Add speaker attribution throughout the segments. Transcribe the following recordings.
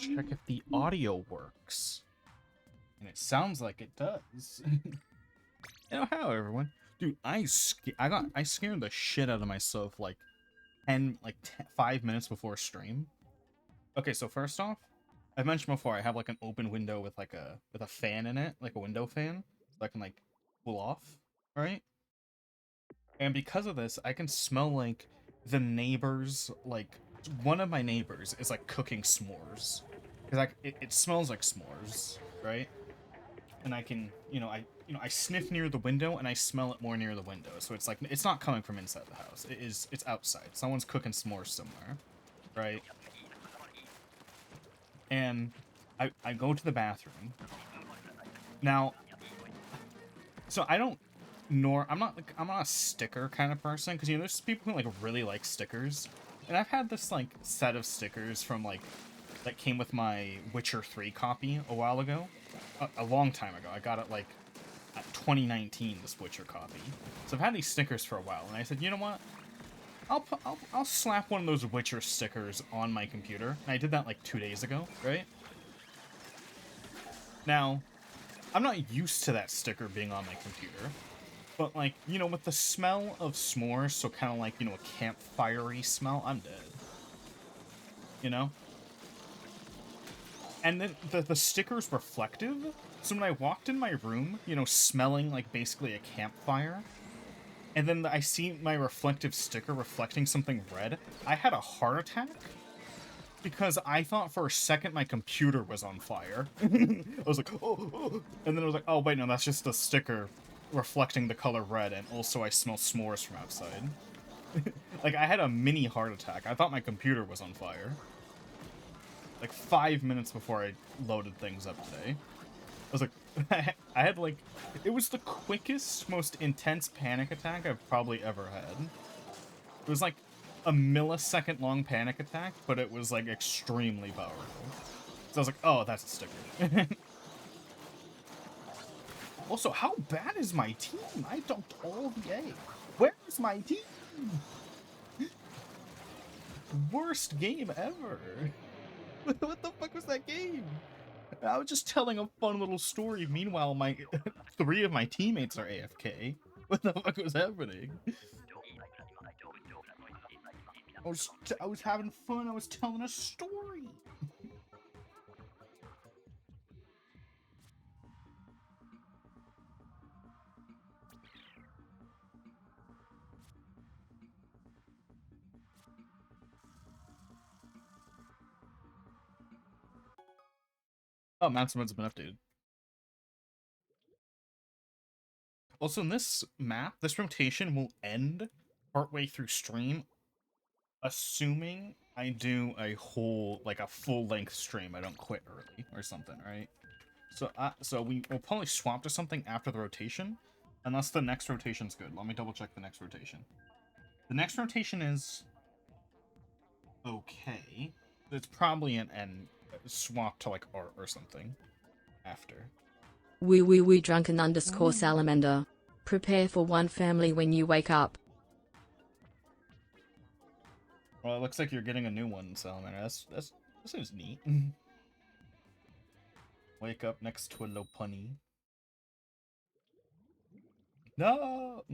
Speaker 1: check if the audio works. And it sounds like it does. Hello everyone. Dude, I scared the shit out of myself like 5 minutes before stream. Okay, so first off, I've mentioned before I have like an open window with a fan in it, like a window fan, so I can like cool off, right? And because of this, I can smell like the neighbors, like one of my neighbors is like cooking s'mores. Cause it smells like s'mores, right? And I can, I sniff near the window and I smell it more near the window. So it's like, it's not coming from inside the house. It's outside. Someone's cooking s'mores somewhere, right? And I go to the bathroom. Now, so I'm not a sticker kind of person, because there's people who like really like stickers, and I've had this like set of stickers from like that came with my Witcher 3 copy a while ago, a long time ago. I got it like at 2019, this Witcher copy. So I've had these stickers for a while, and I said, you know what? I'll slap one of those Witcher stickers on my computer. And I did that like 2 days ago, right? Now, I'm not used to that sticker being on my computer, but like, with the smell of s'mores, so kind of like, a campfire-y smell, I'm dead. And then the sticker's reflective, so when I walked in my room, smelling like basically a campfire, and then I see my reflective sticker reflecting something red, I had a heart attack because I thought for a second my computer was on fire. I was like, oh, and then I was like, oh wait, no, that's just the sticker reflecting the color red, and also I smell s'mores from outside. Like, I had a mini heart attack. I thought my computer was on fire. Like 5 minutes before I loaded things up today. I was like, I had like, it was the quickest, most intense panic attack I've probably ever had. It was like a millisecond long panic attack, but it was like extremely powerful. So I was like, oh, that's a sticker. Also, how bad is my team? I dumped all the A. Where's my team? Worst game ever. What the fuck was that game? I was just telling a fun little story. Meanwhile, my 3 of my teammates are AFK. What the fuck was happening? I was having fun. I was telling a story. Oh, Matsumoto's been updated. Also, in this map, this rotation will end partway through stream, assuming I do a whole, like a full-length stream. I don't quit early or something, right? So we'll probably swap to something after the rotation, unless the next rotation's good. Let me double check the next rotation. The next rotation is okay. It's probably an swap to like art or something after.
Speaker 2: Woo drunken _ salamander. Prepare for one family when you wake up.
Speaker 1: Well, it looks like you're getting a new one, Salmon. That seems neat. Wake up next to a Lopunny. No!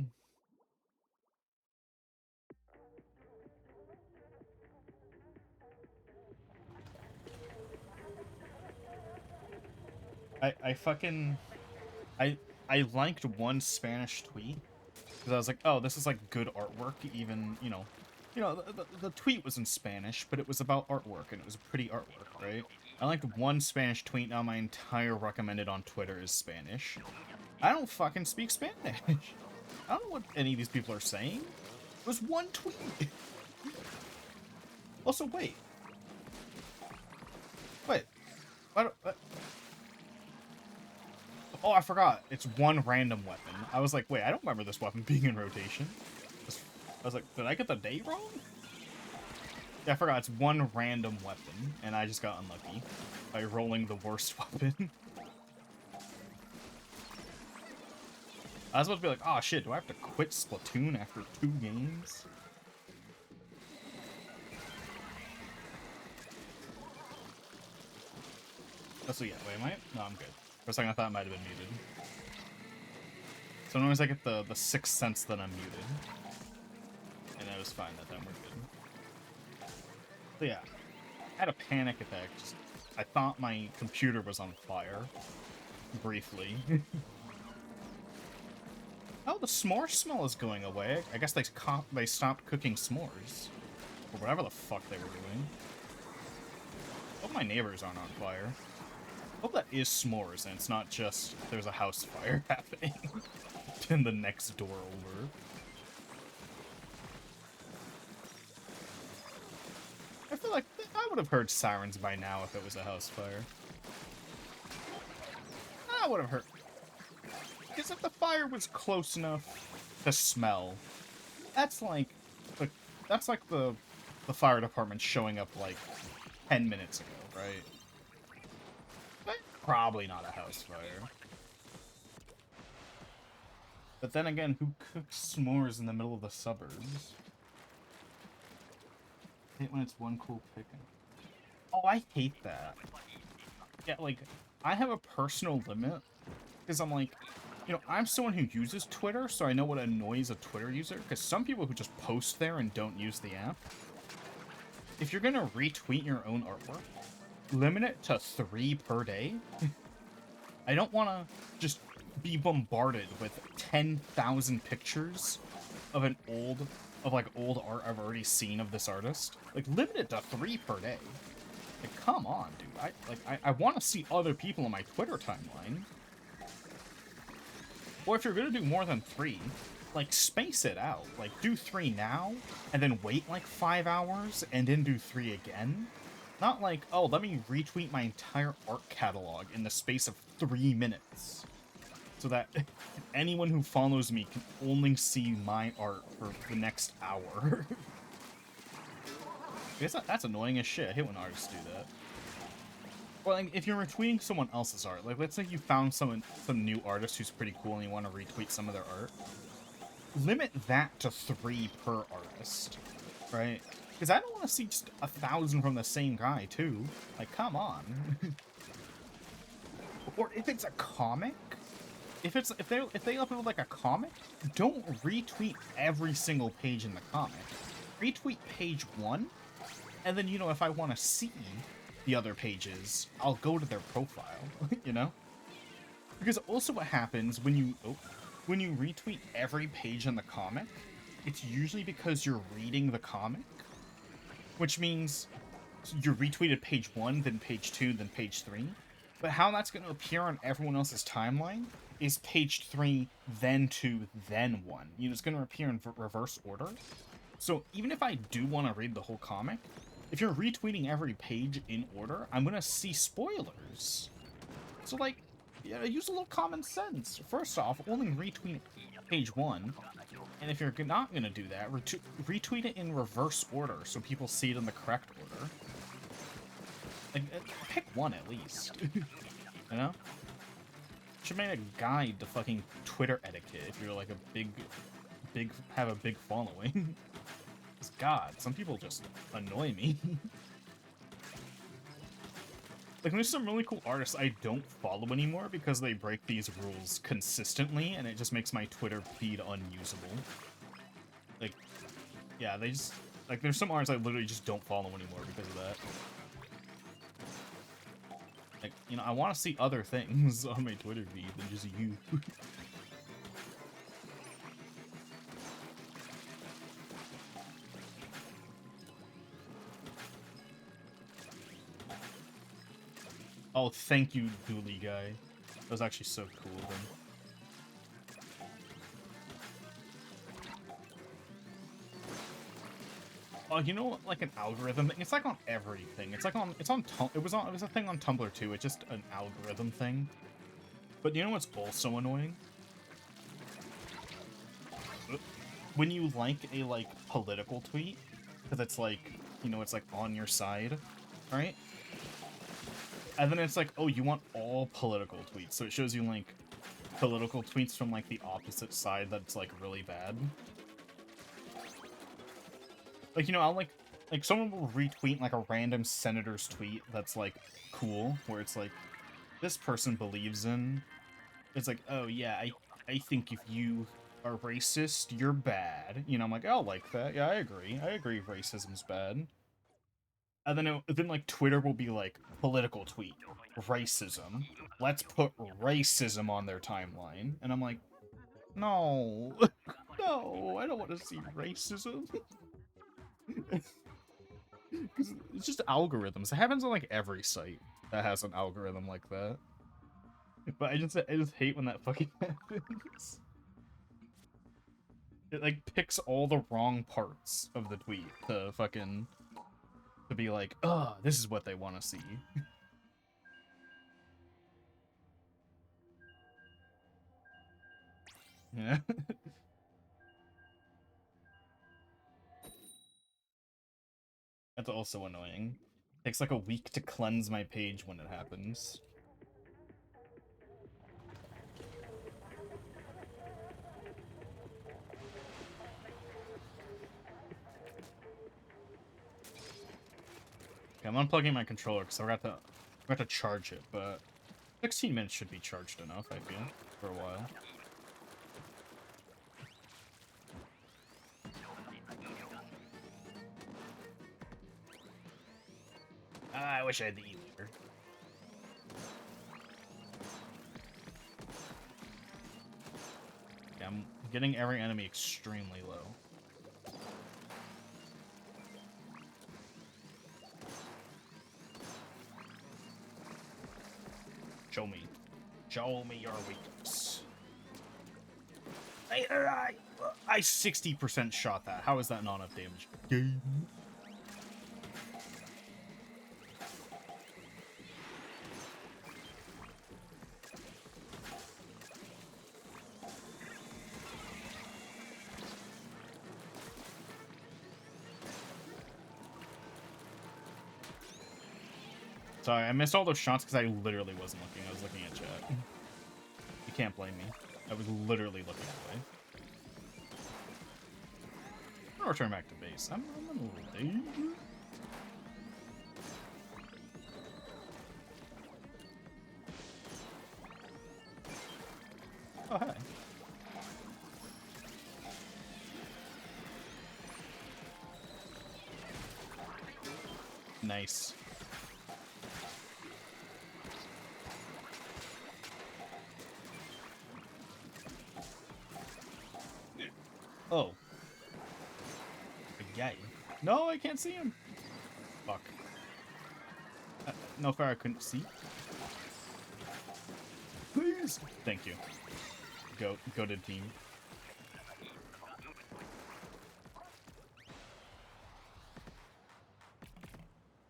Speaker 1: I liked one Spanish tweet because I was like, oh, this is like good artwork. Even the tweet was in Spanish, but it was about artwork and it was pretty artwork, right? I liked one Spanish tweet. Now my entire recommended on Twitter is Spanish. I don't fucking speak Spanish. I don't know what any of these people are saying. It was one tweet. Also, wait. Oh, I forgot. It's one random weapon. I was like, wait, I don't remember this weapon being in rotation. I was like, did I get the date wrong? Yeah, I forgot. It's one random weapon, and I just got unlucky by rolling the worst weapon. I was about to be like, oh shit, do I have to quit Splatoon after 2 games? Oh, so yeah, wait, am I? No, I'm good. For a second, I thought it might have been muted. Sometimes I get the sixth sense that I'm muted. And I was fine that time, we're good. So yeah, I had a panic attack. I thought my computer was on fire. Briefly. Oh, the s'more smell is going away. I guess they stopped cooking s'mores. Or whatever the fuck they were doing. Hope my neighbors aren't on fire. Hope that is s'mores and it's not just there's a house fire happening in the next door over. I feel like I would have heard sirens by now if it was a house fire. I would have heard. Because if the fire was close enough to smell, that's like the fire department showing up like 10 minutes ago, right? But probably not a house fire. But then again, who cooks s'mores in the middle of the suburbs? I hate when it's one cool picking. Oh, I hate that. Yeah, like, I have a personal limit, because I'm like, you know, I'm someone who uses Twitter, so I know what annoys a Twitter user, because some people who just post there and don't use the app, if you're gonna retweet your own artwork, limit it to 3 per day. I don't want to just be bombarded with 10,000 pictures of old art I've already seen of this artist. Like, limit it to 3 per day. Like, come on, dude. I want to see other people on my Twitter timeline. Or if you're gonna do more than 3, like, space it out. Like, do 3 now, and then wait like 5 hours, and then do 3 again. Not like, oh, let me retweet my entire art catalog in the space of 3 minutes. So that anyone who follows me can only see my art for the next hour. I guess that's annoying as shit. I hate when artists do that. Or like, if you're retweeting someone else's art, like let's say you found some new artist who's pretty cool and you want to retweet some of their art, limit that to 3 per artist, right? Because I don't want to see just 1,000 from the same guy too. Like, come on. Or if it's a comic, if they upload like a comic, don't retweet every single page in the comic. Retweet page 1, and then, you know, if I want to see the other pages, I'll go to their profile, you know? Because also what happens when you retweet every page in the comic, it's usually because you're reading the comic, which means you retweeted page 1, then page 2, then page 3. But how that's going to appear on everyone else's timeline is page 3, then 2, then 1. You know, it's going to appear in reverse order. So even if I do want to read the whole comic, if you're retweeting every page in order, I'm going to see spoilers. So, like, yeah, use a little common sense. First off, only retweet page 1. And if you're not going to do that, retweet it in reverse order so people see it in the correct order. Like, pick 1 at least. You know? Should make a guide to fucking Twitter etiquette if you're like have a big following. Because God, some people just annoy me. Like, there's some really cool artists I don't follow anymore because they break these rules consistently, and it just makes my Twitter feed unusable. Like, yeah, they just... Like, there's some artists I literally just don't follow anymore because of that. Like, you know, I want to see other things on my Twitter feed than just you. Oh, thank you, Dooley guy. That was actually so cool of him. Oh, you know, like an algorithm thing? It's like on everything. It was a thing on Tumblr too. It's just an algorithm thing. But you know what's also annoying? When you like a, like, political tweet, because it's like, you know, it's like on your side, right? And then it's like, oh, you want all political tweets. So it shows you, like, political tweets from, like, the opposite side that's, like, really bad. Like, you know, I'll, like, someone will retweet, like, a random senator's tweet that's, like, cool, where it's like, this person believes in. It's like, oh yeah, I think if you are racist, you're bad. You know, I'm like, I'll like that. Yeah, I agree. I agree racism's bad. And then like Twitter will be like, political tweet, racism. Let's put racism on their timeline. And I'm like, no. No, I don't want to see racism. Because it's just algorithms. It happens on like every site that has an algorithm like that. But I just hate when that fucking happens. It like picks all the wrong parts of the tweet to be like, oh, this is what they want to see. Yeah. That's also annoying. Takes like a week to cleanse my page when it happens. Okay, I'm unplugging my controller because I forgot to charge it, but 16 minutes should be charged enough, I feel, for a while. I wish I had the E-liter. Yeah, I'm getting every enemy extremely low. Show me. Show me your weakness. I 60% shot that. How is that not enough damage? Game. Sorry, I missed all those shots because I literally wasn't looking. I was looking at chat. You can't blame me. I was literally looking away. I'm gonna return back to base. I'm a little dangerous. Oh, hey. Nice. Oh. Yay. No, I can't see him. Fuck. No fair, I couldn't see. Please. Thank you. Go to team.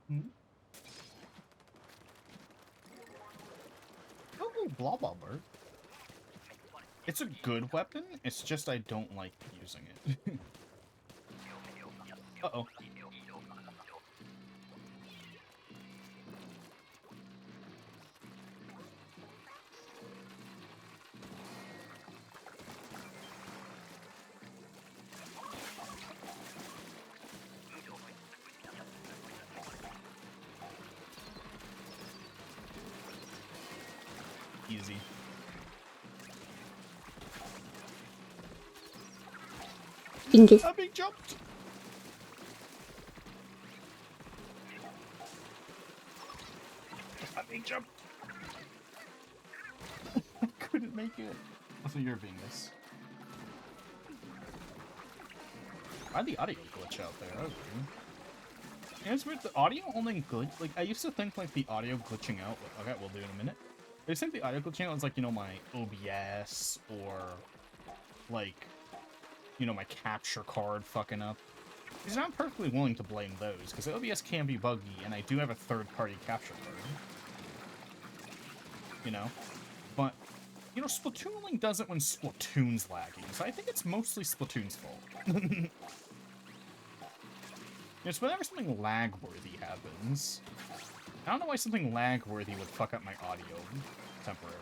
Speaker 1: Hmm? Oh, blah blah bird. It's a good weapon, it's just I don't like using it. Uh-oh. Easy.
Speaker 3: Bingo.
Speaker 1: I'm being jumped! I'm being jumped! I couldn't make it. Also, you're being this. Why'd the audio glitch out there? That was weird. Yeah, it's weird. The audio only glitch. Like, I used to think, like, the audio glitching out. Okay, we'll do it in a minute. I used to think the audio glitching out was, like, you know, my OBS or, like, you know, my capture card fucking up. Because I'm perfectly willing to blame those, because OBS can be buggy, and I do have a third-party capture card. You know? But, you know, Splatoon only does it when Splatoon's lagging, so I think it's mostly Splatoon's fault. It's whenever something lag-worthy happens. I don't know why something lag-worthy would fuck up my audio temporarily.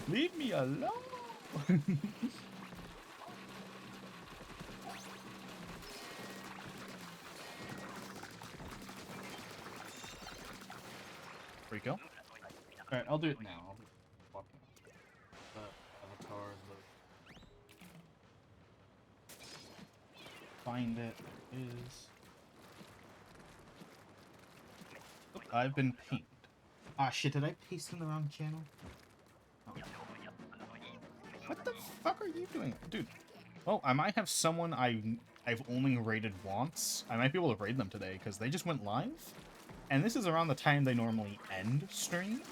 Speaker 1: Leave me alone! Alright, I'll do it now. I'll do it. The avatar, find it is... Oop, I've been pinged. Ah, shit, did I paste in the wrong channel? Oh. What the fuck are you doing? Dude. Oh, I might have someone I've only raided once. I might be able to raid them today, because they just went live. And this is around the time they normally end stream.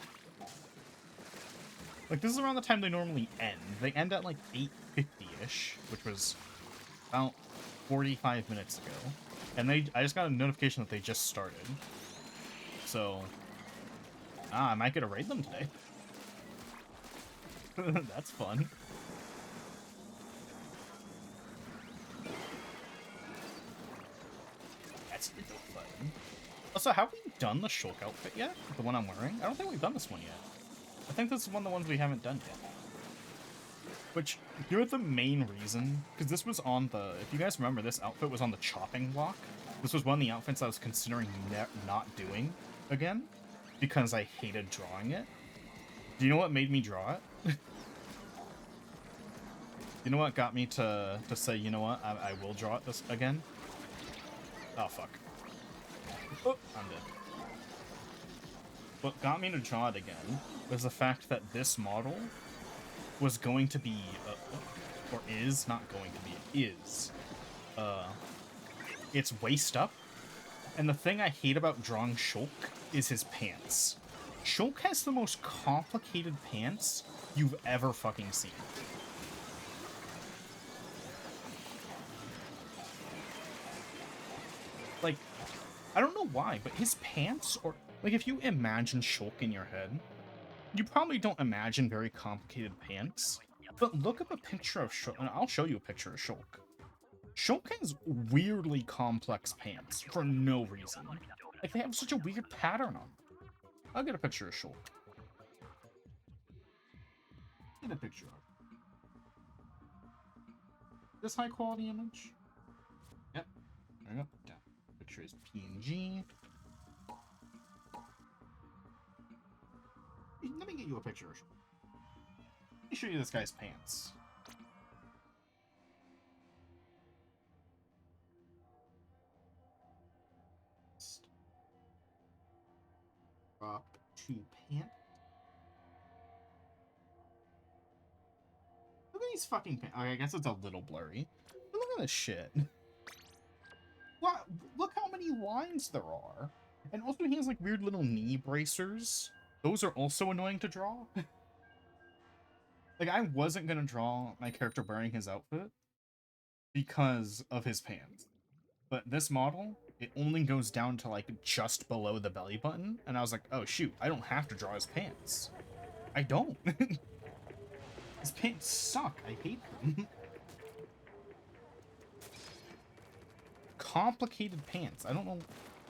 Speaker 1: Like, this is around the time they normally end. They end at, like, 8:50-ish, which was about 45 minutes ago. And I just got a notification that they just started. So, I might get to raid them today. That's fun. That's fun. Also, have we done the Shulk outfit yet? The one I'm wearing? I don't think we've done this one yet. I think this is one of the ones we haven't done yet. Which, you're the main reason, because this was on the... If you guys remember, this outfit was on the chopping block. This was one of the outfits I was considering not doing again, because I hated drawing it. Do you know what made me draw it? You know what got me to say, you know what, I will draw it this again? Oh, fuck. Oh, I'm dead. What got me to draw it again was the fact that this model was going to be, or is, not going to be, is, it's waist up. And the thing I hate about drawing Shulk is his pants. Shulk has the most complicated pants you've ever fucking seen. Like, I don't know why, but his pants, or, like, if you imagine Shulk in your head, you probably don't imagine very complicated pants, but look up a picture of Shulk, and I'll show you a picture of Shulk. Shulk has weirdly complex pants for no reason. Like, they have such a weird pattern on them. I'll get a picture of Shulk. Get a picture of him. This high quality image? Yep. There we go. Down. Picture is PNG. Let me get you a picture of Shulk. Let me show you this guy's pants. Drop to pant. Look at these fucking pants. Okay, I guess it's a little blurry. But look at this shit. What? Look how many lines there are. And also he has like weird little knee bracers. Those are also annoying to draw. Like, I wasn't gonna draw my character wearing his outfit because of his pants. But this model, it only goes down to like just below the belly button. And I was like, oh shoot, I don't have to draw his pants. I don't. His pants suck. I hate them. Complicated pants. I don't know.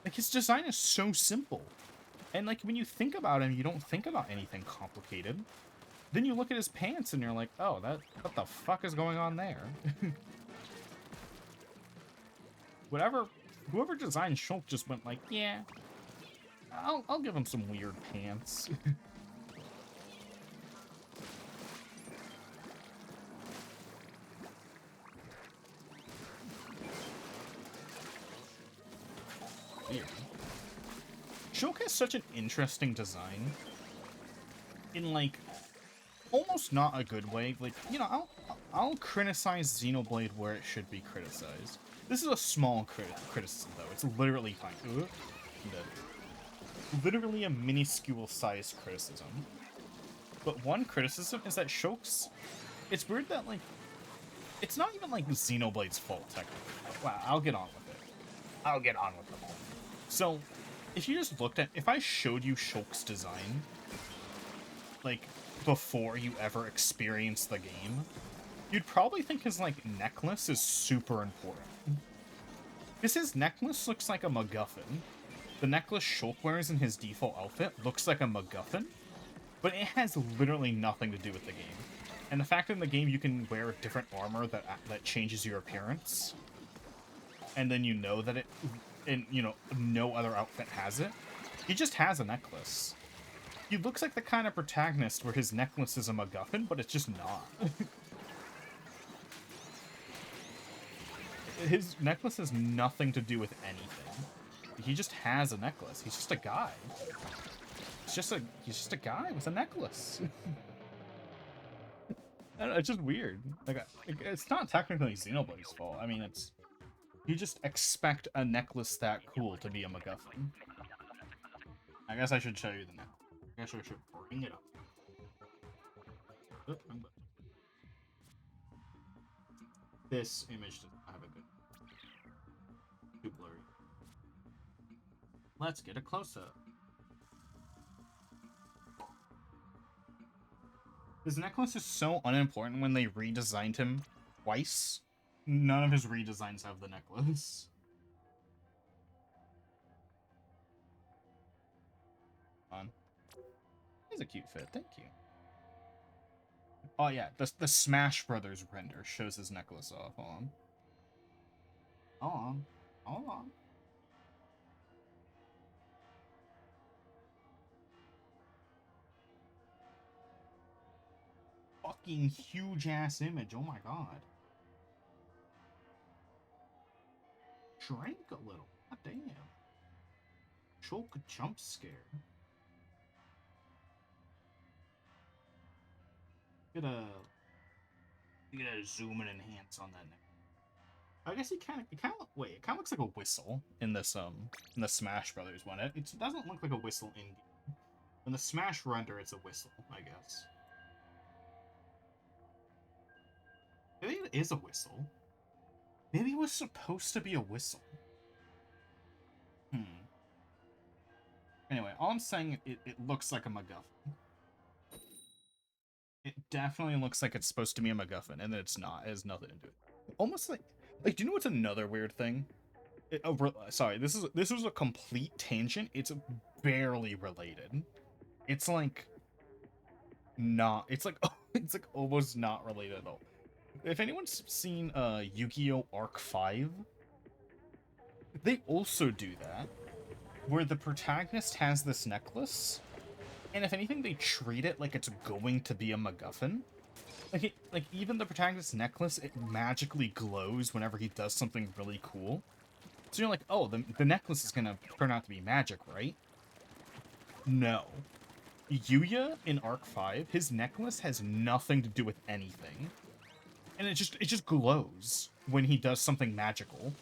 Speaker 1: Like, his design is so simple. And like, when you think about him, you don't think about anything complicated. Then you look at his pants and you're like, oh, what the fuck is going on there? Whoever designed Shulk just went like, yeah, I'll give him some weird pants. Weird. Shulk has such an interesting design. In like, almost not a good way. Like, you know, I'll criticize Xenoblade where it should be criticized. This is a small criticism, though. It's literally fine. I'm dead. Literally a minuscule sized criticism. But one criticism is that Shulk's... It's weird that, like... It's not even, like, Xenoblade's fault, technically. Wow, I'll get on with it. I'll get on with it. So, if you just looked at... If I showed you Shulk's design, like, before you ever experienced the game, you'd probably think his, like, necklace is super important. Because his necklace looks like a MacGuffin. The necklace Shulk wears in his default outfit looks like a MacGuffin, but it has literally nothing to do with the game. And the fact that in the game you can wear different armor that changes your appearance, and then you know that it, and you know, no other outfit has it. He just has a necklace. He looks like the kind of protagonist where his necklace is a MacGuffin, but it's just not. His necklace has nothing to do with anything. He just has a necklace. He's just a guy. He's just a guy with a necklace. I don't know, it's just weird. Like, it's not technically Xenoblade's fault. I mean, it's... You just expect a necklace that cool to be a MacGuffin. I guess I should show you the necklace. I guess I should bring it up. Oh, wrong button. This image does not have a good... Too blurry. Let's get a close-up. His necklace is so unimportant when they redesigned him twice. None of his redesigns have the necklace. On. He's a cute fit, thank you. Oh yeah, the Smash Brothers render shows his necklace off. Hold on. Hold on. Hold on. Fucking huge ass image, oh my god. Shrank a little, god damn. Choke a jump scare. Gotta zoom and enhance on that neck. I guess it kind of looks like a whistle in this in the Smash Brothers one. It doesn't look like a whistle in game. In the Smash render, it's a whistle, I guess. Maybe it is a whistle. Maybe it was supposed to be a whistle. Anyway, all I'm saying, it looks like a MacGuffin. It definitely looks like it's supposed to be a MacGuffin, and it's not. It has nothing to do with it. Almost like, do you know what's another weird thing? Sorry, this is a complete tangent. It's barely related. It's like not. It's like almost not related at all. If anyone's seen Yu-Gi-Oh! Arc 5, they also do that, where the protagonist has this necklace, and if anything, they treat it like it's going to be a MacGuffin. Like even the protagonist's necklace, it magically glows whenever he does something really cool. So you're like, oh, the necklace is gonna turn out to be magic, right? No. Yuya in Arc 5, his necklace has nothing to do with anything. And it just glows when he does something magical.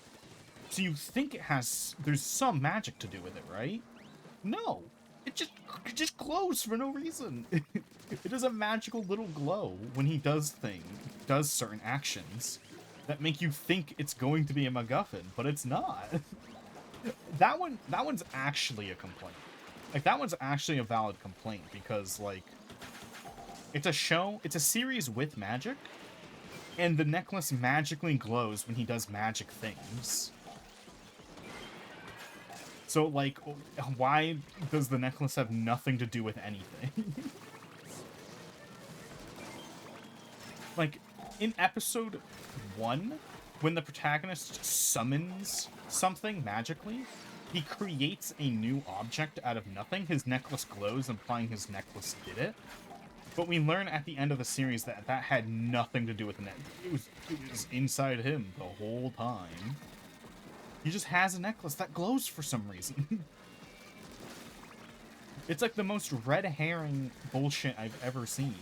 Speaker 1: So you think there's some magic to do with it, right? No. It just glows for no reason. It is a magical little glow when he does certain actions that make you think it's going to be a MacGuffin, but it's not. That one's actually a complaint. Like, that one's actually a valid complaint, because, like, it's a series with magic, and the necklace magically glows when he does magic things. So, like, why does the necklace have nothing to do with anything? Like, in episode 1, when the protagonist summons something magically, he creates a new object out of nothing. His necklace glows, implying his necklace did it. But we learn at the end of the series that had nothing to do with the necklace. It was inside him the whole time. He just has a necklace that glows for some reason. It's like the most red herring bullshit I've ever seen.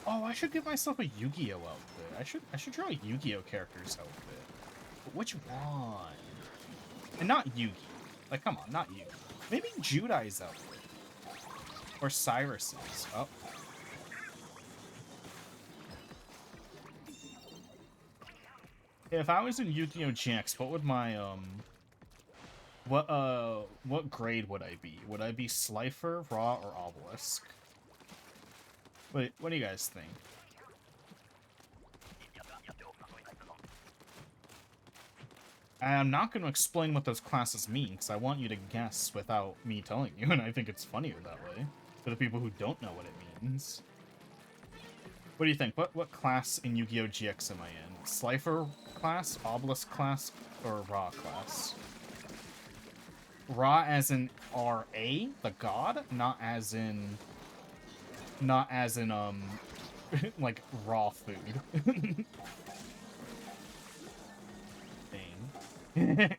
Speaker 1: Oh, I should give myself a Yu-Gi-Oh outfit. I should draw a Yu-Gi-Oh character's outfit. But which one? And not Yugi. Like, come on, not Yugi. Maybe Judai's outfit. Or Cyrus's. Oh. If I was in Yu-Gi-Oh! GX, what would my, what grade would I be? Would I be Slifer, Raw, or Obelisk? Wait, what do you guys think? I'm not going to explain what those classes mean, because I want you to guess without me telling you, and I think it's funnier that way, for the people who don't know what it means. What do you think? What class in Yu-Gi-Oh! GX am I in? Slifer, class, obelisk class, or Ra class? Ra as in R-A, the god, not as in like raw food. Dang. Do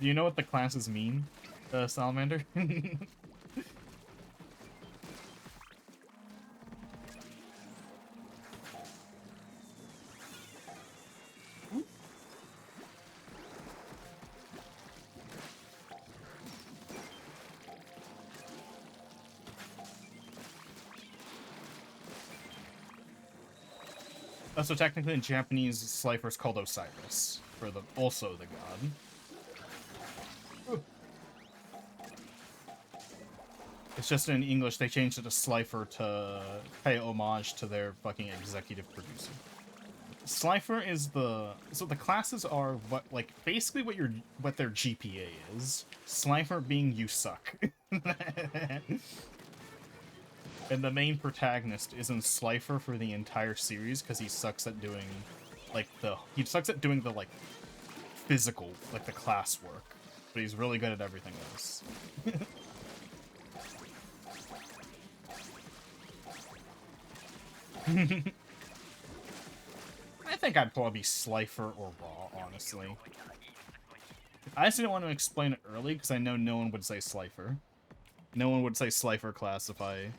Speaker 1: you know what the classes mean, Salamander? So technically in Japanese, Slifer is called Osiris, for also the god. It's just in English they changed it to Slifer to pay homage to their fucking executive producer. Slifer is so the classes are basically what their GPA is. Slifer being you suck. And the main protagonist is in Slifer for the entire series because he sucks at doing the physical, like the class work, but he's really good at everything else. I think I'd probably be Slifer or Raw, honestly. I just didn't want to explain it early because I know no one would say Slifer. No one would say Slifer class if I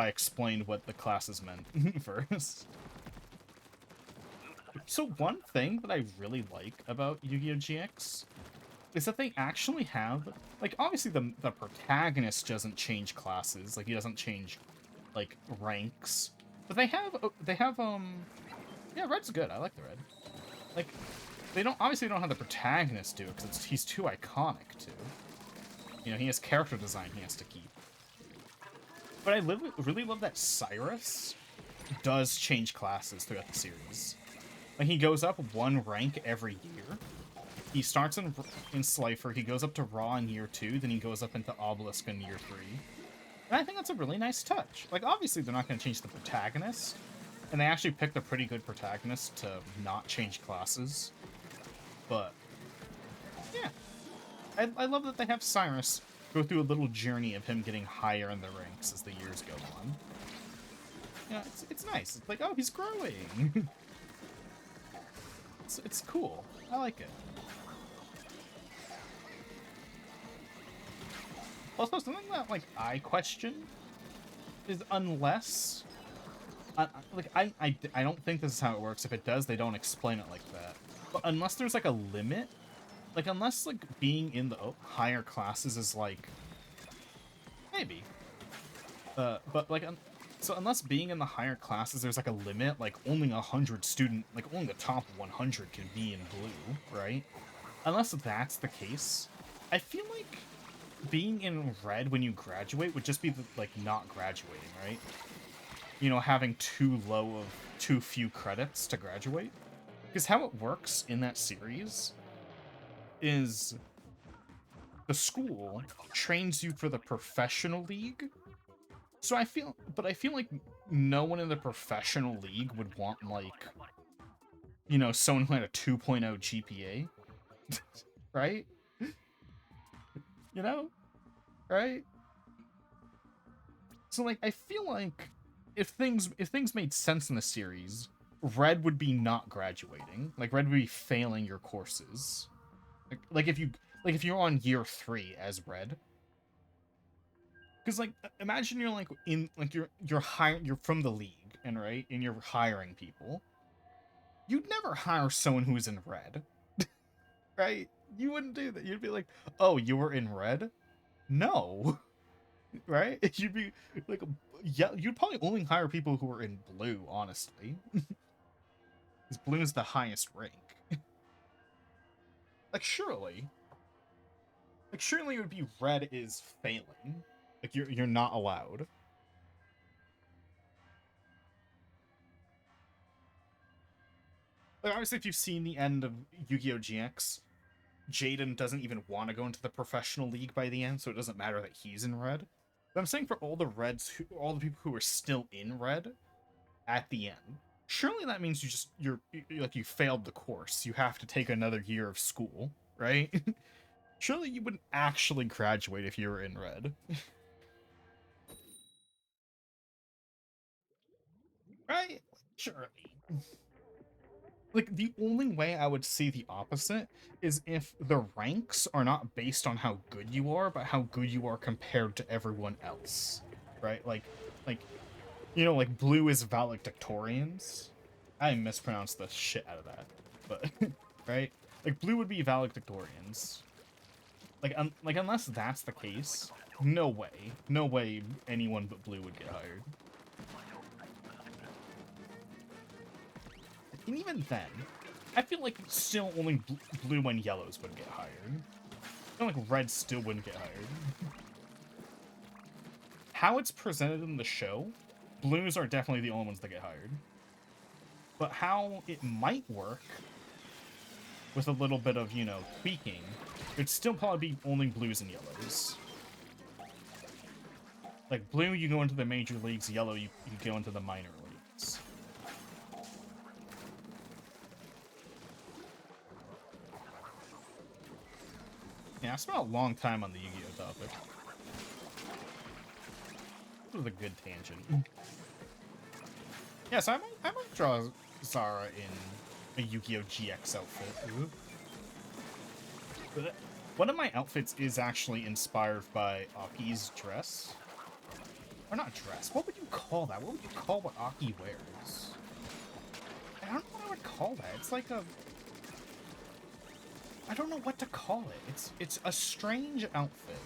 Speaker 1: explained what the classes meant first. So one thing that I really like about Yu-Gi-Oh! GX is that they actually have, like, obviously the protagonist doesn't change classes, like, he doesn't change, like, ranks, but they have, yeah, red's good, I like the red. Like, they don't have the protagonist do it, because he's too iconic, too. You know, he has character design he has to keep. But I really love that Cyrus does change classes throughout the series. Like, he goes up one rank every year. He starts in Slifer, he goes up to Raw in year 2, then he goes up into Obelisk in year 3. And I think that's a really nice touch. Like, obviously they're not going to change the protagonist, and they actually picked a pretty good protagonist to not change classes. But, yeah. I love that they have Cyrus go through a little journey of him getting higher in the ranks as the years go on. Yeah, it's nice. It's like, oh, he's growing. It's cool. I like it. Also, something that, like, I question is unless... I don't think this is how it works. If it does, they don't explain it like that. But unless there's, like, a limit... Like, unless, like, being in the higher classes is, like... Maybe. But, like, so unless being in the higher classes, there's, like, a limit, like, only 100 like, only the top 100 can be in blue, right? Unless that's the case, I feel like being in red when you graduate would just be, like, not graduating, right? You know, having too few credits to graduate. Because how it works in that series is the school trains you for the professional league. So I feel like no one in the professional league would want, like, you know, someone who had a 2.0 GPA, right? You know? Right? So, like, I feel like if things made sense in the series, red would be not graduating. Like, red would be failing your courses. Like if you're on year 3 as red. Because, like, imagine you're, like, in, like, you're from the league, and right, and you're hiring people. You'd never hire someone who's in red, right? You wouldn't do that. You'd be like, oh, you were in red? No, right? You'd be like, yeah, you'd probably only hire people who are in blue, honestly. Because blue is the highest rank. Like, surely it would be red is failing. Like, you're not allowed. Like, obviously, if you've seen the end of Yu-Gi-Oh! GX, Jaden doesn't even want to go into the professional league by the end, so it doesn't matter that he's in red. But I'm saying for all the people who are still in red at the end, surely that means you failed the course. You have to take another year of school, right? Surely you wouldn't actually graduate if you were in red. Right? Surely. Like, the only way I would see the opposite is if the ranks are not based on how good you are, but how good you are compared to everyone else. Right? Like, like blue is valedictorians. I mispronounced the shit out of that. But, right? Like, blue would be valedictorians. Like, unless that's the case, no way. No way anyone but blue would get hired. And even then, I feel like still only blue and yellows would get hired. I feel like red still wouldn't get hired. How it's presented in the show, blues are definitely the only ones that get hired. But how it might work, with a little bit of, tweaking, it'd still probably be only blues and yellows. Like, blue, you go into the major leagues, yellow, you go into the minor leagues. Yeah, I spent a long time on the Yu-Gi-Oh topic. This was a good tangent. Yeah, so I might draw Zara in a Yu-Gi-Oh GX outfit. Ooh. But one of my outfits is actually inspired by Aki's dress. Or not dress, what would you call that? What would you call what Aki wears? I don't know what I would call that. It's like a... I don't know what to call it. It's a strange outfit.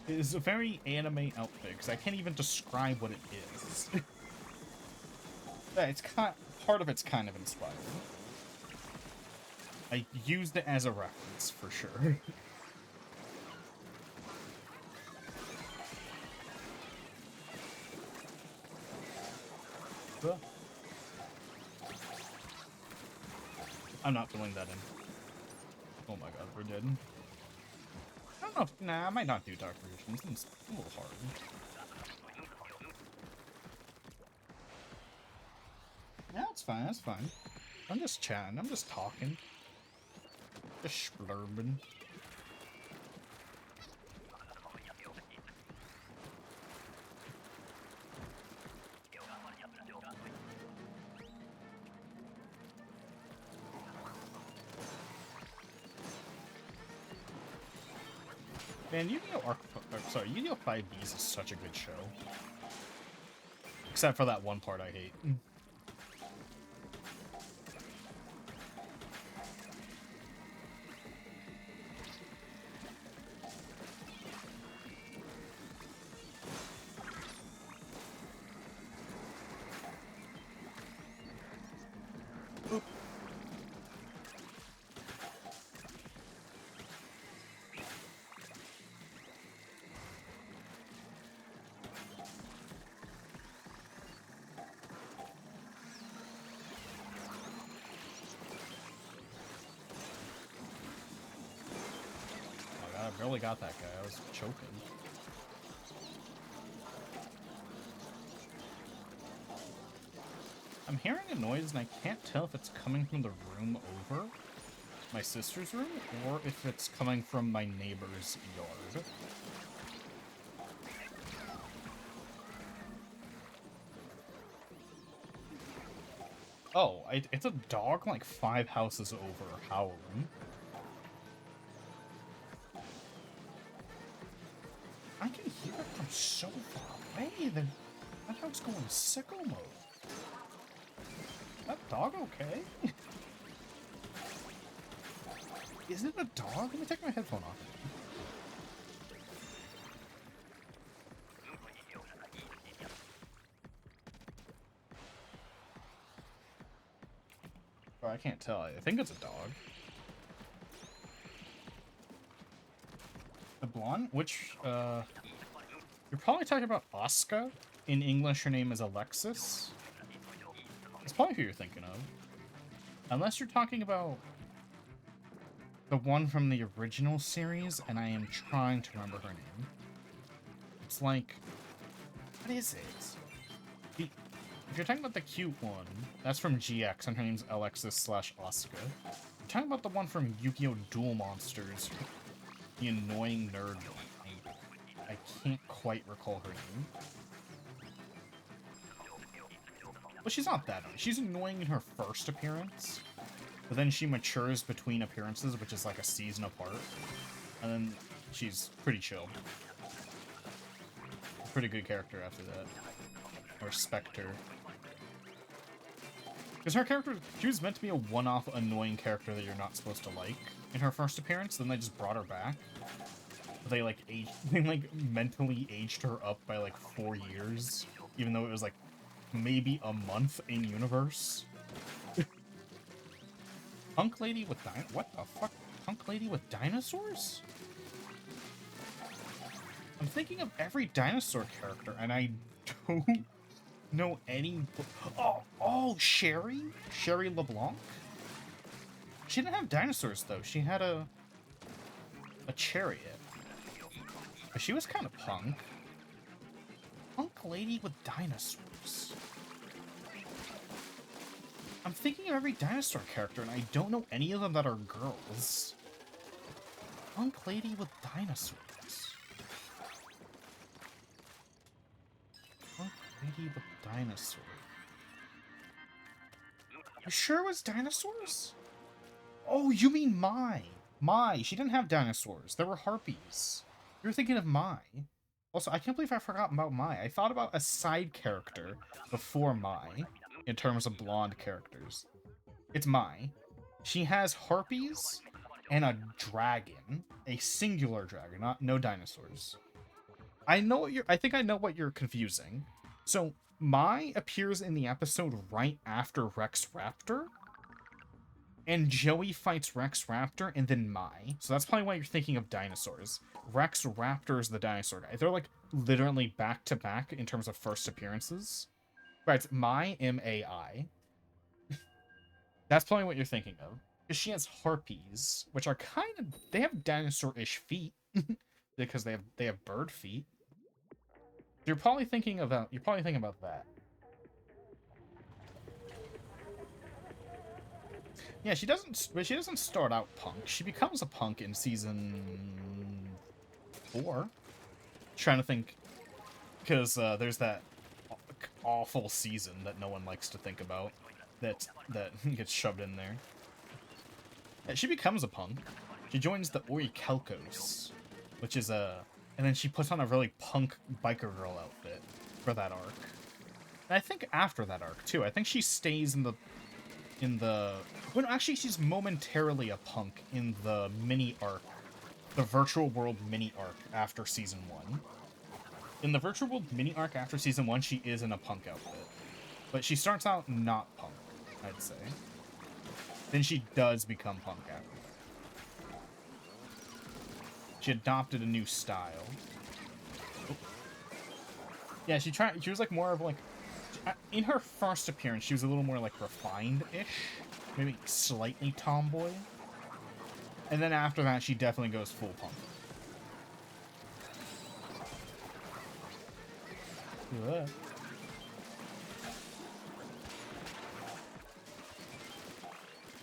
Speaker 1: It is a very anime outfit, because I can't even describe what it is. Yeah, part of it's kind of inspired. I used it as a reference, for sure. I'm not filling that in. Oh my god, we're dead. I don't know if... Nah, I might not do Dark Vision. It's a little hard. Yeah, it's fine, that's fine. I'm just chatting, I'm just talking. Just splurbing. Man, Yu-Gi-Oh! 5Ds is such a good show. Except for that one part I hate. I barely got that guy. I was choking. I'm hearing a noise and I can't tell if it's coming from the room over, my sister's room, or if it's coming from my neighbor's yard. Oh, it's a dog like 5 houses over howling. I can hear it from so far away. That dog's going sicko mode. Is that dog okay? Is it a dog? Let me take my headphone off. Oh, I can't tell. I think it's a dog. The blonde? Which, you're probably talking about Asuka. In English, her name is Alexis. That's probably who you're thinking of. Unless you're talking about the one from the original series, and I am trying to remember her name. It's like... What is it? If you're talking about the cute one, that's from GX, and her name's Alexis/Oscar. You're talking about the one from Yu-Gi-Oh! Duel Monsters, the annoying nerd one. I can't quite recall her name. Well, she's not that annoying. She's annoying in her first appearance, but then she matures between appearances, which is like a season apart, and then she's pretty chill. Pretty good character after that. I respect her. Because her character, she was meant to be a one-off annoying character that you're not supposed to like in her first appearance, then they just brought her back. They like mentally aged her up by like 4 years, even though it was like maybe a month in universe. Punk lady with what the fuck? Punk lady with dinosaurs? I'm thinking of every dinosaur character, and I don't know any. Oh, Sherry? Sherry LeBlanc? She didn't have dinosaurs, though. She had a chariot. But she was kind of punk. Punk lady with dinosaurs. I'm thinking of every dinosaur character, and I don't know any of them that are girls. Punk lady with dinosaurs. Punk lady with dinosaurs. You sure it was dinosaurs? Oh, you mean Mai. Mai. She didn't have dinosaurs. There were harpies. You're thinking of Mai. Also, I can't believe I forgot about Mai. I thought about a side character before Mai in terms of blonde characters. It's Mai. She has harpies and a dragon. A singular dragon, no dinosaurs. I think I know what you're confusing. So, Mai appears in the episode right after Rex Raptor. And Joey fights Rex Raptor and then Mai. So that's probably why you're thinking of dinosaurs. Rex Raptor is the dinosaur guy. They're like literally back to back in terms of first appearances. Right, it's Mai, M-A-I. That's probably what you're thinking of. Because she has harpies, which are kind of, they have dinosaur-ish feet. Because they have bird feet. You're probably thinking about that. Yeah, she doesn't start out punk. She becomes a punk in season 4. Trying to think, because there's that awful season that no one likes to think about that gets shoved in there. Yeah, she becomes a punk. She joins the Orichalcos, which is and then she puts on a really punk biker girl outfit for that arc. And I think after that arc too. I think she stays in the well, actually, she's momentarily a punk in the mini arc, the virtual world mini arc after season 1. In the virtual world mini arc after season 1, she is in a punk outfit, but she starts out not punk, I'd say. Then she does become punk after that. She adopted a new style. Oh. Yeah, she was like more of like. In her first appearance, she was a little more, like, refined-ish. Maybe slightly tomboy. And then after that, she definitely goes full punk. Ugh.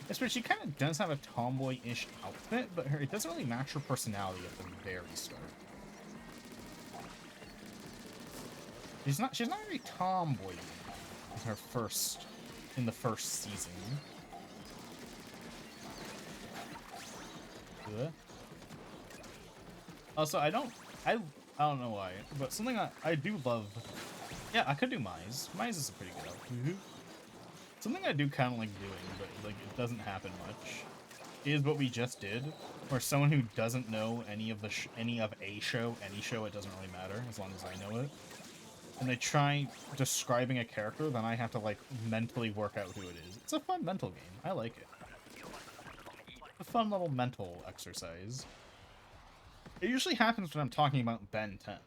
Speaker 1: Especially, she kind of does have a tomboy-ish outfit, but it doesn't really match her personality at the very start. She's not very tomboy in the first season. Ugh. Also, I don't know why, but something I do love. Yeah, I could do Mize. Mize is a pretty good outfit. Something I do kind of like doing, but like it doesn't happen much, is what we just did, where someone who doesn't know any of a show, any show, it doesn't really matter as long as I know it. And they try describing a character, then I have to, like, mentally work out who it is. It's a fun mental game. I like it. A fun little mental exercise. It usually happens when I'm talking about Ben 10.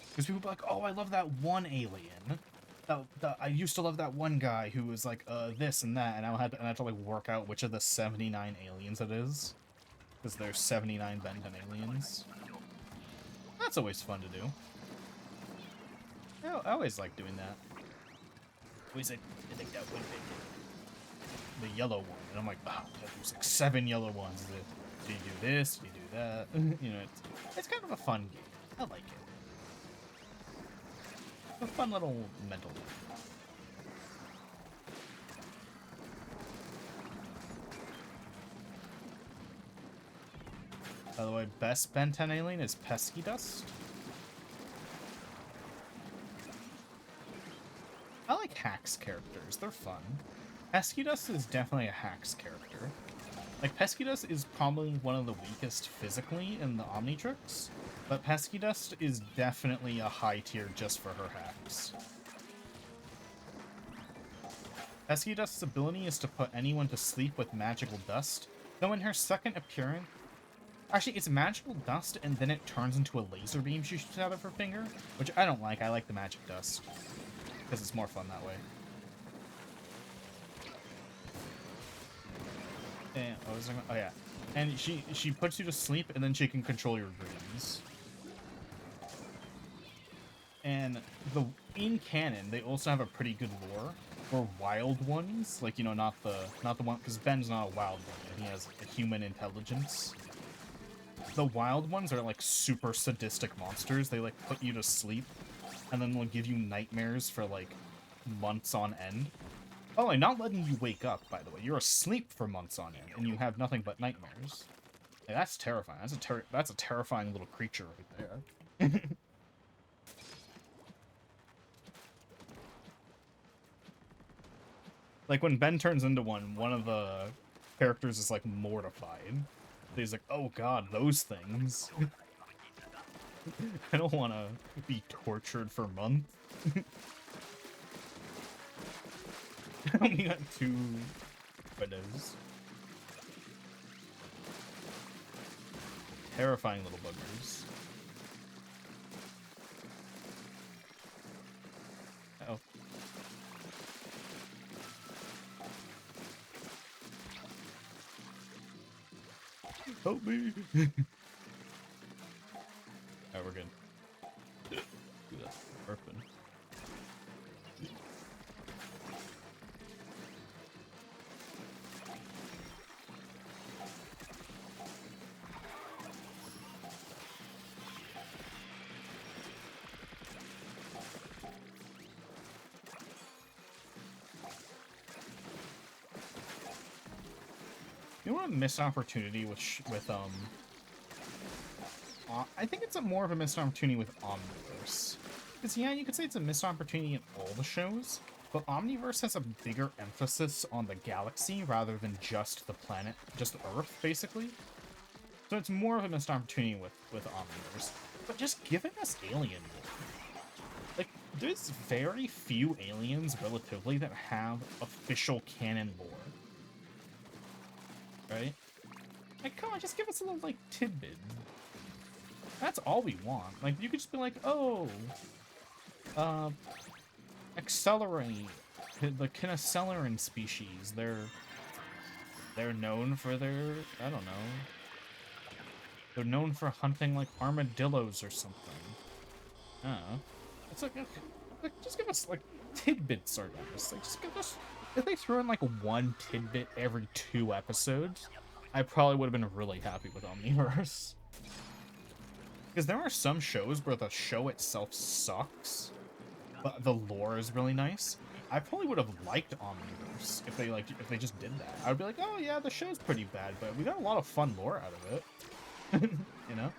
Speaker 1: Because people be like, oh, I love that one alien. I used to love that one guy who was, like, this and that, and I have to, like, work out which of the 79 aliens it is. Because there's 79 Ben 10 aliens. That's always fun to do. I always like doing that. Wait, I think that would make it. The yellow one. And I'm like, oh, there's like 7 yellow ones. Do you do this? Do you do that? You know, it's kind of a fun game. I like it. A fun little mental game. By the way, best Ben 10 alien is Pesky Dust. I like Hax characters. They're fun. Pesky Dust is definitely a Hax character. Like, Pesky Dust is probably one of the weakest physically in the Omnitrix, but Pesky Dust is definitely a high tier just for her hacks. Pesky Dust's ability is to put anyone to sleep with magical dust, though in her second appearance... Actually, it's magical dust, and then it turns into a laser beam she shoots out of her finger, which I don't like. I like the magic dust, because it's more fun that way. And, oh yeah. And she puts you to sleep, and then she can control your dreams. And in canon, they also have a pretty good lore for wild ones, like, you know, not the one, because Ben's not a wild one. He has a human intelligence. The wild ones are like super sadistic monsters. They like put you to sleep, and then they'll give you nightmares for like months on end. Oh, and not letting you wake up, by the way. You're asleep for months on end, and you have nothing but nightmares. Hey, that's terrifying. That's a terrifying little creature right there. Like, when Ben turns into one of the characters is, like, mortified. He's like, oh god, those things. I don't want to be tortured for months. I only got 2 windows. Terrifying little buggers. Uh-oh. Help me! Alright, we're good. Do that. Perfect. You know what a missed opportunity with I think it's more of a missed opportunity with Omniverse. Because, yeah, you could say it's a missed opportunity in all the shows, but Omniverse has a bigger emphasis on the galaxy rather than just the planet, just Earth, basically. So it's more of a missed opportunity with Omniverse. But just giving us alien lore. Like, there's very few aliens, relatively, that have official canon lore. Right? Like, come on, just give us a little, like, tidbit. That's all we want. Like, you could just be like, oh, accelerate. The Kinoceleran species, they're known for their, I don't know, they're known for hunting, like, armadillos or something. I don't know. It's like just give us, like, tidbits or this. Like, just give us, if they threw in, like, 1 tidbit every 2 episodes, I probably would have been really happy with Omniverse. Because there are some shows where the show itself sucks, but the lore is really nice. I probably would have liked Omniverse if they just did that. I would be like, oh yeah, the show's pretty bad, but we got a lot of fun lore out of it. You know?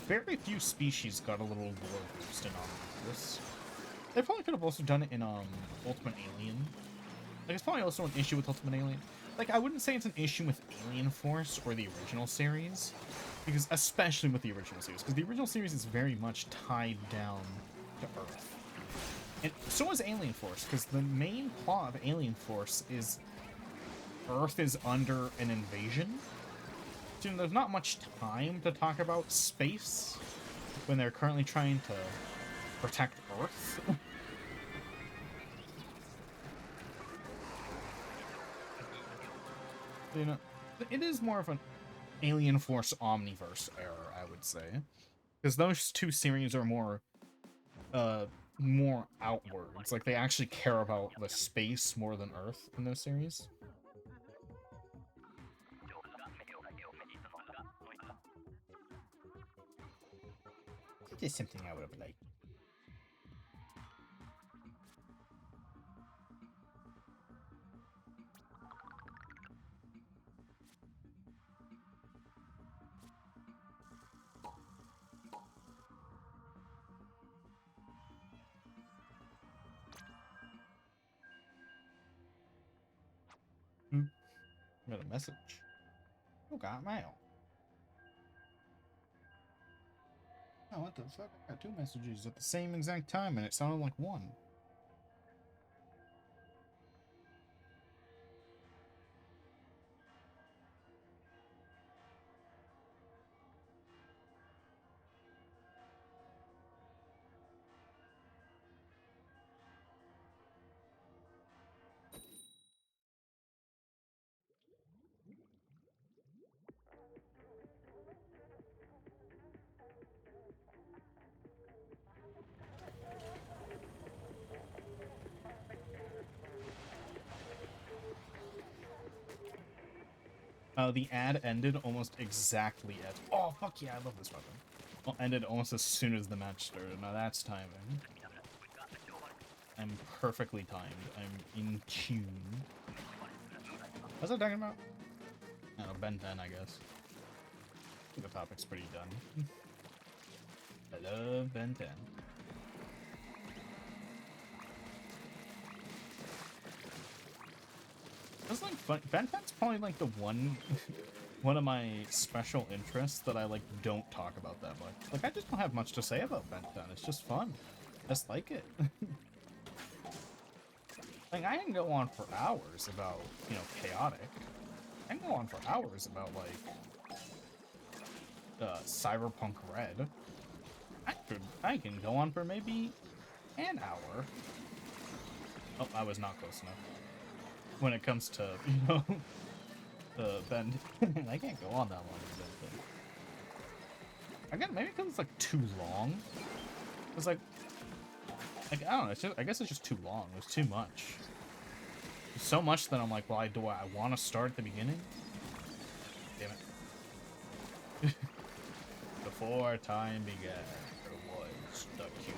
Speaker 1: Very few species got a little lore boost in Omniverse. They probably could have also done it in Ultimate Alien. Like, it's probably also an issue with Ultimate Alien. Like, I wouldn't say it's an issue with Alien Force or the original series, because especially with the original series, because the original series is very much tied down to Earth. And so is Alien Force, because the main plot of Alien Force is Earth is under an invasion. There's not much time to talk about space when they're currently trying to protect Earth. You know, it is more of an Alien Force Omniverse error, I would say, because those two series are more outwards. Like, they actually care about the space more than Earth in those series. It is something I would have liked. Got a message. Oh, got mail. Oh, what the fuck? I got two messages at the same exact time, and it sounded like one. The ad ended almost exactly at... Oh, fuck yeah, I love this weapon. Well, ended almost as soon as the match started. Now that's timing. I'm perfectly timed. I'm in tune. What's I talking about? I don't know, Ben 10, I guess. I think the topic's pretty done. I love Ben 10. That's like fun. Ben 10's probably like the one of my special interests that I like don't talk about that much. Like, I just don't have much to say about Ben 10. It's just fun. I just like it. Like, I can go on for hours about, you know, chaotic. I can go on for hours about like Cyberpunk Red. I can go on for maybe an hour. Oh, I was not close enough. When it comes to, you know, Ben, I can't go on that long with Ben 10. Again, maybe because it's like too long. It's like I don't know. It's just, I guess it's just too long. There's too much. There's so much that I'm like, well, do I want to start at the beginning? Damn it. Before time began, there was the cube.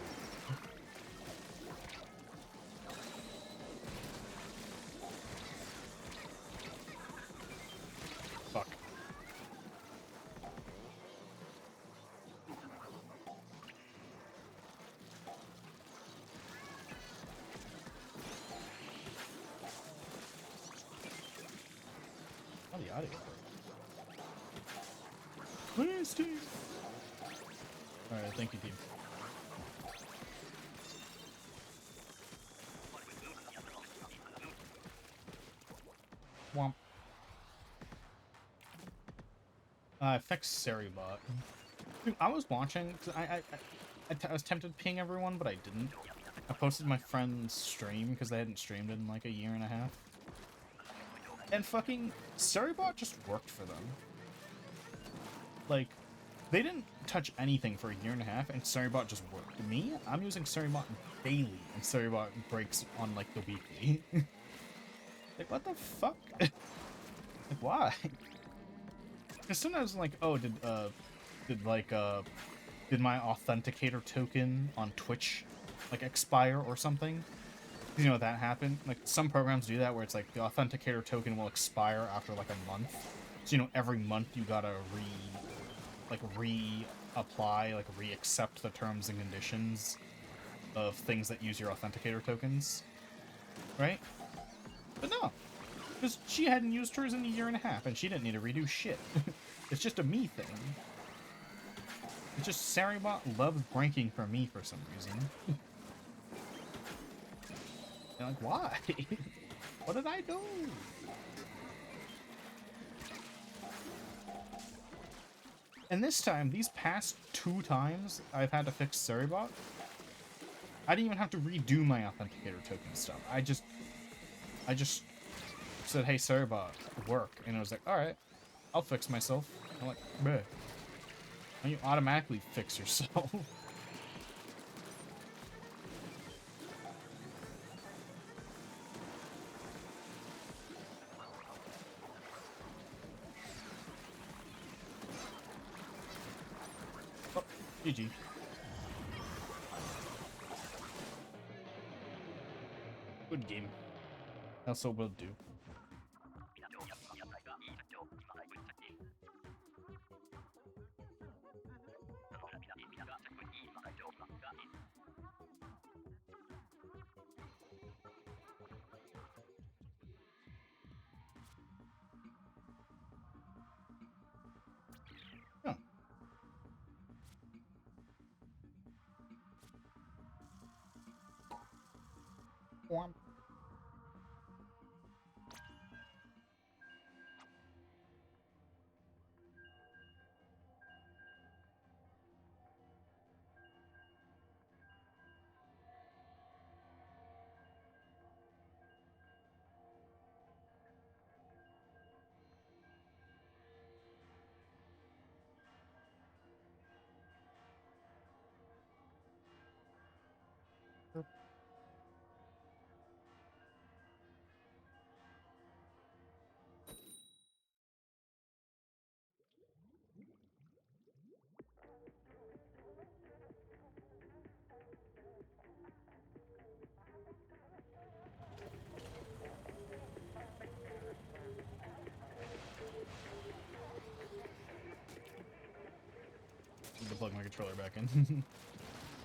Speaker 1: Fuck. Oh, the audio. Please, team. Alright, thank you, team. Womp. Fix Seribot. Dude, I was watching, cause I was tempted to ping everyone, but I didn't. I posted my friend's stream because they hadn't streamed in like a year and a half. And fucking Seribot just worked for them. Like, they didn't touch anything for a year and a half, and Seribot just worked. Me, I'm using Seribot daily, and Seribot breaks on like the weekly. Like, what the fuck? Like, why? Because sometimes I'm like, oh, did my authenticator token on Twitch like expire or something? You know, that happened. Like, some programs do that where it's like the authenticator token will expire after like a month. So, you know, every month you gotta reapply, like re-accept the terms and conditions of things that use your authenticator tokens. Right? But no. Because she hadn't used hers in a year and a half, and she didn't need to redo shit. It's just a me thing. It's just Seribot loves breaking for me for some reason. And like, why? What did I do? And this time, these past 2 times I've had to fix Suribot, I didn't even have to redo my authenticator token stuff. I just said, hey, Suribot, work. And it was like, alright, I'll fix myself. I'm like, bruh. Why don't you automatically fix yourself? Oh, GG. Good game. Also will do. Oh. Womp. Need to plug my controller back in.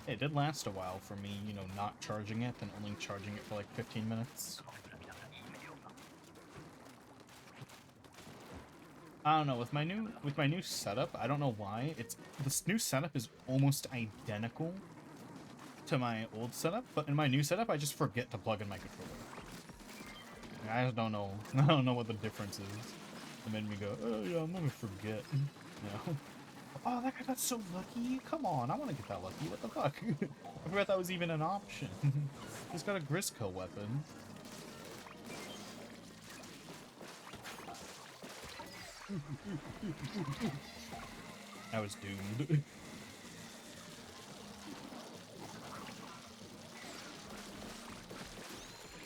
Speaker 1: It did last a while for me, you know, not charging it and only charging it for like 15 minutes. I don't know, with my new setup, I don't know why, this new setup is almost identical to my old setup, but in my new setup I just forget to plug in my controller. I just don't know. I don't know what the difference is. It made me go, oh yeah, I'm gonna forget. You know? Oh, that guy got so lucky. Come on, I want to get that lucky. What the fuck? I forgot that was even an option. He's got a Grisco weapon. I was doomed.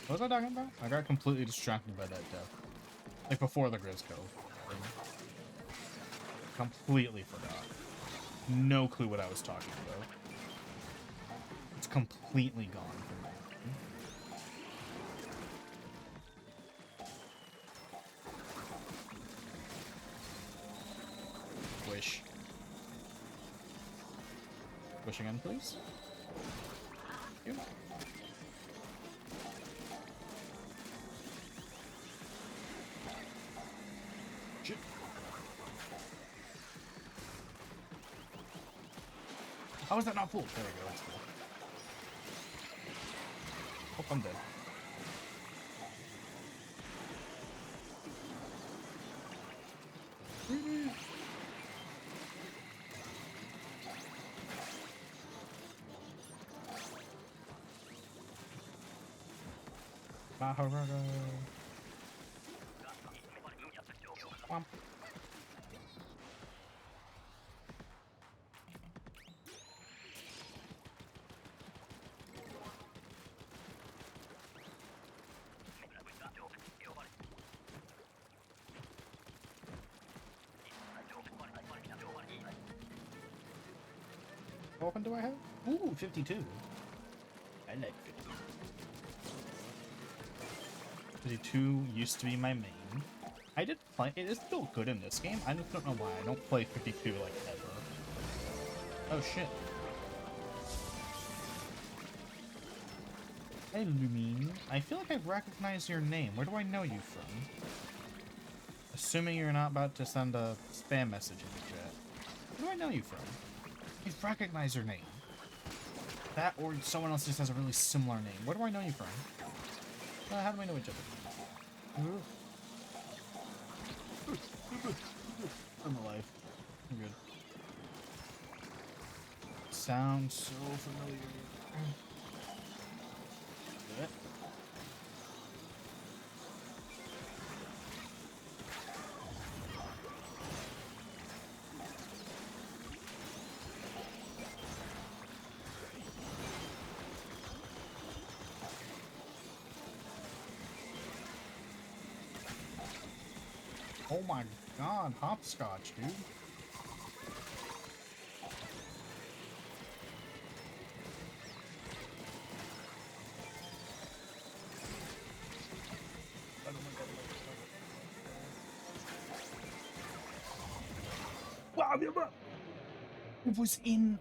Speaker 1: What was I talking about? I got completely distracted by that death. Like before the Grisco. Completely forgot. No clue what I was talking about. It's completely gone from my mind. Wish. Wish again, please. Thank you. Shit. How is that not pulled? There we go, that's cool. Hope I'm dead. Maharaga. Womp. What weapon do I have? Ooh, 52. I like 50. 52 used to be my main. I did play, it is still good in this game. I just don't know why I don't play 52 like ever. Oh shit. Hey Lumine, I feel like I recognize your name. Where do I know you from? Assuming you're not about to send a spam message in the chat. Where do I know you from? I recognize your name. That or someone else just has a really similar name. Where do I know you from? How do we know each other? I'm alive. I'm good. sound so familiar. Good. Oh my god, hopscotch, dude. Wow,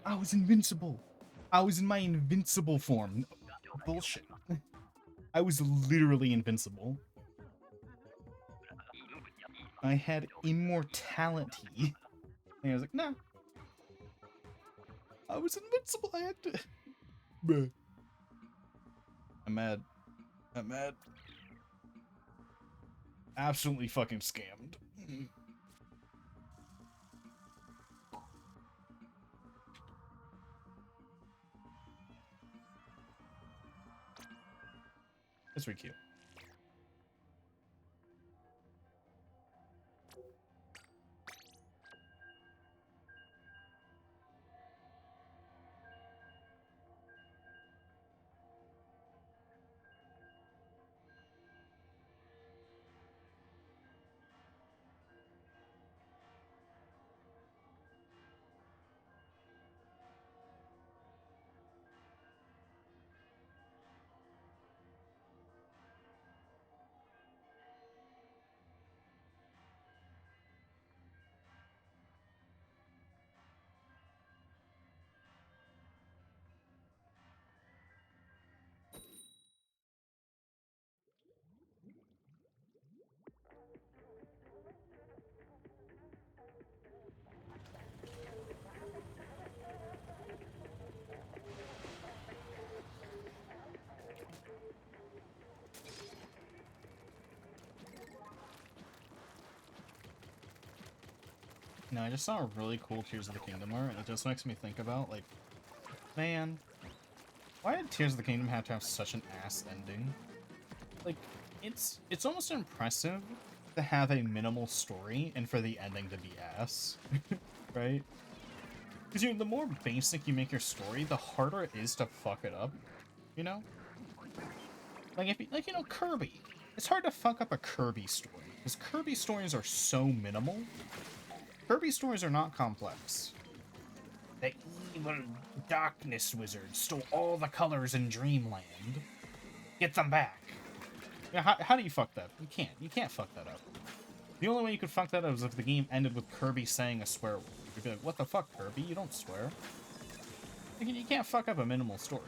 Speaker 1: I was invincible. I was in my invincible form. Bullshit. I was literally invincible. I had immortality. And I was like, nah. I was invincible. I had to. Bruh. I'm mad. I'm mad. Absolutely fucking scammed. That's pretty cute. No, I just saw a really cool Tears of the Kingdom art, and it just makes me think about, like, man, why did Tears of the Kingdom have to have such an ass ending? Like, it's almost impressive to have a minimal story and for the ending to be ass, right? Because the more basic you make your story, the harder it is to fuck it up, you know? Like, Kirby. It's hard to fuck up a Kirby story, because Kirby stories are so minimal. Kirby stories are not complex. The evil darkness wizard stole all the colors in Dreamland. Get them back. Yeah, how do you fuck that? You can't. You can't fuck that up. The only way you could fuck that up is if the game ended with Kirby saying a swear word. You'd be like, what the fuck, Kirby? You don't swear. You can't fuck up a minimal story.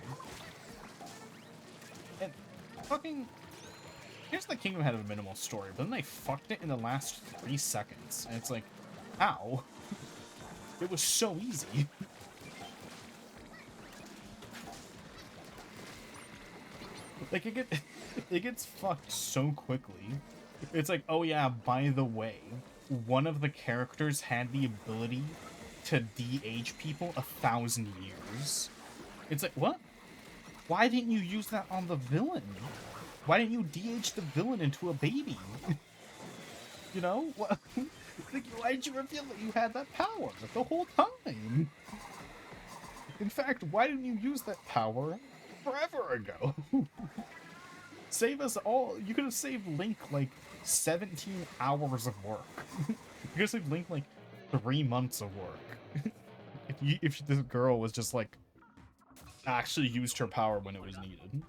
Speaker 1: And fucking... Here's the Kingdom had a minimal story, but then they fucked it in the last 3 seconds. And it's like, how? It was so easy. Like, it gets fucked so quickly. It's like, oh yeah, by the way, one of the characters had the ability to de-age people 1,000 years. It's like, what? Why didn't you use that on the villain? Why didn't you de-age the villain into a baby? You know? What? Like, why did you reveal that you had that power the whole time? In fact, why didn't you use that power forever ago? Save us all. You could have saved Link like 17 hours of work. You could have saved Link like 3 months of work. if this girl was just like actually used her power when it was needed.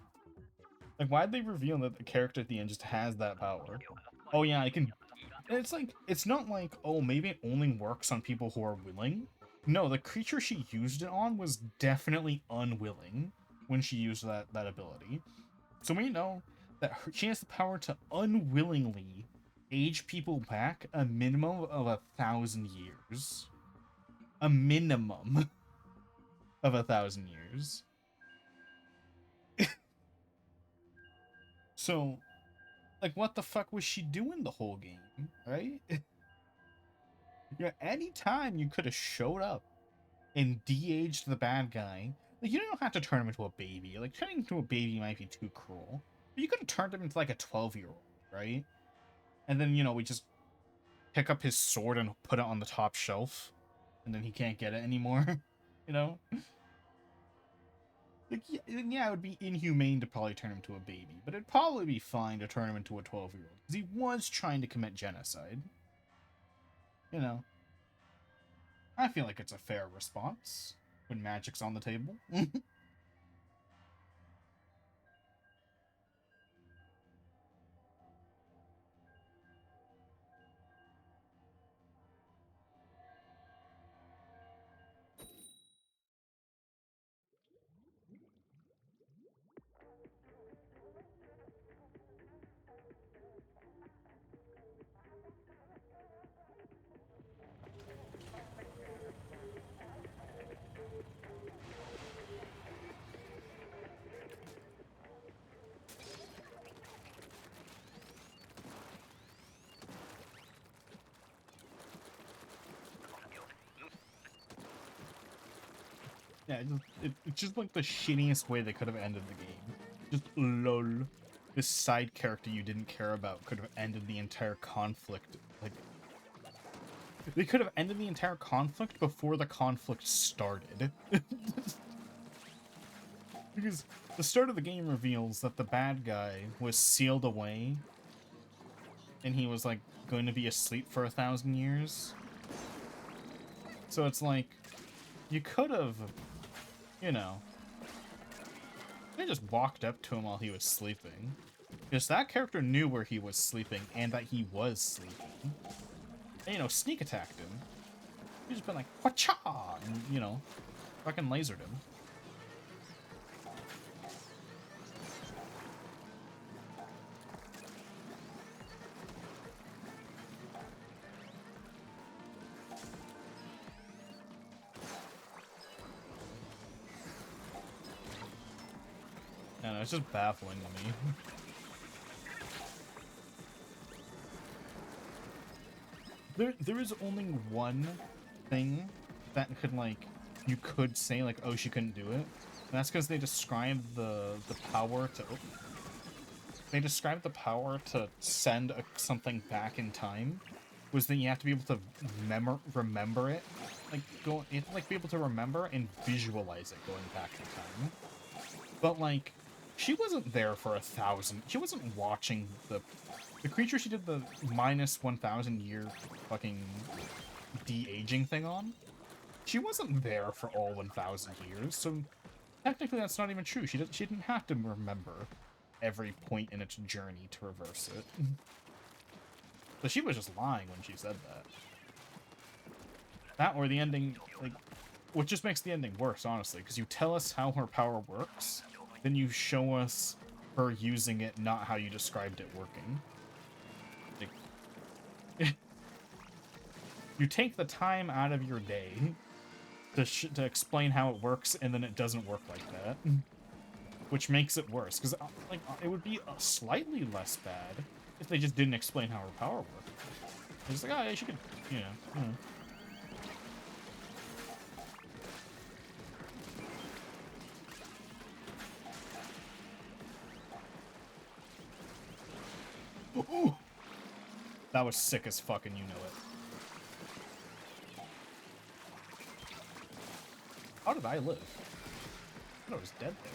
Speaker 1: Like, why'd they reveal that the character at the end just has that power? Oh yeah, I can. It's like, it's not like, oh, maybe it only works on people who are willing. No, the creature she used it on was definitely unwilling when she used that ability. So we know that she has the power to unwillingly age people back a minimum of 1,000 years. A minimum of 1,000 years. So, like, what the fuck was she doing the whole game, right? Yeah, anytime you could have showed up and de-aged the bad guy, like, you don't have to turn him into a baby. Like, turning him into a baby might be too cruel. But you could have turned him into, like, a 12-year-old, right? And then, you know, we just pick up his sword and put it on the top shelf, and then he can't get it anymore, you know? Like, yeah, it would be inhumane to probably turn him to a baby, but it'd probably be fine to turn him into a 12-year-old, because he was trying to commit genocide. You know, I feel like it's a fair response when magic's on the table. Yeah, it's just like the shittiest way they could have ended the game. Just lol. This side character you didn't care about could have ended the entire conflict. Like, they could have ended the entire conflict before the conflict started. Because the start of the game reveals that the bad guy was sealed away, and he was, like, going to be asleep for 1,000 years. So it's like, you could have, you know, they just walked up to him while he was sleeping. Because that character knew where he was sleeping and that he was sleeping. And, you know, sneak attacked him. He just been like, whacha! And, you know, fucking lasered him. I don't know, it's just baffling to me. There is only one thing that could, like, you could say, like, oh, she couldn't do it. And that's because they describe the power to... Oh, they describe the power to send something back in time was that you have to be able to remember it. Like, you have to, like, be able to remember and visualize it going back in time. But, like, she wasn't there for 1,000. She wasn't watching the creature she did the minus 1,000 year fucking de-aging thing on. She wasn't there for all 1,000 years, so technically that's not even true. She didn't have to remember every point in its journey to reverse it. But she was just lying when she said that. That or the ending, like, what just makes the ending worse, honestly, because you tell us how her power works, then you show us her using it, not how you described it working. Like, you take the time out of your day to explain how it works, and then it doesn't work like that. Which makes it worse, because, like, it would be slightly less bad if they just didn't explain how her power worked. It's like, oh, yeah, she could, you know. Ooh! That was sick as fuck, and you know it. How did I live? I thought I was dead there.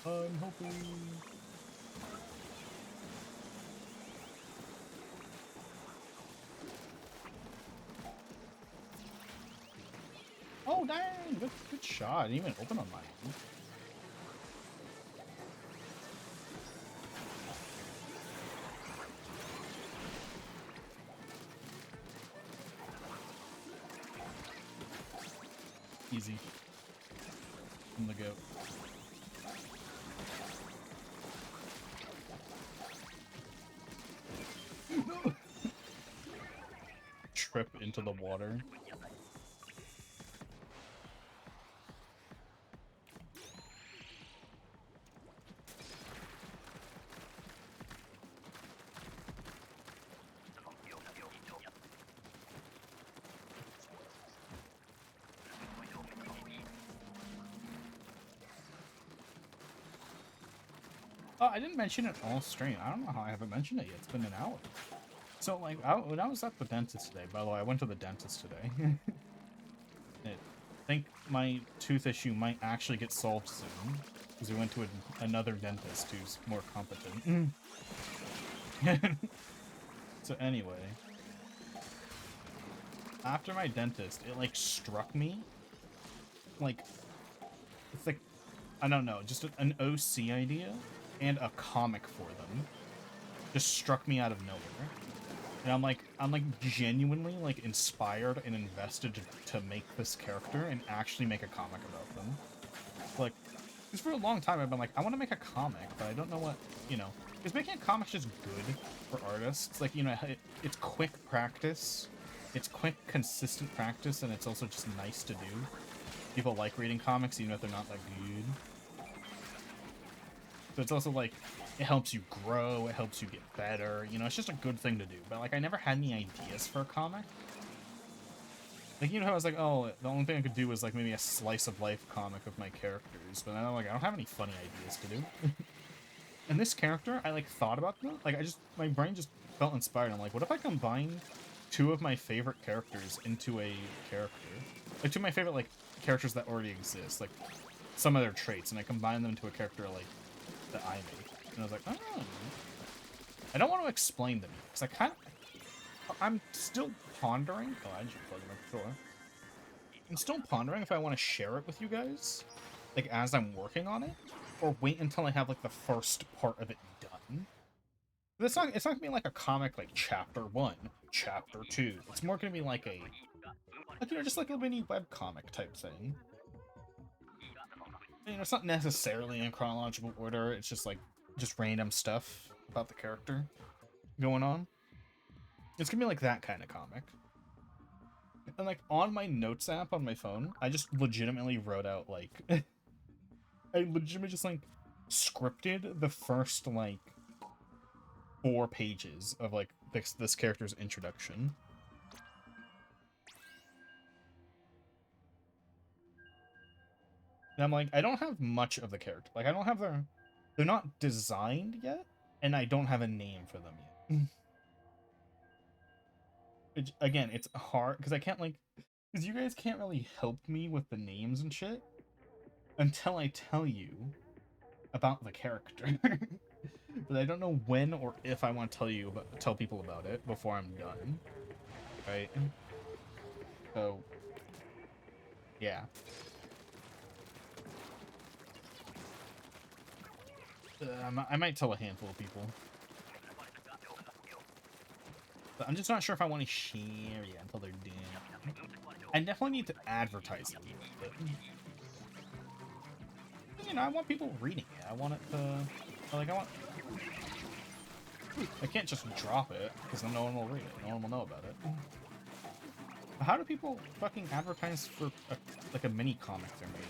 Speaker 1: I'm hoping... Oh, dang! Good shot. It didn't even open on my end. Easy. From the goat. trip into the water. Oh, I didn't mention it all stream. I don't know how I haven't mentioned it yet. It's been an hour. So, like, when I was at the dentist today, by the way, I went to the dentist today. I think my tooth issue might actually get solved soon, because we went to another dentist who's more competent. So anyway, after my dentist, it, like, struck me. Like, it's like, I don't know, just an OC idea and a comic for them just struck me out of nowhere. And I'm like genuinely like inspired and invested to make this character and actually make a comic about them. Like, because for a long time I've been like, I want to make a comic, but I don't know what, you know. Is making a comic just good for artists? Like, you know, it's quick practice. It's quick, consistent practice, and it's also just nice to do. People like reading comics, even if they're not that good. So it's also like, it helps you grow, it helps you get better, you know, it's just a good thing to do. But like, I never had any ideas for a comic. Like, you know how I was like, oh, the only thing I could do was like maybe a slice of life comic of my characters, but then I'm like, I don't have any funny ideas to do. And this character, I like thought about them, like my brain just felt inspired. I'm like, what if I combine two of my favorite characters into a character? Like two of my favorite like characters that already exist, like some of their traits, and I combine them into a character like that I made. And I was like, oh. I don't want to explain them because I'm still pondering. Oh, I should plug my door. I'm still pondering if I want to share it with you guys, like as I'm working on it, or wait until I have like the first part of it done. But it's not gonna be like a comic like chapter 1, chapter 2. It's more gonna be like you know, just like a mini webcomic type thing. You know, it's not necessarily in chronological order. It's just like random stuff about the character going on. It's gonna be like that kind of comic. And like on my notes app on my phone, I just legitimately wrote out like I legitimately just like scripted the first like 4 pages of like this character's introduction. And I'm like, I don't have much of the character. Like I don't have they're not designed yet, and I don't have a name for them yet. Again, it's hard because I can't like, because you guys can't really help me with the names and shit until I tell you about the character. But I don't know when or if I want to tell people about it before I'm done. Right? So, yeah. I might tell a handful of people. But I'm just not sure if I want to share it until they're done. I definitely need to advertise it a little bit. You know, I want people reading it. I want it to... Like, I can't just drop it, because then no one will read it. No one will know about it. How do people fucking advertise for, like, a mini-comic they're making?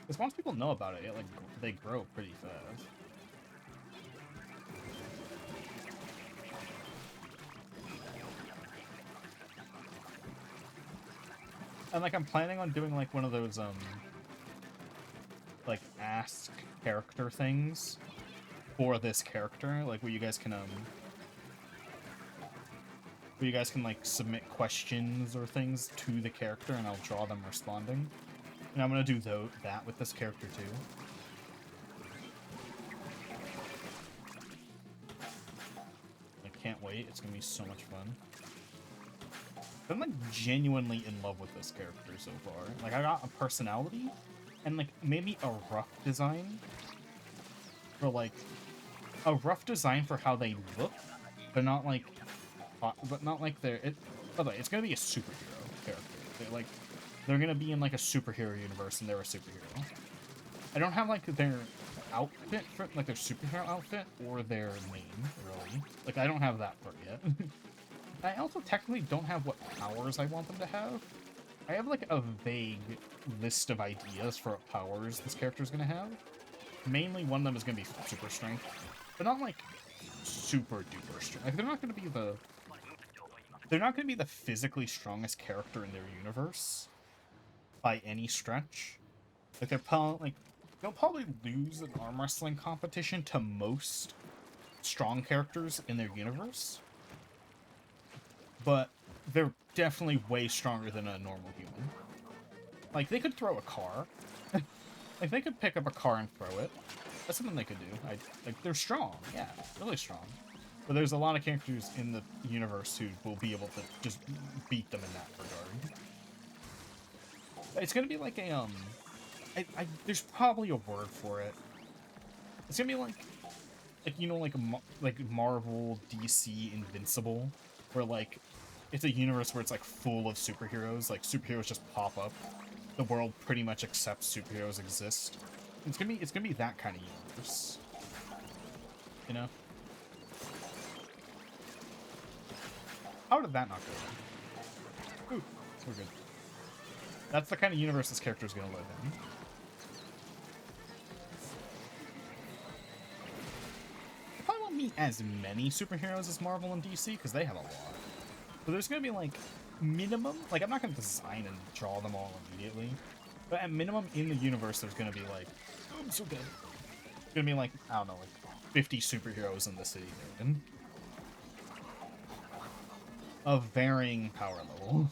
Speaker 1: Because once people know about it, like, they grow pretty fast. And, like, I'm planning on doing, like, one of those, like, ask character things for this character, like, where you guys can, like, submit questions or things to the character, and I'll draw them responding. And I'm gonna do that with this character, too. I can't wait. It's gonna be so much fun. I'm, like, genuinely in love with this character so far. Like, I got a personality, and, like, maybe a rough design for, like, a rough design for how they look, but not like they're... By the way, it's gonna be a superhero character. They're gonna be in, like, a superhero universe, and they're a superhero. I don't have, like, their outfit, for like, their superhero outfit, or their name, really. Like, I don't have that part yet. I also technically don't have what powers I want them to have. I have like a vague list of ideas for what powers this character is going to have. Mainly one of them is going to be super strength, but not like super duper strength. Like, they're not going to be the physically strongest character in their universe by any stretch. Like they'll probably lose an arm wrestling competition to most strong characters in their universe, but they're definitely way stronger than a normal human. Like, they could throw a car. Like, they could pick up a car and throw it. That's something they could do. Like, they're strong. Yeah, really strong. But there's a lot of characters in the universe who will be able to just beat them in that regard. It's gonna be like a, there's probably a word for it. It's gonna be like you know, like Marvel, DC, Invincible, where like it's a universe where it's like full of superheroes. Like superheroes just pop up. The world pretty much accepts superheroes exist. It's gonna be that kind of universe. You know? How did that not go? Ooh, we're good. That's the kind of universe this character is gonna live in. Probably won't meet as many superheroes as Marvel and DC, because they have a lot. But there's going to be, like, minimum... Like, I'm not going to design and draw them all immediately. But at minimum, in the universe, there's going to be, like... Oh, I'm so dead. It's going to be, like, I don't know, like, 50 superheroes in the city they're in. Of varying power level.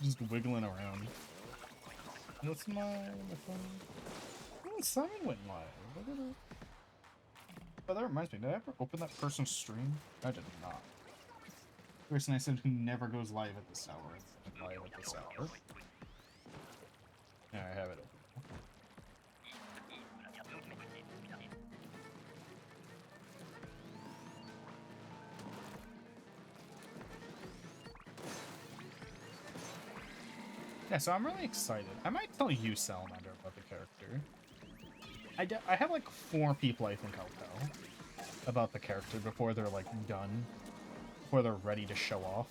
Speaker 1: Just wiggling around. What's my phone? Oh, Salmon went live. Oh, that reminds me. Did I ever open that person's stream? I did not. Person I said who never goes live at this hour. Live at this hour. Yeah, I have it open. Yeah, so I'm really excited. I might tell you, Salamander, about the character. I have like 4 people I think I'll tell about the character before they're like done, before they're ready to show off.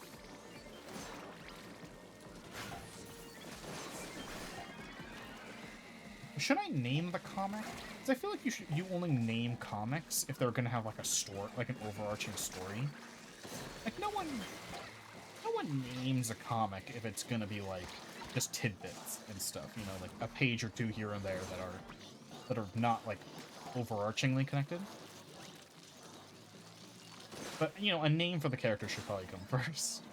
Speaker 1: Should I name the comic? Because I feel like you only name comics if they're gonna have like a story, like an overarching story. Like no one names a comic if it's gonna be like just tidbits and stuff, you know, like a page or 2 here and there that are not like overarchingly connected. But you know, a name for the character should probably come first.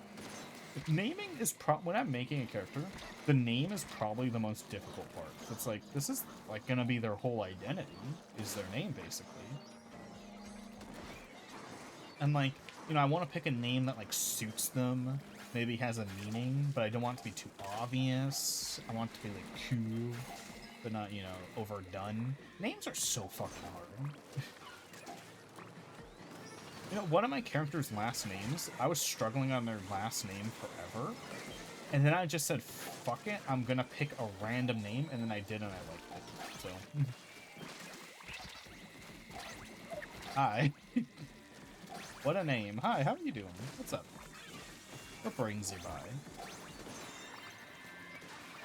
Speaker 1: Naming is when I'm making a character, the name is probably the most difficult part. It's like this is like gonna be their whole identity, is their name basically. And like, you know, I want to pick a name that like suits them, maybe has a meaning, but I don't want it to be too obvious. I want it to be like cool, but not, you know, overdone. Names are so fucking hard. You know, one of my characters' last names, I was struggling on their last name forever, and then I just said, fuck it, I'm gonna pick a random name, and then I did, and I liked it, so. Hi. What a name. Hi, how are you doing? What's up? What brings you by?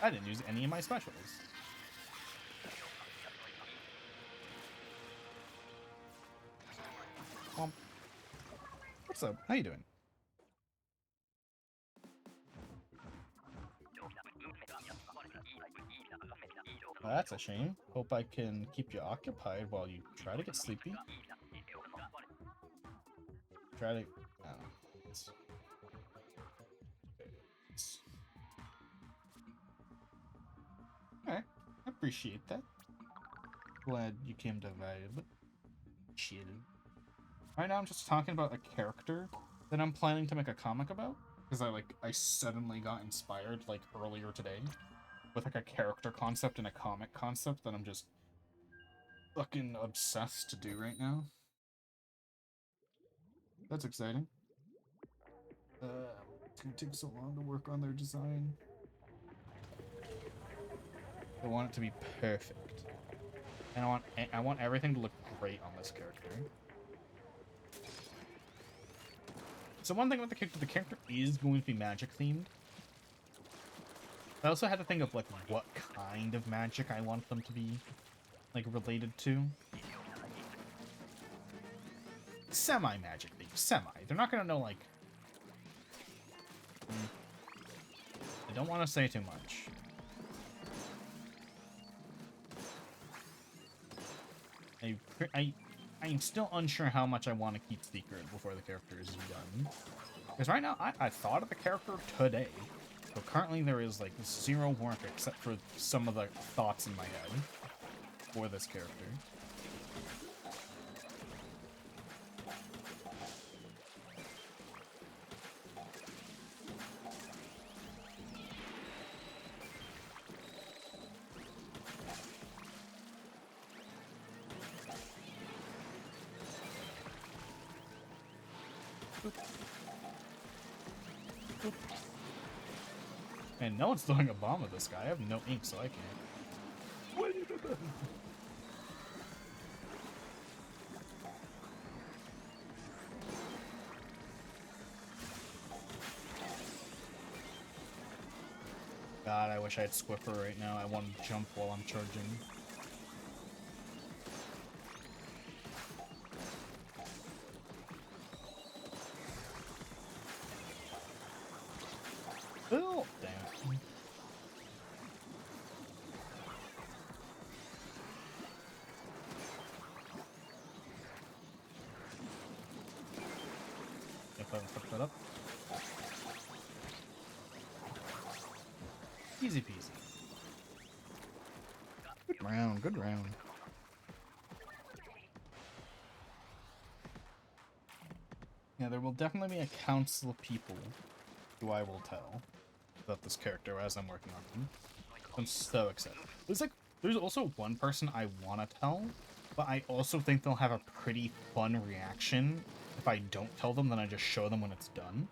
Speaker 1: I didn't use any of my specials. What's up? How you doing? Well, that's a shame. Hope I can keep you occupied while you try to get sleepy. Try to... I don't know. Alright. I appreciate that. Glad you came to vibe. Chill. Right now I'm just talking about a character that I'm planning to make a comic about. Because I suddenly got inspired, like, earlier today. with like a character concept and a comic concept that I'm just fucking obsessed to do right now. That's exciting. It's gonna take so long to work on their design. I want it to be perfect. And I want everything to look great on this character. So one thing about the character is going to be magic themed. I also had to think of like what kind of magic I want them to be like related to. Semi-magic themed. Semi. They're not gonna know like I don't want to say too much. I'm still unsure how much I want to keep secret before the character is done. Because right now, I thought of the character today. But currently there is like 0 work except for some of the thoughts in my head for this character. And no one's throwing a bomb at this guy. I have no ink, so I can't. God, I wish I had Squiffer right now. I want to jump while I'm charging. Oh, damn it. If I fuck that up. Easy peasy. Good round, good round. Yeah, there will definitely be a council of people who I will tell about this character as I'm working on him. I'm so excited. There's also one person I want to tell, but I also think they'll have a pretty fun reaction if I don't tell them, then I just show them when it's done.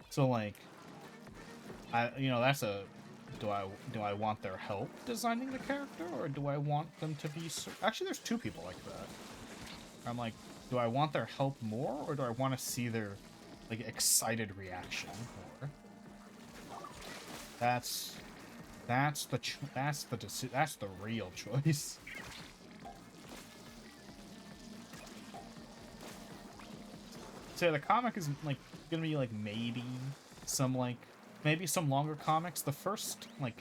Speaker 1: So like, that's a, do I want their help designing the character, or do I want them to be, actually there's 2 people like that. I'm like, do I want their help more, or do I want to see their, like, excited reaction more? That's the real choice. So the comic is like gonna be like maybe some longer comics. The first like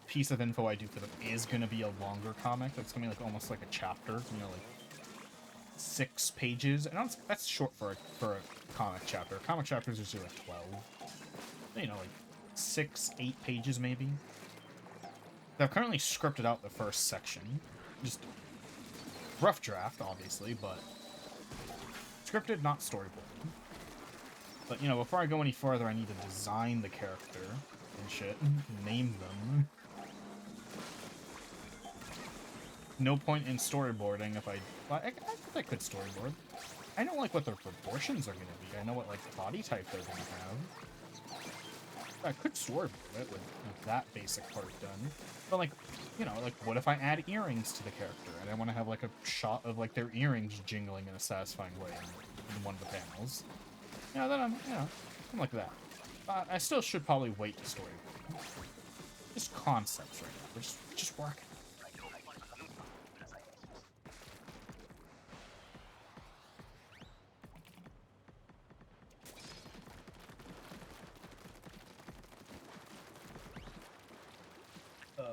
Speaker 1: piece of info I do for them is gonna be a longer comic. It's gonna be like almost like a chapter, like 6 pages. And that's short for a comic chapter. Comic chapters are usually like 12. Like 6, 8 pages maybe. I've currently scripted out the first section. Just rough draft, obviously, but scripted, not storyboard. But, before I go any further, I need to design the character and shit. Name them. No point in storyboarding if I could storyboard. I know, like, what their proportions are going to be. I know what, like, body type they're going to have. I could storyboard it with that basic part done. But, like, what if I add earrings to the character? And I want to have, like, a shot of, like, their earrings jingling in a satisfying way in one of the panels. Then I'm like that. I still should probably wait to storyboard. Just concepts right now. We're just working.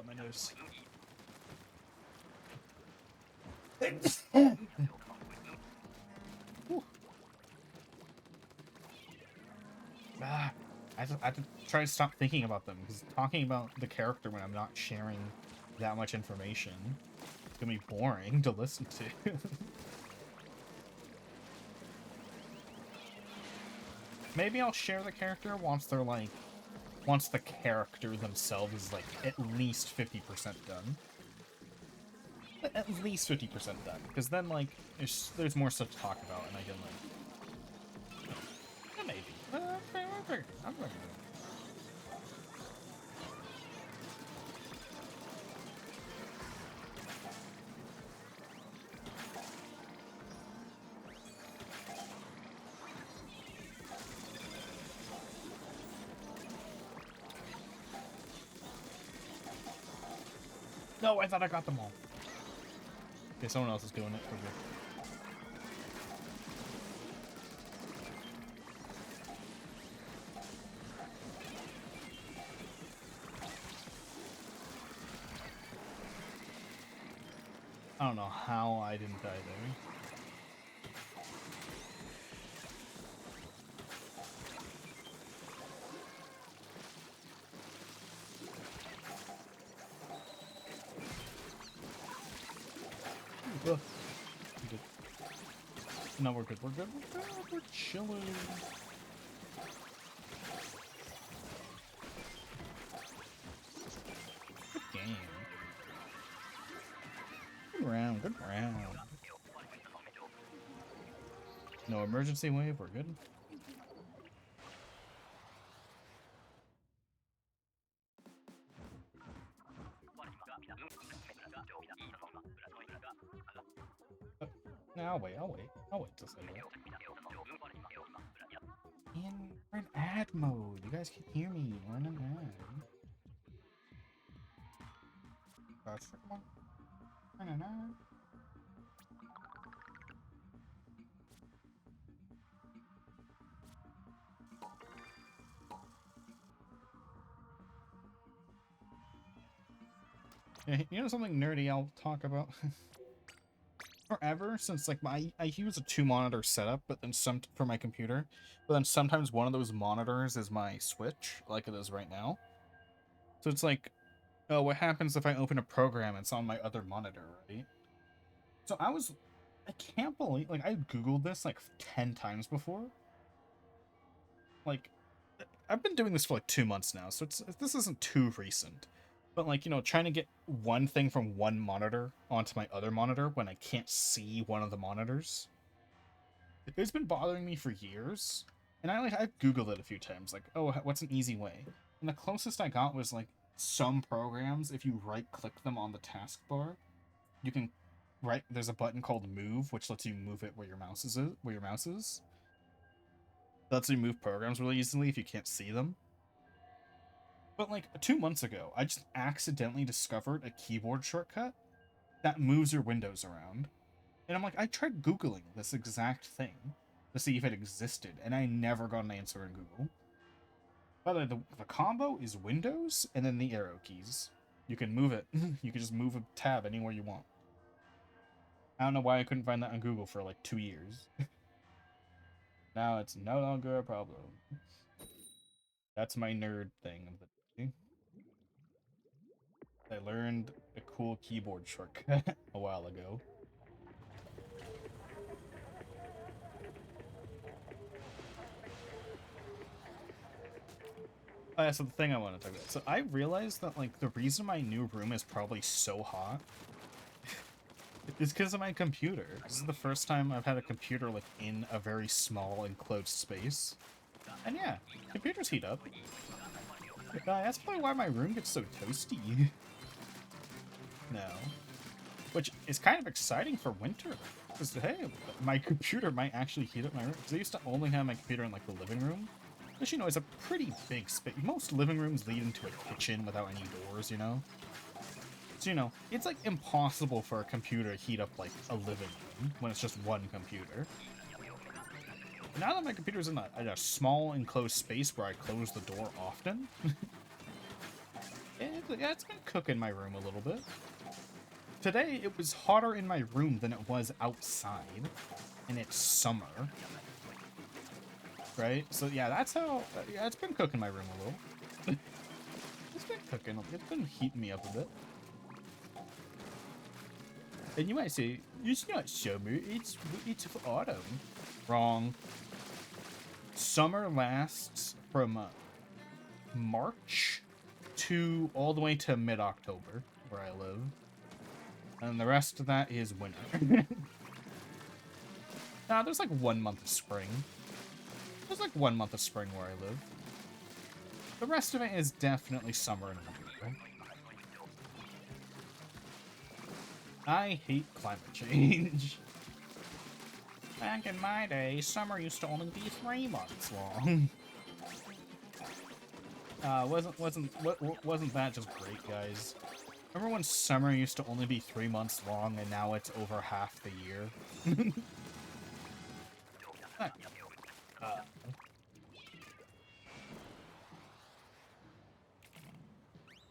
Speaker 1: My nose. I have to try to stop thinking about them, because talking about the character when I'm not sharing that much information is gonna be boring to listen to. Maybe I'll share the character once they're like once the character themselves is like at least 50% done. At least 50% done, because then like there's more stuff to talk about, and I can like maybe. I'm ready. No, I thought I got them all. Okay, someone else is doing it. We're good. I don't know how I didn't die there. Ugh. We're good. No, we're good. We're good. We're good. We're chilling. Good game. Good round. Good round. No emergency wave. We're good. No, I'll wait. I'll wait. I'll wait till they go. And we're in ad mode. You guys can hear me. We're in an ad. That's come on. We're in an ad. Yeah, you know something nerdy I'll talk about? Forever since like I use a 2-monitor setup, but then some for my computer, but then sometimes one of those monitors is my Switch, like it is right now. So it's like, oh, what happens if I open a program? It's on my other monitor, right? So I can't believe, like, I googled this like 10 times before. Like, I've been doing this for like 2 months now, so this isn't too recent. But like, you know, trying to get one thing from one monitor onto my other monitor when I can't see one of the monitors. It's been bothering me for years. And I've googled it a few times, like, oh, what's an easy way? And the closest I got was like some programs, if you right click them on the taskbar, you can there's a button called move, which lets you move it where your mouse is. That lets you move programs really easily if you can't see them. But like 2 months ago, I just accidentally discovered a keyboard shortcut that moves your windows around. And I'm like, I tried Googling this exact thing to see if it existed, and I never got an answer in Google. By the way, the combo is Windows and then the arrow keys. You can move it. You can just move a tab anywhere you want. I don't know why I couldn't find that on Google for like 2 years. Now it's no longer a problem. That's my nerd thing of the day. I learned a cool keyboard shortcut a while ago. Oh, yeah, so the thing I want to talk about. So I realized that like the reason my new room is probably so hot is because of my computer. This is the first time I've had a computer like in a very small enclosed space. And yeah, computers heat up. That's probably why my room gets so toasty. No. Which is kind of exciting for winter. Because, hey, my computer might actually heat up my room. Because I used to only have my computer in, like, the living room. Which, you know, is a pretty big space. Most living rooms lead into a kitchen without any doors, you know? So, you know, it's, like, impossible for a computer to heat up, like, a living room when it's just one computer. Now that my computer's in a small enclosed space where I close the door often, it's been cooking my room a little bit. Today, it was hotter in my room than it was outside, and it's summer. Right? So yeah, that's how, yeah, it's been cooking my room a little. It's been cooking, it's been heating me up a bit. And you might say, it's not summer, it's autumn. Wrong. Summer lasts for a month. March to all the way to mid-October, where I live. And the rest of that is winter. Nah, there's like 1 month of spring. There's like 1 month of spring where I live. The rest of it is definitely summer and winter. I hate climate change. Back in my day, summer used to only be 3 months long. Wasn't that just great, guys? Remember when summer used to only be 3 months long, and now it's over half the year?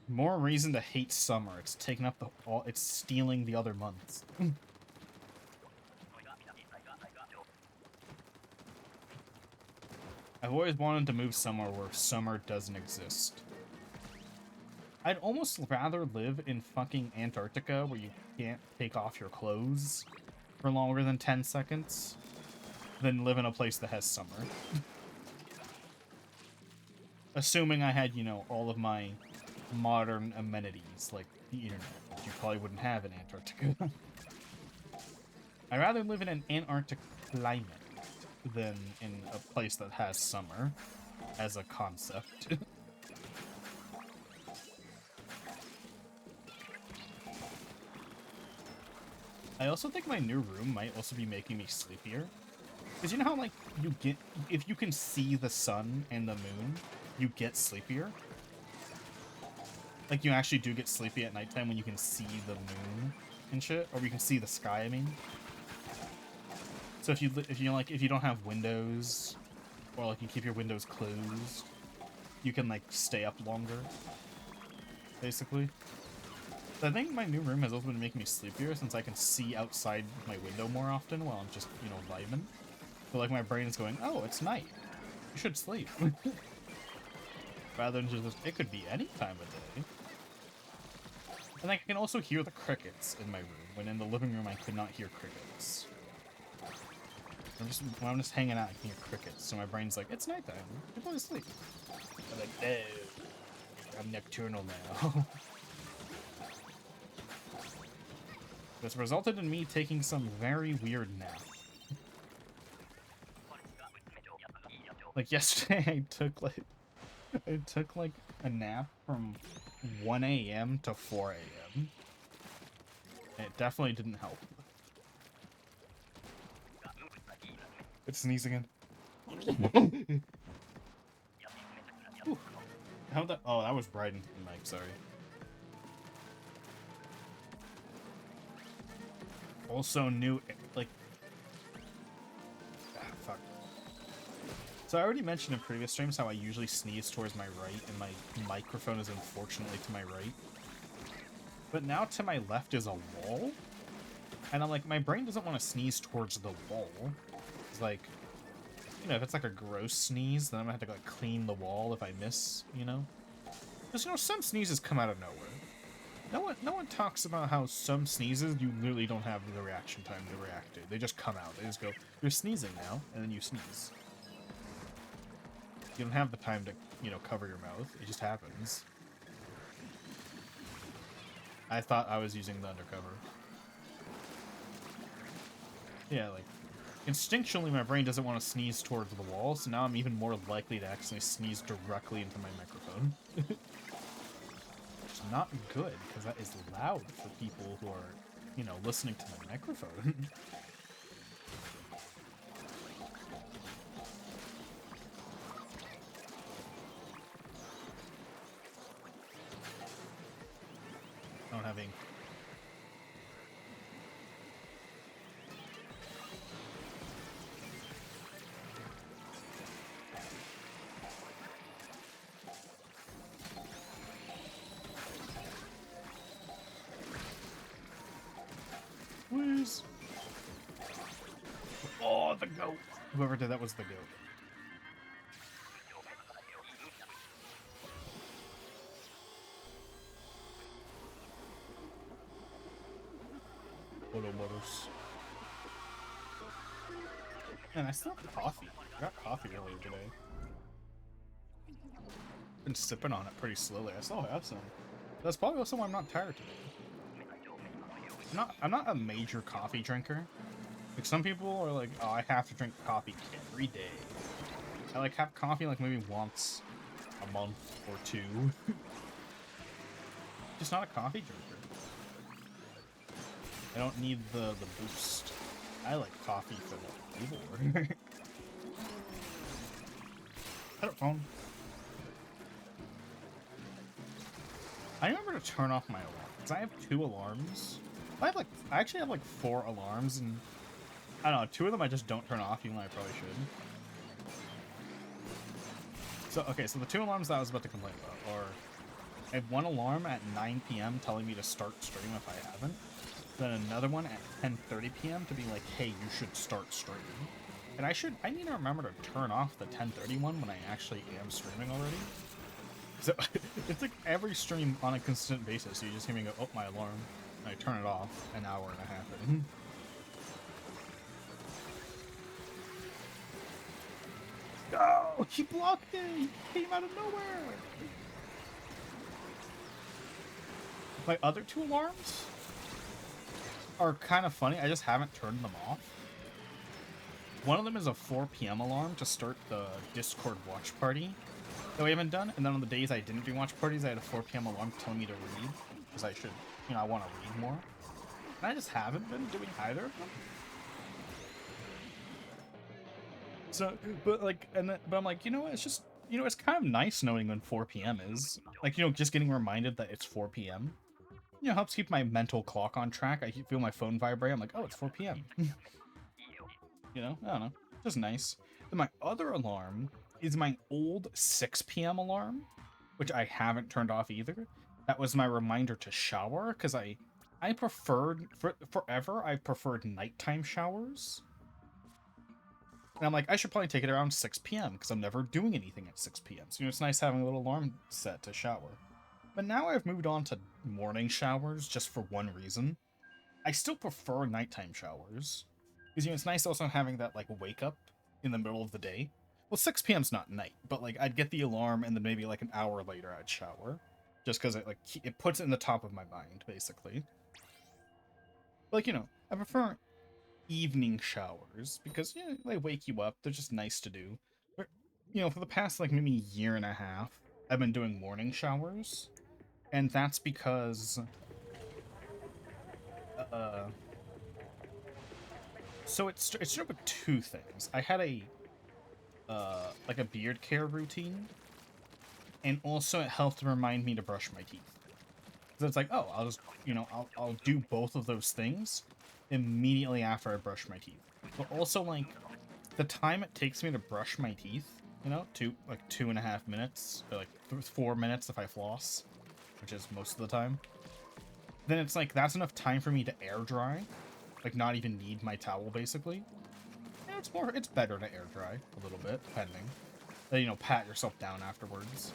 Speaker 1: More reason to hate summer. It's taking up it's stealing the other months. I've always wanted to move somewhere where summer doesn't exist. I'd almost rather live in fucking Antarctica where you can't take off your clothes for longer than 10 seconds than live in a place that has summer. Assuming I had, you know, all of my modern amenities, like the internet, which you probably wouldn't have in Antarctica. I'd rather live in an Antarctic climate than in a place that has summer as a concept. I also think my new room might also be making me sleepier. Because you know how, like, if you can see the sun and the moon, you get sleepier? Like, you actually do get sleepy at nighttime when you can see the moon and shit, or you can see the sky, I mean. So if you don't have windows, or like you keep your windows closed, you can like stay up longer, basically. So I think my new room has also been making me sleepier since I can see outside my window more often while I'm just, you know, vibing. So like my brain is going, oh, it's night. You should sleep. Rather than just, it could be any time of day. And I can also hear the crickets in my room, when in the living room I could not hear crickets. When I'm just hanging out, I can hear crickets, so my brain's like, it's nighttime, you're going to sleep. I'm like, no, I'm nocturnal now. This resulted in me taking some very weird nap. Like yesterday, I took like a nap from 1 a.m. to 4 a.m. It definitely didn't help. It's sneezing again. How that? Oh, that was Bryden and Mike. Sorry. Also new, like, fuck. So I already mentioned in previous streams how I usually sneeze towards my right, and my microphone is unfortunately to my right. But now to my left is a wall, and I'm like, my brain doesn't want to sneeze towards the wall. It's like, you know, if it's like a gross sneeze, then I'm gonna have to like clean the wall if I miss, you know? Because, you know, some sneezes come out of nowhere. No one talks about how some sneezes you literally don't have the reaction time to react to. They just come out. They just go, you're sneezing now, and then you sneeze. You don't have the time to, you know, cover your mouth. It just happens. I thought I was using the undercover. Yeah, like, instinctually my brain doesn't want to sneeze towards the wall, so now I'm even more likely to actually sneeze directly into my microphone. Which is not good, because that is loud for people who are, you know, listening to my microphone. I don't have ink. Please. Oh, the goat. Whoever did that was the goat. Man, I still have coffee. I got coffee earlier today. been sipping on it pretty slowly. I still have some. That's probably also why I'm not tired today. I'm not a major coffee drinker. Like, some people are like, oh, I have to drink coffee every day. I like have coffee like maybe once a month or two. Just not a coffee drinker. I don't need the boost. I like coffee for the flavor. Phone. I remember to turn off my alarm because I have 2 alarms. I actually have like 4 alarms, and I don't know, 2 of them I just don't turn off, even though I probably should. So okay, so the 2 alarms that I was about to complain about are I have 1 alarm at 9 p.m. telling me to start stream if I haven't. Then another one at 10:30 p.m. to be like, hey, you should start streaming. And I need to remember to turn off the 10:30 one when I actually am streaming already. So it's like every stream on a consistent basis, you just hear me go, oh, my alarm, and I turn it off an hour and a half in. Oh, he blocked me! He came out of nowhere! My other 2 alarms are kind of funny. I just haven't turned them off. One of them is a 4 p.m. alarm to start the Discord watch party that we haven't done. And then on the days I didn't do watch parties, I had a 4 p.m. alarm telling me to read. Because I should, I want to read more. And I just haven't been doing either of them. So, but I'm like, it's just, it's kind of nice knowing when 4 p.m. is. Like, just getting reminded that it's 4 p.m. Helps keep my mental clock on track. I feel my phone vibrate. I'm like, oh, it's 4 p.m. I don't know. Just nice. Then my other alarm is my old 6 p.m. alarm, which I haven't turned off either. That was my reminder to shower, because I preferred, forever, I preferred nighttime showers. And I'm like, I should probably take it around 6 p.m. because I'm never doing anything at 6 p.m. So, it's nice having a little alarm set to shower. But now I've moved on to morning showers just for one reason. I still prefer nighttime showers. Because, it's nice also having that, like, wake up in the middle of the day. Well, 6 p.m.'s not night, but, like, I'd get the alarm and then maybe, like, an hour later I'd shower. Just because it puts it in the top of my mind, basically. Like, I prefer evening showers because, they wake you up. They're just nice to do. But, for the past, like, maybe year and a half, I've been doing morning showers. And that's because... So it started with 2 things. I had a beard care routine, and also it helped to remind me to brush my teeth. So it's like, oh, I'll just, I'll do both of those things immediately after I brush my teeth. But also, like, the time it takes me to brush my teeth, 2.5 minutes, or like 4 minutes if I floss, which is most of the time. Then it's like, that's enough time for me to air dry. Like, not even need my towel, basically. And it's better to air dry a little bit, depending. Then, pat yourself down afterwards.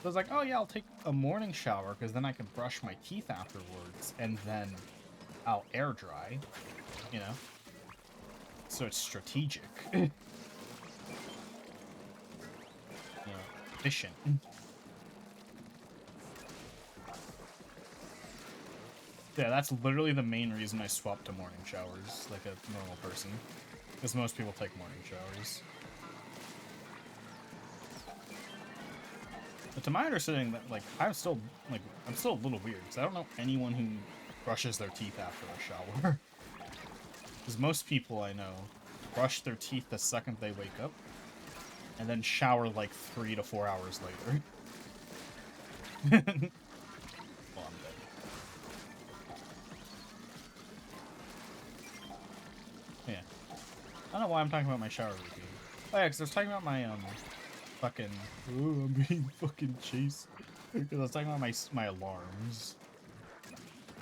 Speaker 1: So it's like, oh yeah, I'll take a morning shower, because then I can brush my teeth afterwards, and then I'll air dry, So it's strategic. Efficient. Yeah, that's literally the main reason I swapped to morning showers, like a normal person. Because most people take morning showers. But to my understanding, that I'm still a little weird, because I don't know anyone who brushes their teeth after a shower. Because most people I know brush their teeth the second they wake up, and then shower like 3 to 4 hours later. Well, I'm dead. Yeah. I don't know why I'm talking about my shower routine. Oh yeah, because I was talking about my, fucking... Ooh, I'm being fucking chased. Because I was talking about my alarms.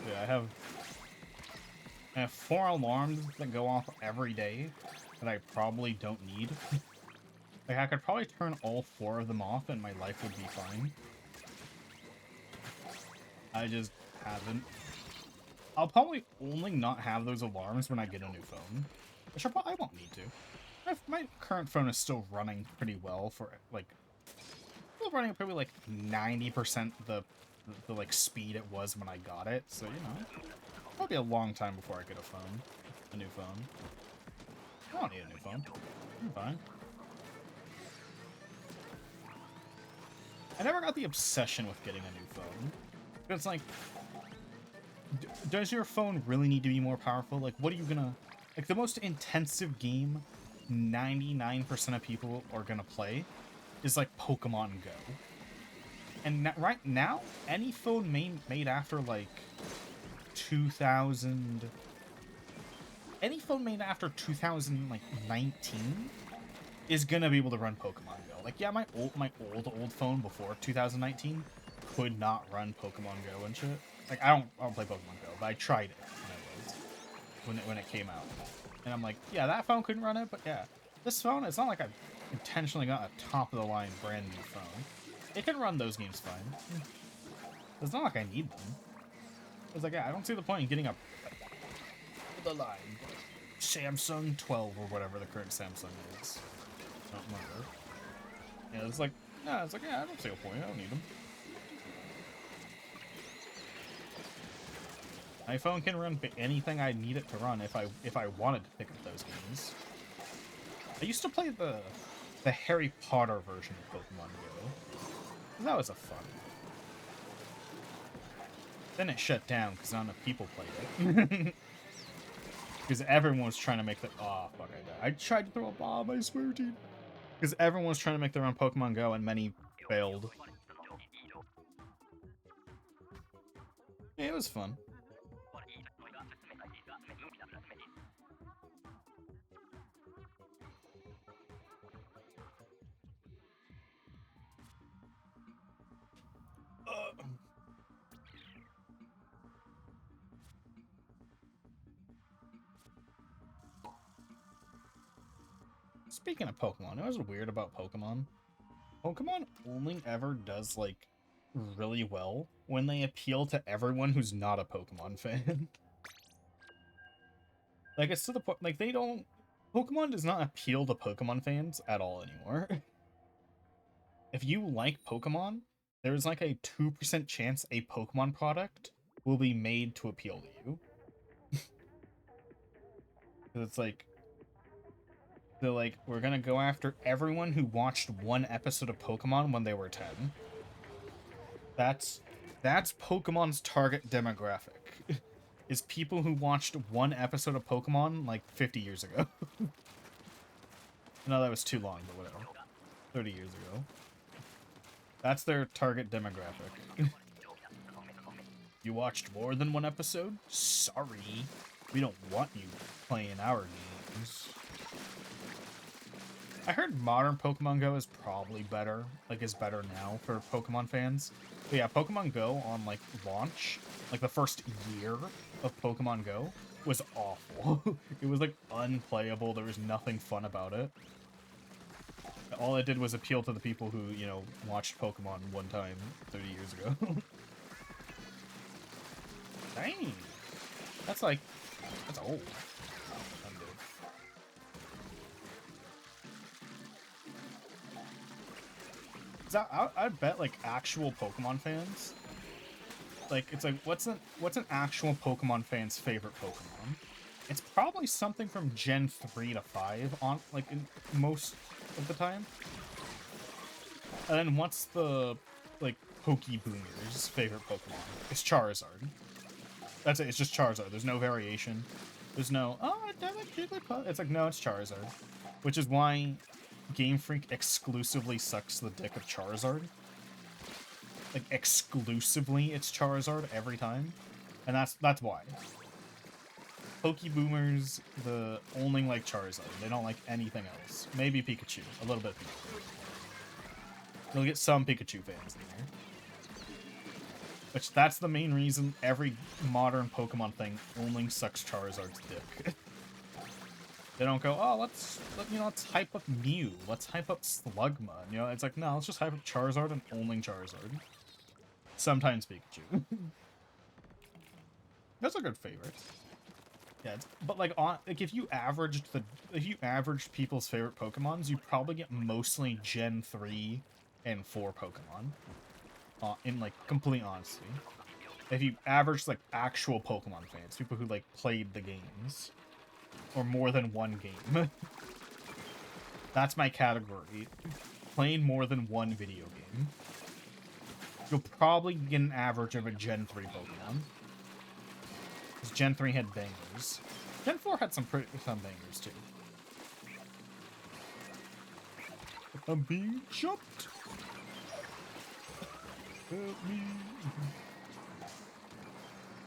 Speaker 1: Yeah, I have 4 alarms that go off every day that I probably don't need. Like, I could probably turn all 4 of them off and my life would be fine. I just haven't. I'll probably only not have those alarms when I get a new phone. Which I won't need to. My current phone is still running pretty well for, like, still running probably like 90% the like speed it was when I got it. So, you know, probably a long time before I get a new phone. I don't need a new phone. I'm fine. I never got the obsession with getting a new phone. It's like, does your phone really need to be more powerful? Like, what are you gonna... Like, the most intensive game 99% of people are gonna play is, like, Pokemon Go. And right now, any phone made after, like, 2000... Any phone made after 2019 is gonna be able to run Pokemon Go. Like, yeah, my old phone before 2019 could not run Pokemon Go and shit. Like, I don't play Pokemon Go, but I tried it when it came out. And I'm like, yeah, that phone couldn't run it, but yeah. This phone, it's not like I've intentionally got a top-of-the-line brand new phone. It can run those games fine. It's not like I need them. It's like, yeah, I don't see the point in getting a top-of-the-line Samsung 12 or whatever the current Samsung is. I don't remember. Yeah, it's like, yeah, I don't see a point. I don't need them. My phone can run anything I need it to run if I wanted to pick up those games. I used to play the Harry Potter version of Pokemon Go. That was a fun. Then it shut down because not enough people played it. Because everyone was trying to make the... Oh, fuck, I died. I tried to throw a bomb, I swear to you. Because everyone was trying to make their own Pokemon Go, and many failed. Yeah, it was fun. Speaking of Pokemon, you know what's weird about Pokemon? Pokemon only ever does, like, really well when they appeal to everyone who's not a Pokemon fan. Like, it's to the point, like, they don't... Pokemon does not appeal to Pokemon fans at all anymore. If you like Pokemon, there's like a 2% chance a Pokemon product will be made to appeal to you. It's like... They're like, we're gonna go after everyone who watched one episode of Pokemon when they were 10. That's Pokemon's target demographic. Is people who watched one episode of Pokemon like 50 years ago. No, that was too long, but whatever. 30 years ago. That's their target demographic. You watched more than one episode? Sorry. We don't want you playing our games. I heard modern Pokemon Go is probably better, like is better now for Pokemon fans. But yeah, Pokemon Go on like launch, like the first year of Pokemon Go was awful. It was like unplayable. There was nothing fun about it. All it did was appeal to the people who, you know, watched Pokemon one time 30 years ago. Dang. That's old. I bet like actual Pokemon fans, like it's like what's an actual Pokemon fan's favorite Pokemon? It's probably something from Gen 3 to 5 on like in most of the time. And then what's the like Pokeboomers' favorite Pokemon? It's Charizard. That's it. It's just Charizard. There's no variation. There's no Jigglypuff. It's like no, it's Charizard, which is why Game Freak exclusively sucks the dick of Charizard. Like, exclusively it's Charizard every time. And that's why. Pokeboomers, the only like Charizard. They don't like anything else. Maybe Pikachu. A little bit of Pikachu. You'll get some Pikachu fans in there. Which, that's the main reason every modern Pokemon thing only sucks Charizard's dick. They don't go, oh, let's hype up Mew. Let's hype up Slugma. You know, it's like, no, let's just hype up Charizard and only Charizard. Sometimes Pikachu. That's a good favorite. Yeah, but like if you averaged people's favorite Pokemons, you'd probably get mostly Gen 3 and for Pokemon. In like complete honesty. If you average like actual Pokemon fans, people who like played the games, or more than one game, that's my category. Playing more than one video game. You'll probably get an average of a Gen 3 Pokemon. Because Gen 3 had bangers. Gen 4 had some bangers too. I'm being jumped. Help me.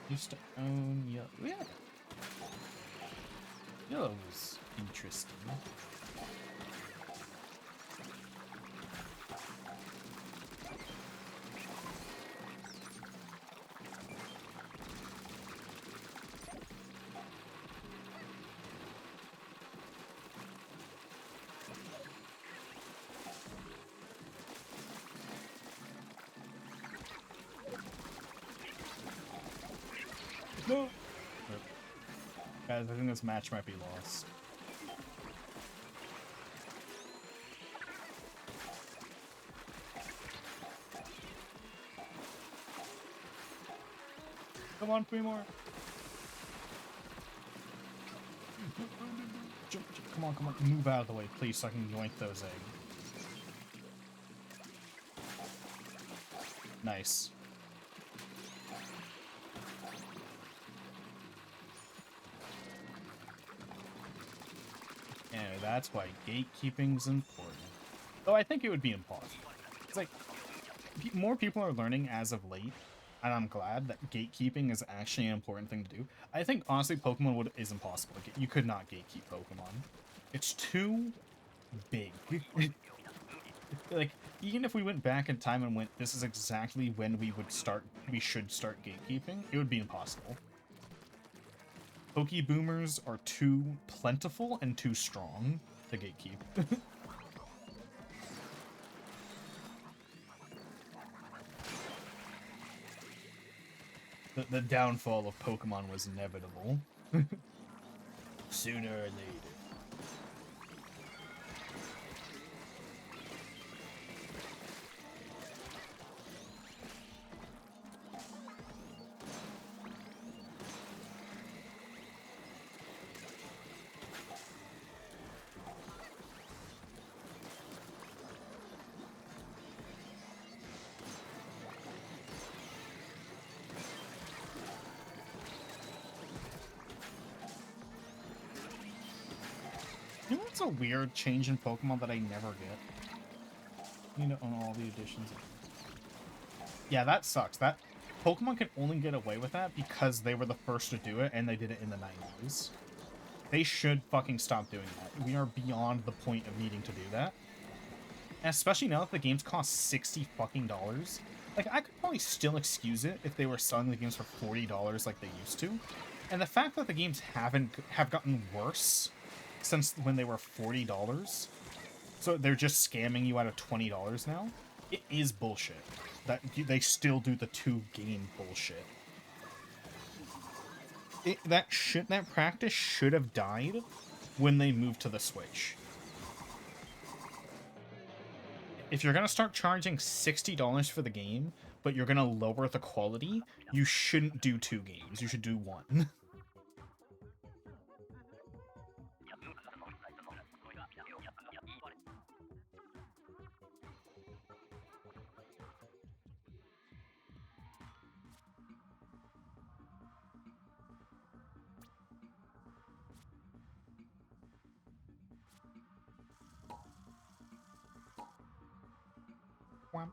Speaker 1: Used to own Yellow. Yeah. Yellow was interesting. No. Guys, I think this match might be lost. Come on, 3 more. Jump, jump. Come on, come on. Move out of the way, please, so I can yoink those eggs. Nice. Anyway, that's why gatekeeping's important. Though I think it would be impossible. It's like, more people are learning as of late, and I'm glad that gatekeeping is actually an important thing to do. I think, honestly, Pokemon is impossible. You could not gatekeep Pokemon. It's too big. Like, even if we went back in time and went, this is exactly when we should start gatekeeping, it would be impossible. Pokeboomers are too plentiful and too strong to gatekeep. The downfall of Pokemon was inevitable. Sooner or later. You know what's a weird change in Pokemon that I never get? You know, on all the editions. Yeah, that sucks. That Pokemon can only get away with that because they were the first to do it and they did it in the 90s. They should fucking stop doing that. We are beyond the point of needing to do that. And especially now that the games cost $60 fucking dollars. Like, I could probably still excuse it if they were selling the games for $40 like they used to. And the fact that the games have gotten worse since when they were $40, so they're just scamming you out of $20 now, it is bullshit. That they still do the 2-game bullshit. That practice should have died when they moved to the Switch. If you're gonna start charging $60 for the game, but you're gonna lower the quality, you shouldn't do 2 games. You should do 1. Wham.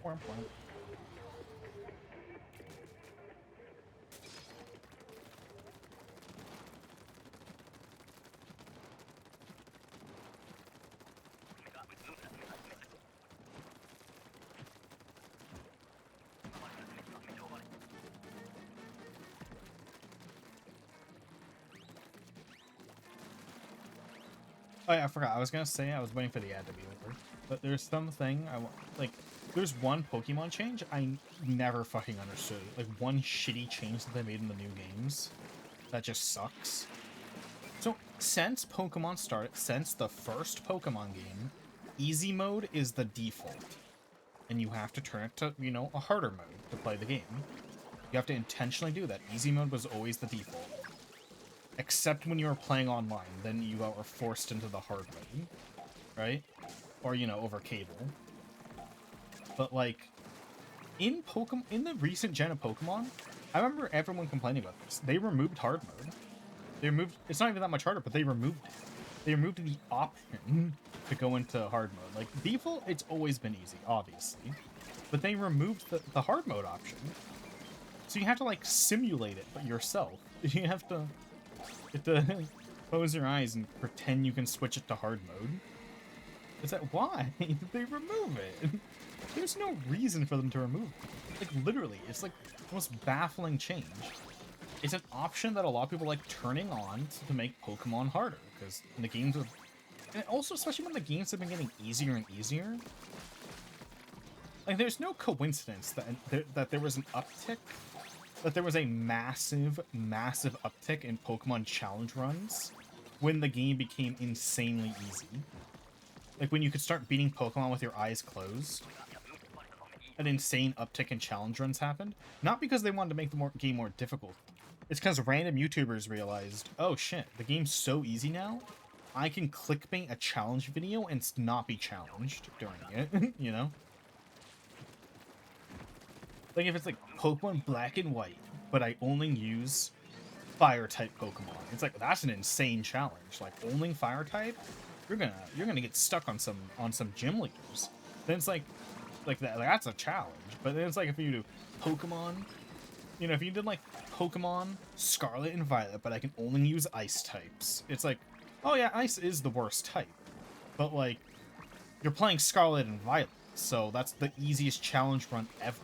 Speaker 1: Wham, wham. Oh yeah, I forgot. I was gonna say I was waiting for the ad to be over. But there's something I want, like, there's one Pokemon change I never fucking understood. Like, one shitty change that they made in the new games that just sucks. So, since Pokemon started, since the first Pokemon game, easy mode is the default. And you have to turn it to, you know, a harder mode to play the game. You have to intentionally do that. Easy mode was always the default. Except when you were playing online, then you were forced into the hard mode, right? Or, you know, over cable. But, like, in the recent gen of Pokemon, I remember everyone complaining about this. They removed hard mode. They removed, it's not even that much harder, but they removed it. They removed the option to go into hard mode. Like, default, it's always been easy, obviously. But they removed the hard mode option. So you have to, like, simulate it yourself. You have to close your eyes and pretend you can switch it to hard mode. Is that why did they remove it? There's no reason for them to remove it. Like, literally, it's like the most baffling change. It's an option that a lot of people like turning on to make Pokemon harder, because the games are... And also, especially when the games have been getting easier and easier, like, there's no coincidence that there was an uptick, that there was a massive, massive uptick in Pokemon challenge runs when the game became insanely easy. Like, when you could start beating Pokemon with your eyes closed, an insane uptick in challenge runs happened. Not because they wanted to make the game more difficult. It's because random YouTubers realized, oh shit, the game's so easy now, I can clickbait a challenge video and not be challenged during it, you know? Like, if it's like Pokemon Black and White, but I only use Fire-type Pokemon, it's like, that's an insane challenge. Like, only Fire-type? You're gonna get stuck on some gym leaders. Then it's like that's a challenge. But then it's like if you do Pokemon, you know, if you did like Pokemon Scarlet and Violet, but I can only use ice types. It's like, oh yeah, ice is the worst type. But like, you're playing Scarlet and Violet, so that's the easiest challenge run ever.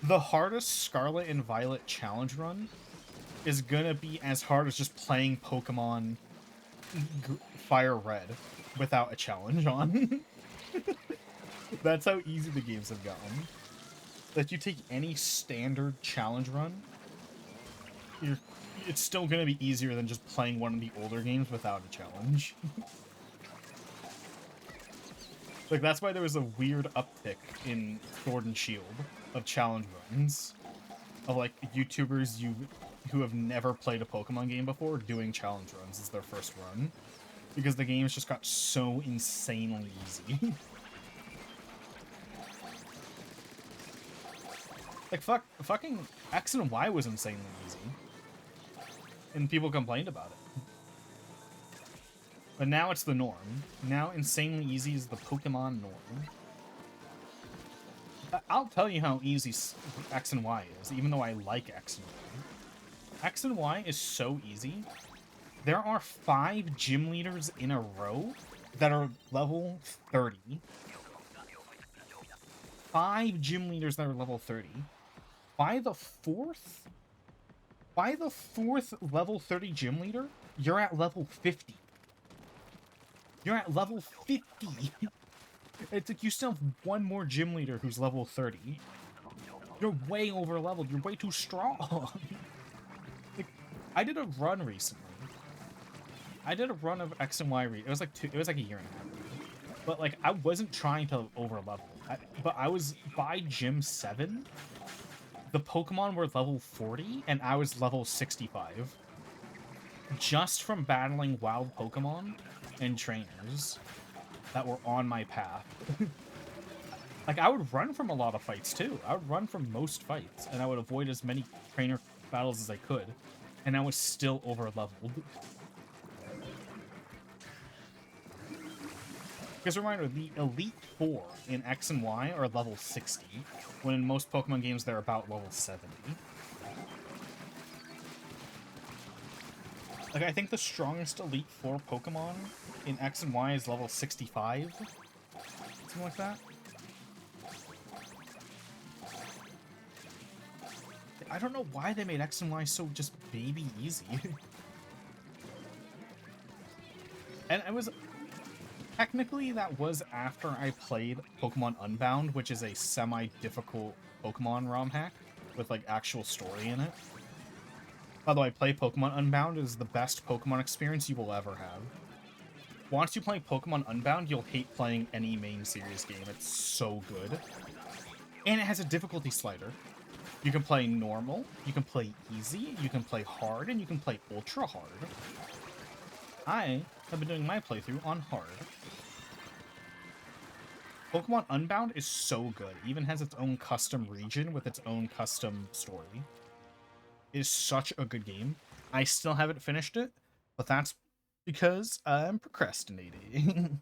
Speaker 1: The hardest Scarlet and Violet challenge run is gonna be as hard as just playing Pokemon Fire Red without a challenge on. That's how easy the games have gotten. That you take any standard challenge run, it's still gonna be easier than just playing one of the older games without a challenge. Like, that's why there was a weird uptick in Sword and Shield of challenge runs. Of, like, YouTubers who have never played a Pokemon game before doing challenge runs as their first run. Because the games just got so insanely easy. Like, fucking X and Y was insanely easy. And people complained about it. But now it's the norm. Now insanely easy is the Pokemon norm. I'll tell you how easy X and Y is, even though I like X and Y. X and Y is so easy. There are 5 gym leaders in a row that are level 30. 5 gym leaders that are level 30. By the fourth level 30 gym leader, you're at level 50. You're at level 50. It's like you still have one more gym leader who's level 30. You're way over leveled. You're way too strong. Like, I did a run recently. I did a run of X and Y. It was like a year and a half. But like, I wasn't trying to over level. But I was by gym 7. The Pokemon were level 40, and I was level 65. Just from battling wild Pokemon and trainers that were on my path. Like, I would run from a lot of fights, too. I would run from most fights, and I would avoid as many trainer battles as I could, and I was still over-leveled. Because reminder, the Elite Four in X and Y are level 60, when in most Pokemon games they're about level 70. Like, I think the strongest Elite Four Pokemon in X and Y is level 65. Something like that. I don't know why they made X and Y so just baby easy. And I was technically that was after I played Pokemon Unbound, which is a semi-difficult Pokemon ROM hack with like actual story in it. By the way, play Pokemon Unbound is the best Pokemon experience you will ever have. Once you play Pokemon Unbound, you'll hate playing any main series game. It's so good. And it has a difficulty slider. You can play normal, you can play easy, you can play hard, and you can play ultra hard. I have been doing my playthrough on hard. Pokemon Unbound is so good. It even has its own custom region with its own custom story. It is such a good game. I still haven't finished it, but that's because I'm procrastinating.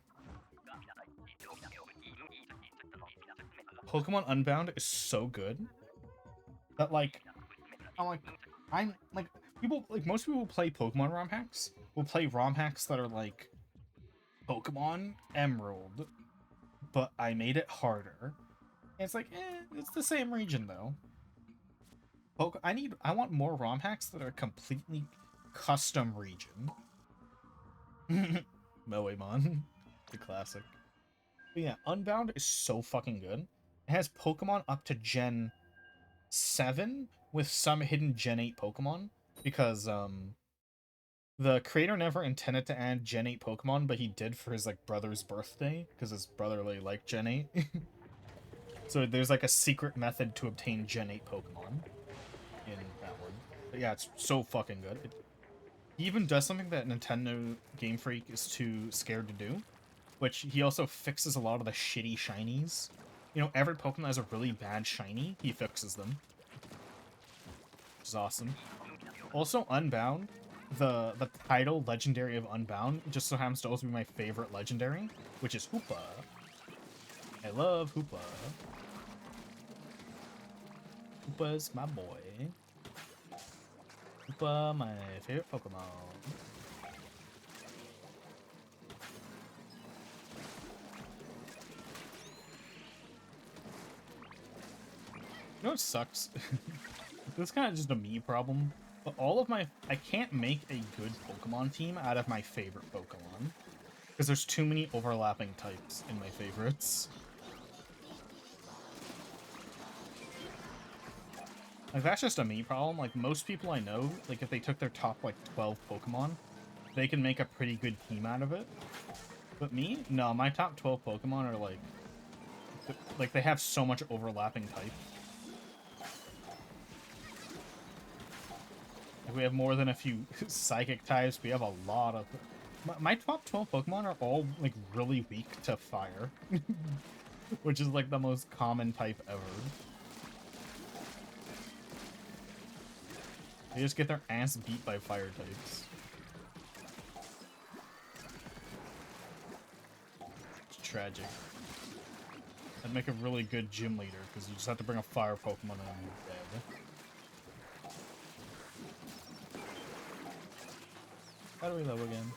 Speaker 1: Pokemon Unbound is so good that like I'm like people like most people who play Pokemon ROM hacks will play ROM hacks that are like Pokemon Emerald, but I made it harder. And it's like, it's the same region though. I want more ROM hacks that are completely custom region. Moemon, the classic. But yeah, Unbound is so fucking good. It has Pokemon up to Gen 7 with some hidden Gen 8 Pokemon because the creator never intended to add Gen 8 Pokemon, but he did for his like brother's birthday because his brother really liked Gen 8. So there's like a secret method to obtain Gen 8 Pokemon in that one. But yeah, it's so fucking good. He even does something that Nintendo Game Freak is too scared to do, which he also fixes a lot of the shitty shinies. You know, every Pokemon has a really bad shiny, he fixes them. Which is awesome. Also, Unbound, the title Legendary of Unbound just so happens to also be my favorite Legendary, which is Hoopa. I love Hoopa. Hoopa's my boy. Hoopa, my favorite Pokemon. You know what sucks? This is kind of just a me problem, but I can't make a good Pokemon team out of my favorite Pokemon. Because there's too many overlapping types in my favorites. Like, that's just a me problem. Like, most people I know, like, if they took their top, like, 12 Pokemon, they can make a pretty good team out of it. But me? No, my top 12 Pokemon are, like, they have so much overlapping type. Like, we have more than a few psychic types. We have a lot of... My top 12 Pokemon are all, like, really weak to fire. Which is, like, the most common type ever. They just get their ass beat by fire types. It's tragic. I'd make a really good gym leader, because you just have to bring a fire Pokemon and you're dead. How do we level again?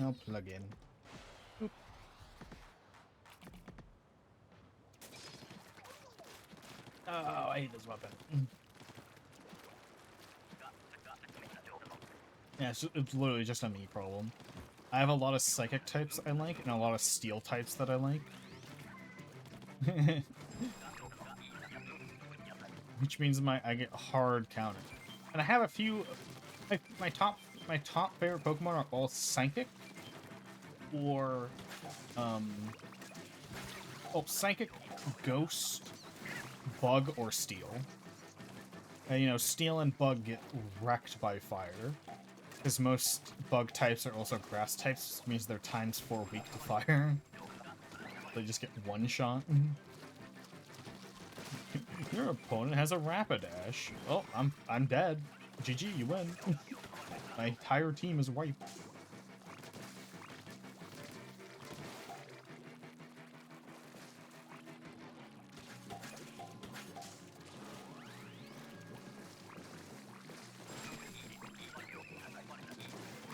Speaker 1: I'll plug in. Oop. Oh, I hate this weapon. Yeah, it's literally just a me problem. I have a lot of psychic types I like, and a lot of steel types that I like. Which means I get hard counted. And I have a few... My top favorite Pokemon are all psychic, or psychic, ghost, bug, or steel. And, you know, steel and bug get wrecked by fire, because most bug types are also grass types, which means they're ×4 weak to fire. They just get one shot. Your opponent has a Rapidash. Oh, I'm dead. GG, you win. My entire team is wiped.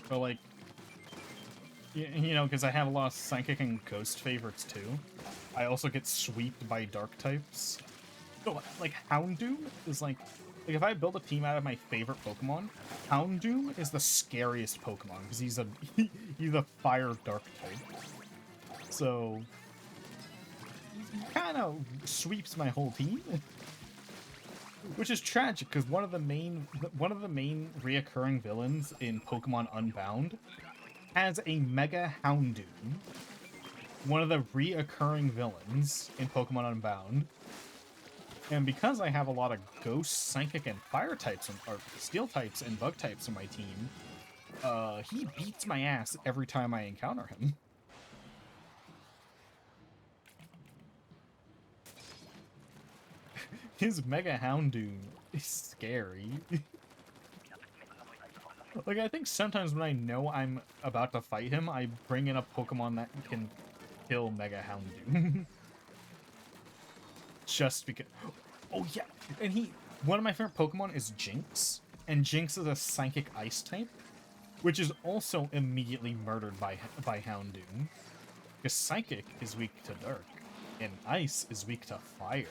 Speaker 1: But like, you know, because I have a lot of psychic and ghost favorites too. I also get sweeped by dark types. So, like, Houndoom is like if I build a team out of my favorite Pokemon, Houndoom is the scariest Pokemon because he's a he's a fire dark type. So he kind of sweeps my whole team, which is tragic because one of the main reoccurring villains in Pokemon Unbound has a Mega Houndoom. One of the reoccurring villains in Pokemon Unbound. And because I have a lot of ghost, psychic, and fire types, or steel types and bug types in my team, he beats my ass every time I encounter him. His Mega Houndoom is scary. Like, I think sometimes when I know I'm about to fight him, I bring in a Pokemon that can kill Mega Houndoom. Just because... Oh, yeah! And one of my favorite Pokemon is Jinx. And Jinx is a Psychic Ice type, which is also immediately murdered by Houndoom. Because Psychic is weak to Dark, and Ice is weak to Fire.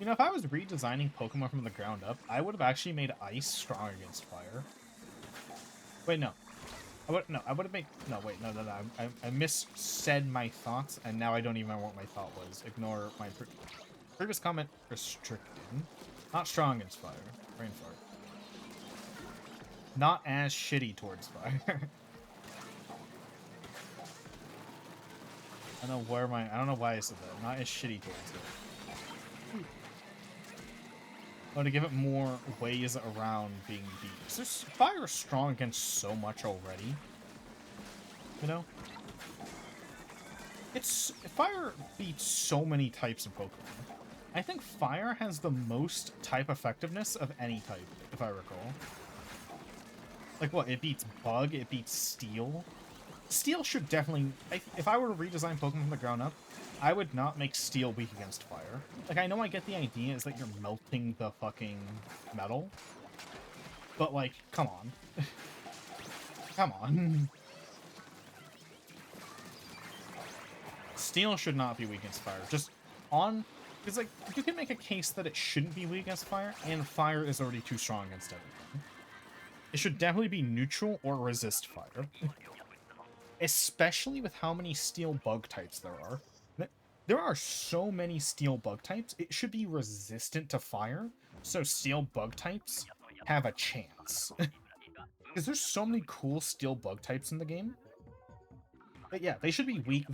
Speaker 1: You know, if I was redesigning Pokemon from the ground up, I would have actually made Ice strong against Fire. Wait, no. I would have made... No, wait, no. I mis-said my thoughts, and now I don't even know what my thought was. Ignore my previous comment. Restricted. Not strong against Fire. Brain fart. Not as shitty towards Fire. I don't know why I said that. Not as shitty towards it. Oh, to give it more ways around being beat. Because Fire is strong against so much already. You know? Fire beats so many types of Pokemon. I think Fire has the most type effectiveness of any type, if I recall. Like what? It beats Bug, it beats Steel. Steel should definitely... if I were to redesign Pokemon from the ground up, I would not make Steel weak against Fire. Like, I know I get the idea is that you're melting the fucking metal. But, like, come on. Come on. Steel should not be weak against Fire. Just on... It's like, you can make a case that it shouldn't be weak against Fire, and Fire is already too strong against everything. It should definitely be neutral or resist Fire. Especially with how many Steel bug types there are. There are so many Steel bug types, it should be resistant to Fire, so Steel bug types have a chance. Because there's so many cool Steel bug types in the game. But yeah, they should be weak,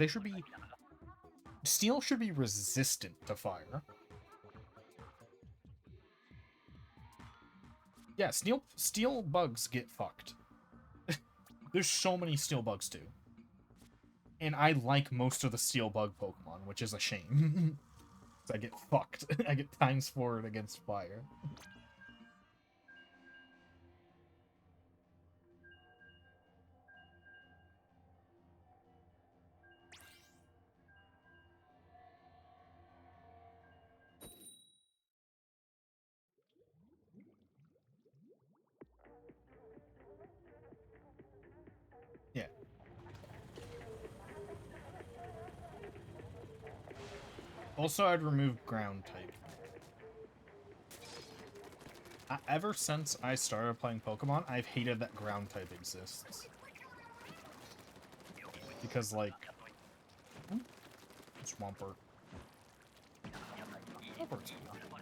Speaker 1: Steel should be resistant to Fire. Yeah, Steel bugs get fucked. There's so many Steel bugs too. And I like most of the Steel bug Pokemon, which is a shame. So I get fucked. I get ×4 against Fire. Yeah. Also, I'd remove ground type. Ever since I started playing Pokemon, I've hated that ground type exists. Because, like... Swampert. Swampert's cool.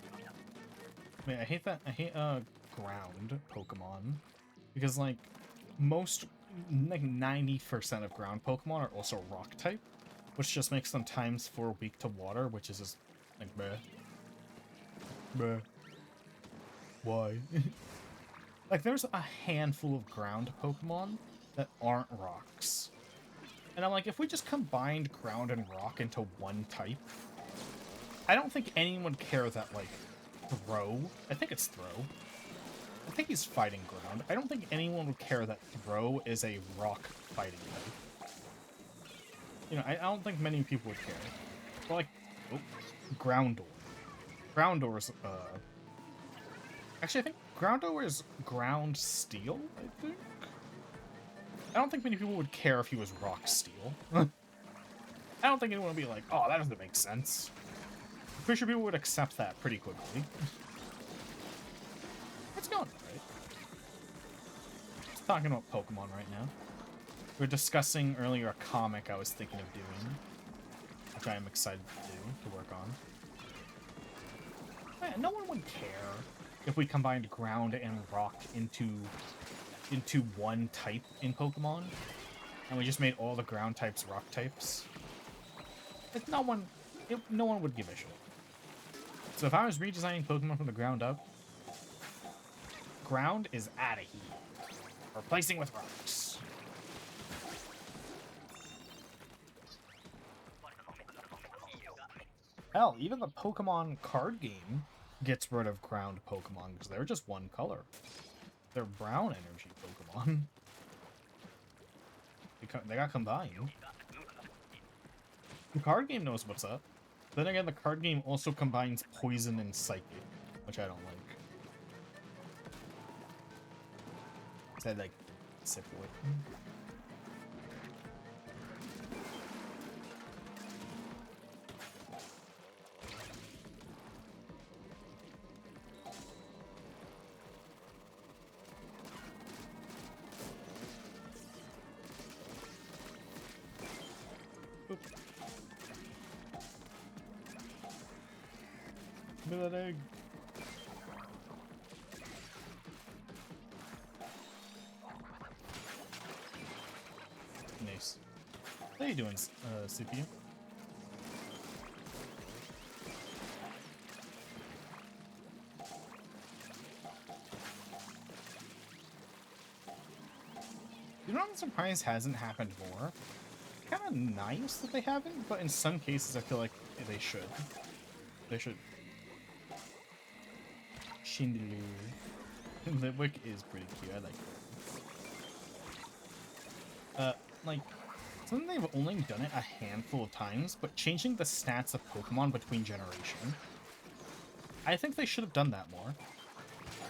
Speaker 1: I mean, I hate ground Pokemon. Because, like, most, like, 90% of ground Pokemon are also rock type. Which just makes them ×4 weak to water, which is just, like, bleh. Bleh. Why? Like, there's a handful of ground Pokemon that aren't rocks. And I'm like, if we just combined ground and rock into one type, I don't think anyone would care that, like, Throw, I think it's Throw. I think he's fighting ground. I don't think anyone would care that Throw is a rock fighting type. You know, I don't think many people would care. But, like, oh, Groundor. Groundor's, actually, I think Groundor is ground steel, I think? I don't think many people would care if he was rock steel. I don't think anyone would be like, oh, that doesn't make sense. I'm pretty sure people would accept that pretty quickly. It's going right. Just talking about Pokemon right now. We were discussing earlier a comic I was thinking of doing, which I am excited to work on. Man, no one would care if we combined ground and rock into one type in Pokemon, and we just made all the ground types rock types. Like, no one would give a shit. So if I was redesigning Pokemon from the ground up, ground is out of here. Replacing with rocks. Hell, even the Pokemon card game gets rid of ground Pokemon because they're just one color. They're brown energy Pokemon. They got combined. The card game knows what's up. Then again, the card game also combines poison and psychic, which I don't like. So I like separate. Give me that egg. Nice. How you doing, CPU? You know, I'm surprised hasn't happened more. Kind of nice that they haven't, but in some cases I feel like they should. They should. Shindeloo. Litwick is pretty cute. I like it. Like, something they've only done it a handful of times, but changing the stats of Pokemon between generation. I think they should have done that more.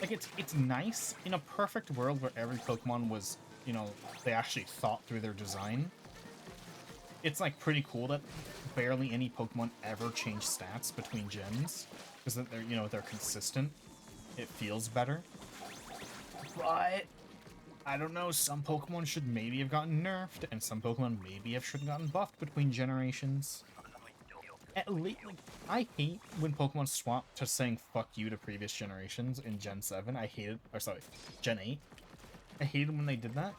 Speaker 1: Like, it's nice in a perfect world where every Pokemon was, you know, they actually thought through their design. It's, like, pretty cool that barely any Pokemon ever change stats between gens, because they're, you know, they're consistent. It feels better. But I don't know, some Pokemon should maybe have gotten nerfed, and some Pokemon maybe should have gotten buffed between generations. At least, like, I hate when Pokemon swap to saying fuck you to previous generations in Gen 7. I hate it, or sorry, Gen 8. I hated when they did that.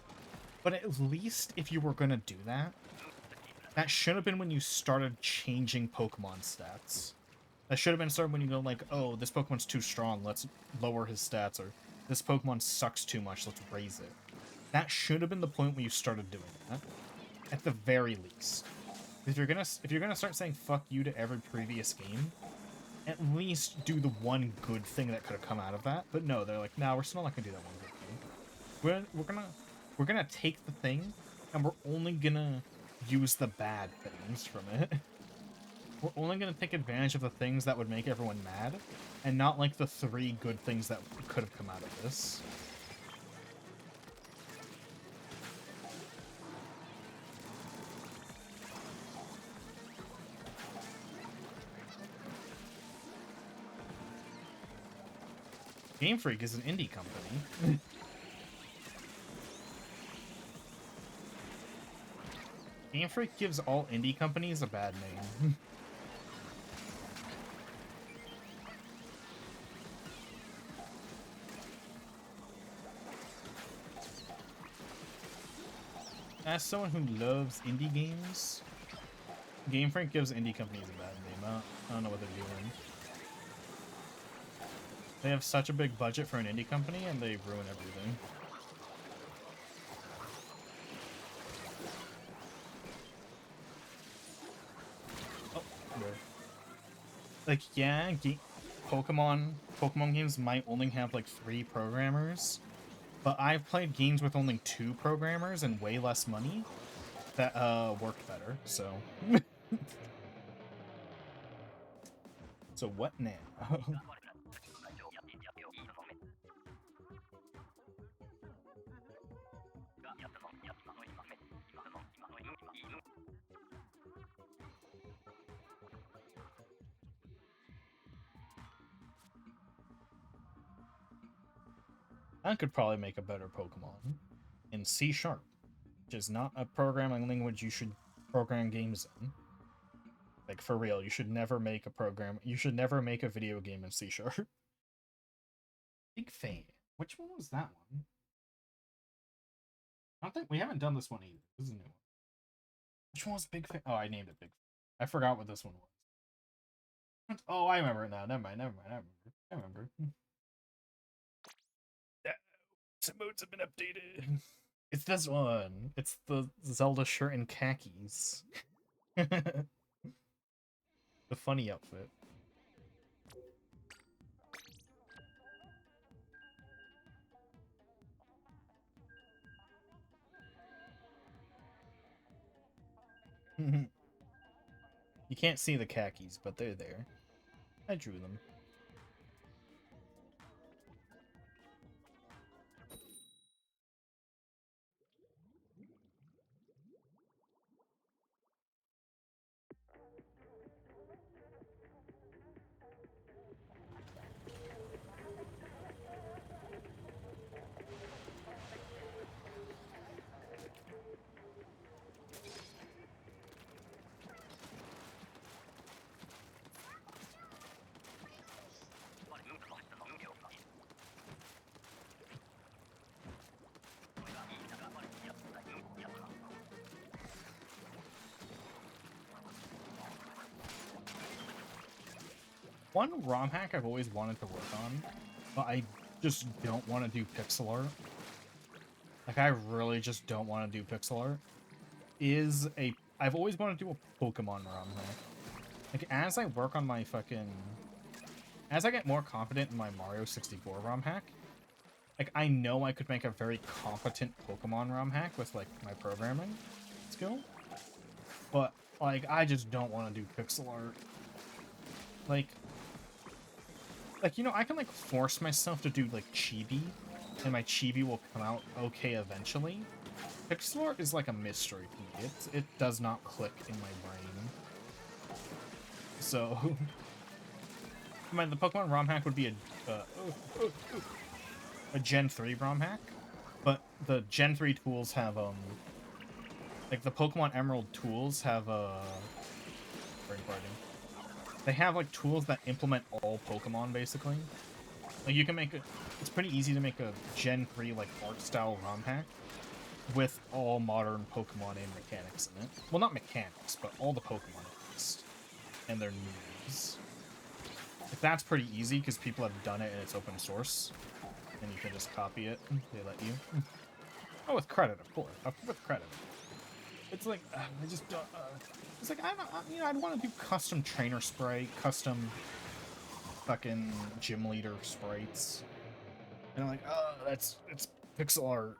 Speaker 1: But at least if you were gonna do that, that should have been when you started changing Pokemon stats. That should have been started when you go like, oh, this Pokemon's too strong, let's lower his stats, or this Pokemon sucks too much, let's raise it. That should have been the point when you started doing that, at the very least. If you're gonna start saying fuck you to every previous game, at least do the one good thing that could have come out of that. But no, they're like, nah, we're still not gonna do that one good thing. We're gonna take the thing, and we're only gonna use the bad things from it. We're only going to take advantage of the things that would make everyone mad, and not like the 3 good things that could have come out of this. Game Freak is an indie company. Game Freak gives all indie companies a bad name. As someone who loves indie games, Game Freak gives indie companies a bad name. I don't know what they're doing. They have such a big budget for an indie company, and they ruin everything. Oh, no. Like, yeah, Pokemon games might only have like 3 programmers, but I've played games with only 2 programmers and way less money that worked better, so. So what now? I could probably make a better Pokemon in C Sharp, which is not a programming language you should program games in. Like, for real, you should never make a video game in C Sharp. Big Fame. Which one was that one? I don't think we haven't done this one either. This is a new one. Which one was Big Fame? Oh, I named it Big Fame. I forgot what this one was. Oh, I remember it now. Never mind. I remember. Yeah, some modes have been updated. It's this one. It's the Zelda shirt and khakis. The funny outfit. You can't see the khakis, but they're there. I drew them. One ROM hack I've always wanted to work on, but I just don't want to do pixel art. Like, I really just don't want to do pixel art. I've always wanted to do a Pokemon ROM hack. Like, as I work on my as I get more confident in my Mario 64 ROM hack, like, I know I could make a very competent Pokemon ROM hack with, like, my programming skill. But, like, I just don't want to do pixel art. Like, you know, I can, like, force myself to do, like, chibi, and my chibi will come out okay eventually. Pixel art is, like, a mystery to me. It does not click in my brain. So, I mean, the Pokemon ROM hack would be a Gen 3 ROM hack, but the Gen 3 tools have, like, the Pokemon Emerald tools have, they have, like, tools that implement all Pokemon, basically. Like, you can make it's pretty easy to make a Gen 3, like, art-style ROM hack with all modern Pokemon and mechanics in it. Well, not mechanics, but all the Pokemon at least. And their moves. Like, that's pretty easy, because people have done it and it's open source. And you can just copy it. They let you. Oh, with credit, of course. With credit. It's like, I just don't, it's like, you know, I'd want to do custom trainer spray, custom fucking gym leader sprites. And I'm like, it's pixel art.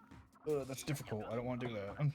Speaker 1: That's difficult. I don't want to do that.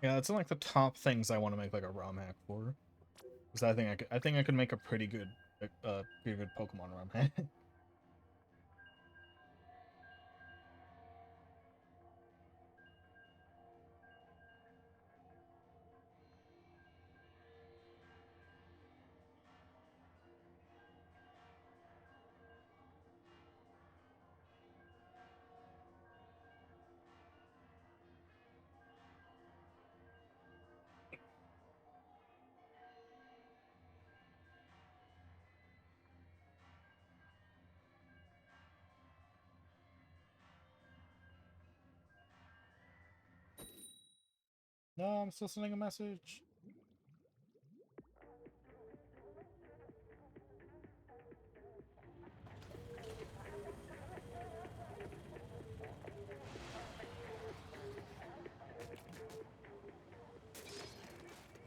Speaker 1: Yeah, it's like the top things I want to make like a ROM hack for. Because I think I could make a pretty good Pokemon ROM hack. No, I'm still sending a message.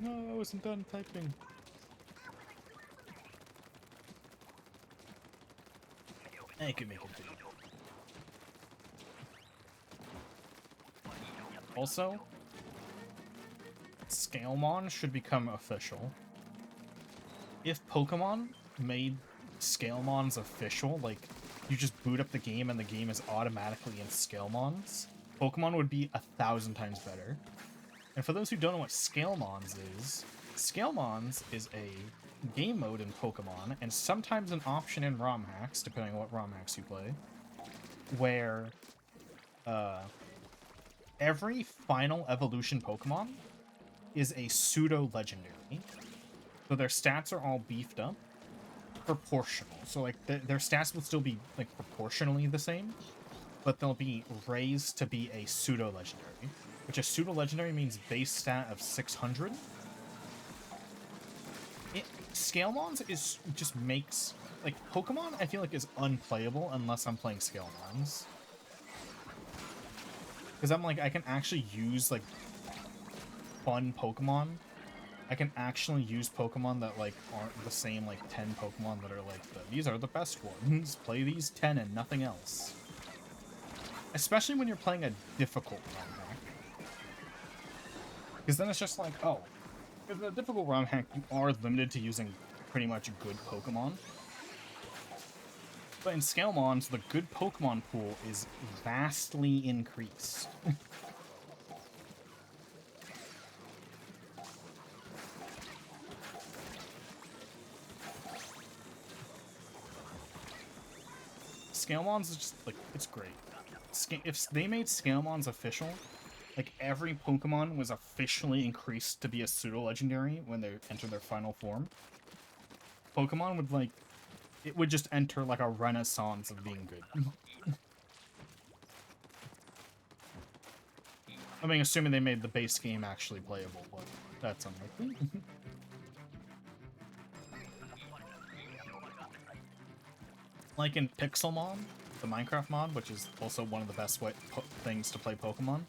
Speaker 1: No, I wasn't done typing. I can make it. Also, Scalemon should become official. If Pokemon made Scalemons official, like, you just boot up the game and the game is automatically in Scalemons, Pokemon would be 1,000 times better. And for those who don't know what Scalemons is a game mode in Pokemon, and sometimes an option in ROM hacks, depending on what ROM hacks you play, where every final evolution Pokemon is a pseudo-legendary. So their stats are all beefed up, proportional. So like their stats will still be like proportionally the same, but they'll be raised to be a pseudo-legendary. Which a pseudo-legendary means base stat of 600. Scalemons just makes... Like, Pokemon, I feel like, is unplayable unless I'm playing Scalemons. Because I'm like, I can actually use, like, fun Pokemon. I can actually use Pokemon that, like, aren't the same, like, 10 Pokemon that are like, these are the best ones. Play these 10 and nothing else. Especially when you're playing a difficult ROM hack. Because then it's just like, oh, with a difficult ROM hack, you are limited to using pretty much good Pokemon. But in Scalemons, the good Pokemon pool is vastly increased. Scalemons is just, like, it's great. If they made Scalemons official, like, every Pokemon was officially increased to be a pseudo-legendary when they enter their final form, Pokemon would, like, it would just enter, like, a renaissance of being good. I mean, assuming they made the base game actually playable, but that's unlikely. Like in Pixelmon, the Minecraft mod, which is also one of the best things to play Pokemon,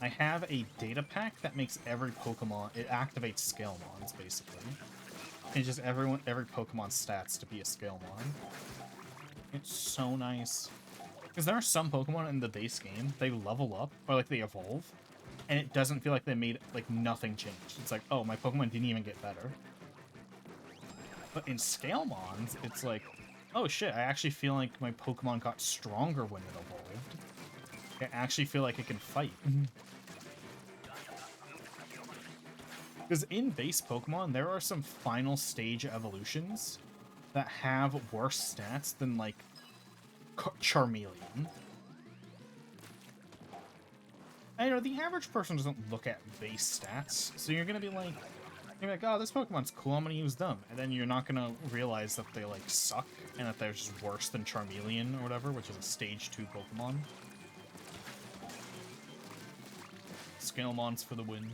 Speaker 1: I have a data pack that makes every Pokemon, it activates Scalemons, basically. And just every Pokemon's stats to be a Scalemon. It's so nice. Because there are some Pokemon in the base game, they level up, or like they evolve, and it doesn't feel like they made, like, nothing changed. It's like, oh, my Pokemon didn't even get better. But in Scalemons, it's like, oh shit, I actually feel like my Pokemon got stronger when it evolved. I actually feel like it can fight. Because in base Pokemon, there are some final stage evolutions that have worse stats than, like, Charmeleon. I know, the average person doesn't look at base stats, so you're gonna be like, oh, this Pokemon's cool, I'm gonna use them. And then you're not gonna realize that they, like, suck, and that they're just worse than Charmeleon or whatever, which is a stage 2 Pokemon. Scalemons for the win.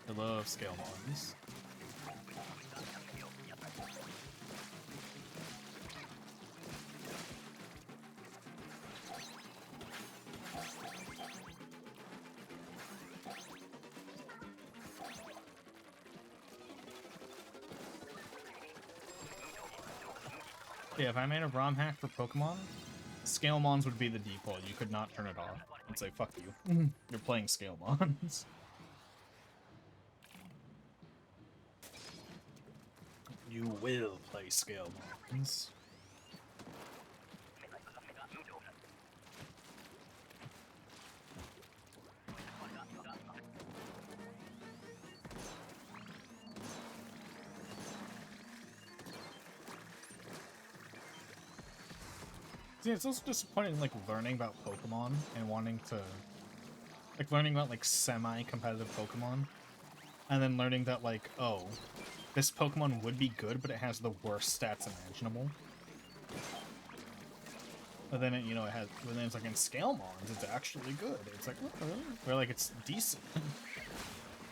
Speaker 1: I love Scalemons. Yeah, if I made a ROM hack for Pokemon, Scalemons would be the default. You could not turn it off. I'd say, fuck you. You're playing Scalemons. You will play Scalemons. See, it's also disappointing, like, learning about Pokemon and wanting to... Like, learning about, like, semi-competitive Pokemon. And then learning that, like, oh, this Pokemon would be good, but it has the worst stats imaginable. But then, it, you know, but then it's like, in Scalemons, it's actually good. It's like, oh, really? Or, like, it's decent.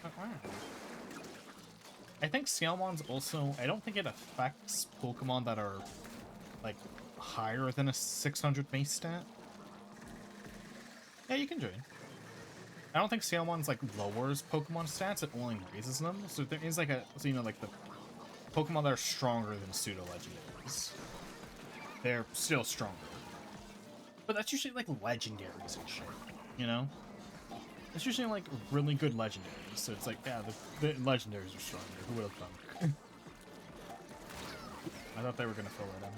Speaker 1: Wow. I think Scalemons also... I don't think it affects Pokemon that are, like, higher than a 600 base stat. Yeah, you can join. I don't think Salmon's, like, lowers Pokemon stats, it only raises them. So there is, like, so, you know, like, the Pokemon that are stronger than pseudo-legendaries. They're still stronger. But that's usually, like, legendaries and shit, you know? It's usually like really good legendaries, so it's like, yeah, the legendaries are stronger. Who would have thunk? I thought they were gonna fill it in.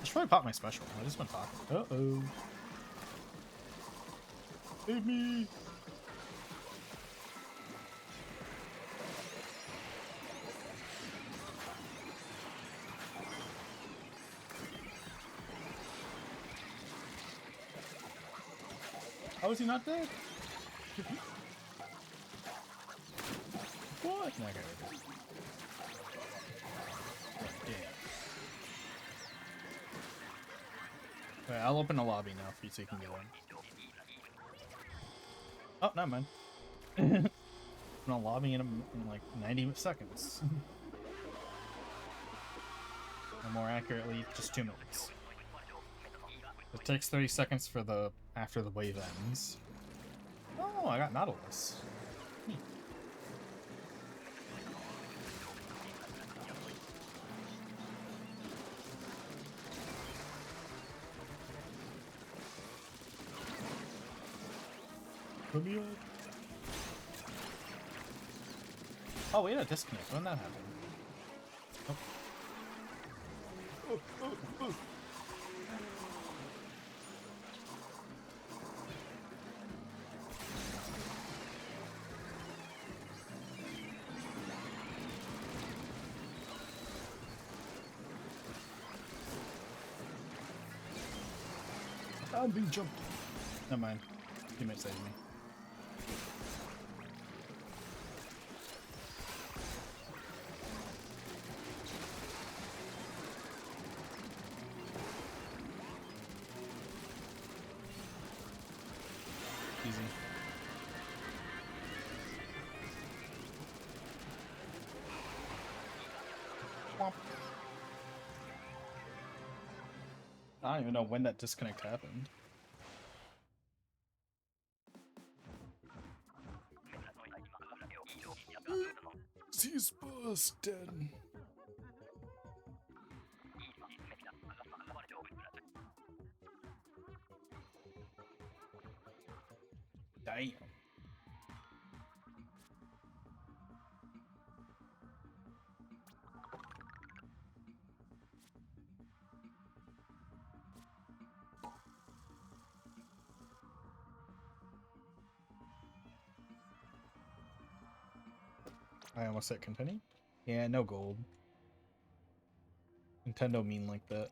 Speaker 1: I should probably pop my special. I just went pop. Uh-oh. Save me! How is he not dead? What? Okay, okay. Yeah. Okay, I'll open a lobby now for you so you can get in. Oh, never mind. Open a lobby in like 90 seconds. Or more accurately, just 2 minutes. It takes 30 seconds for the after the wave ends. Oh, I got Nautilus. Neat. Put me up. Oh, we had a disconnect. When that happened? Oh. Oh, oh, oh. I'm being jumped. Never mind. You might save me. Easy. Womp. I don't even know when that disconnect happened. He's busted. Damn. I almost hit continue. Yeah, no gold. Nintendo mean like that.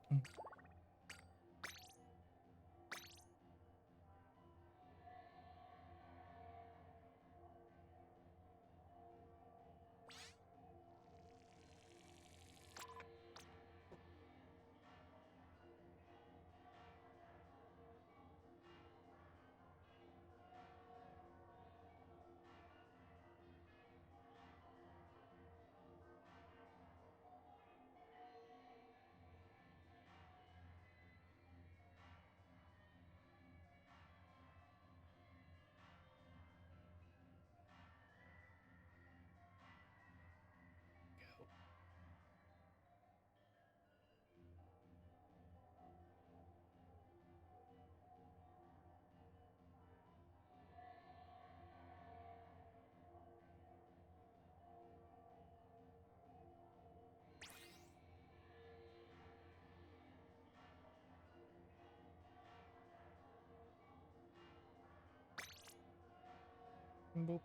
Speaker 1: Boop.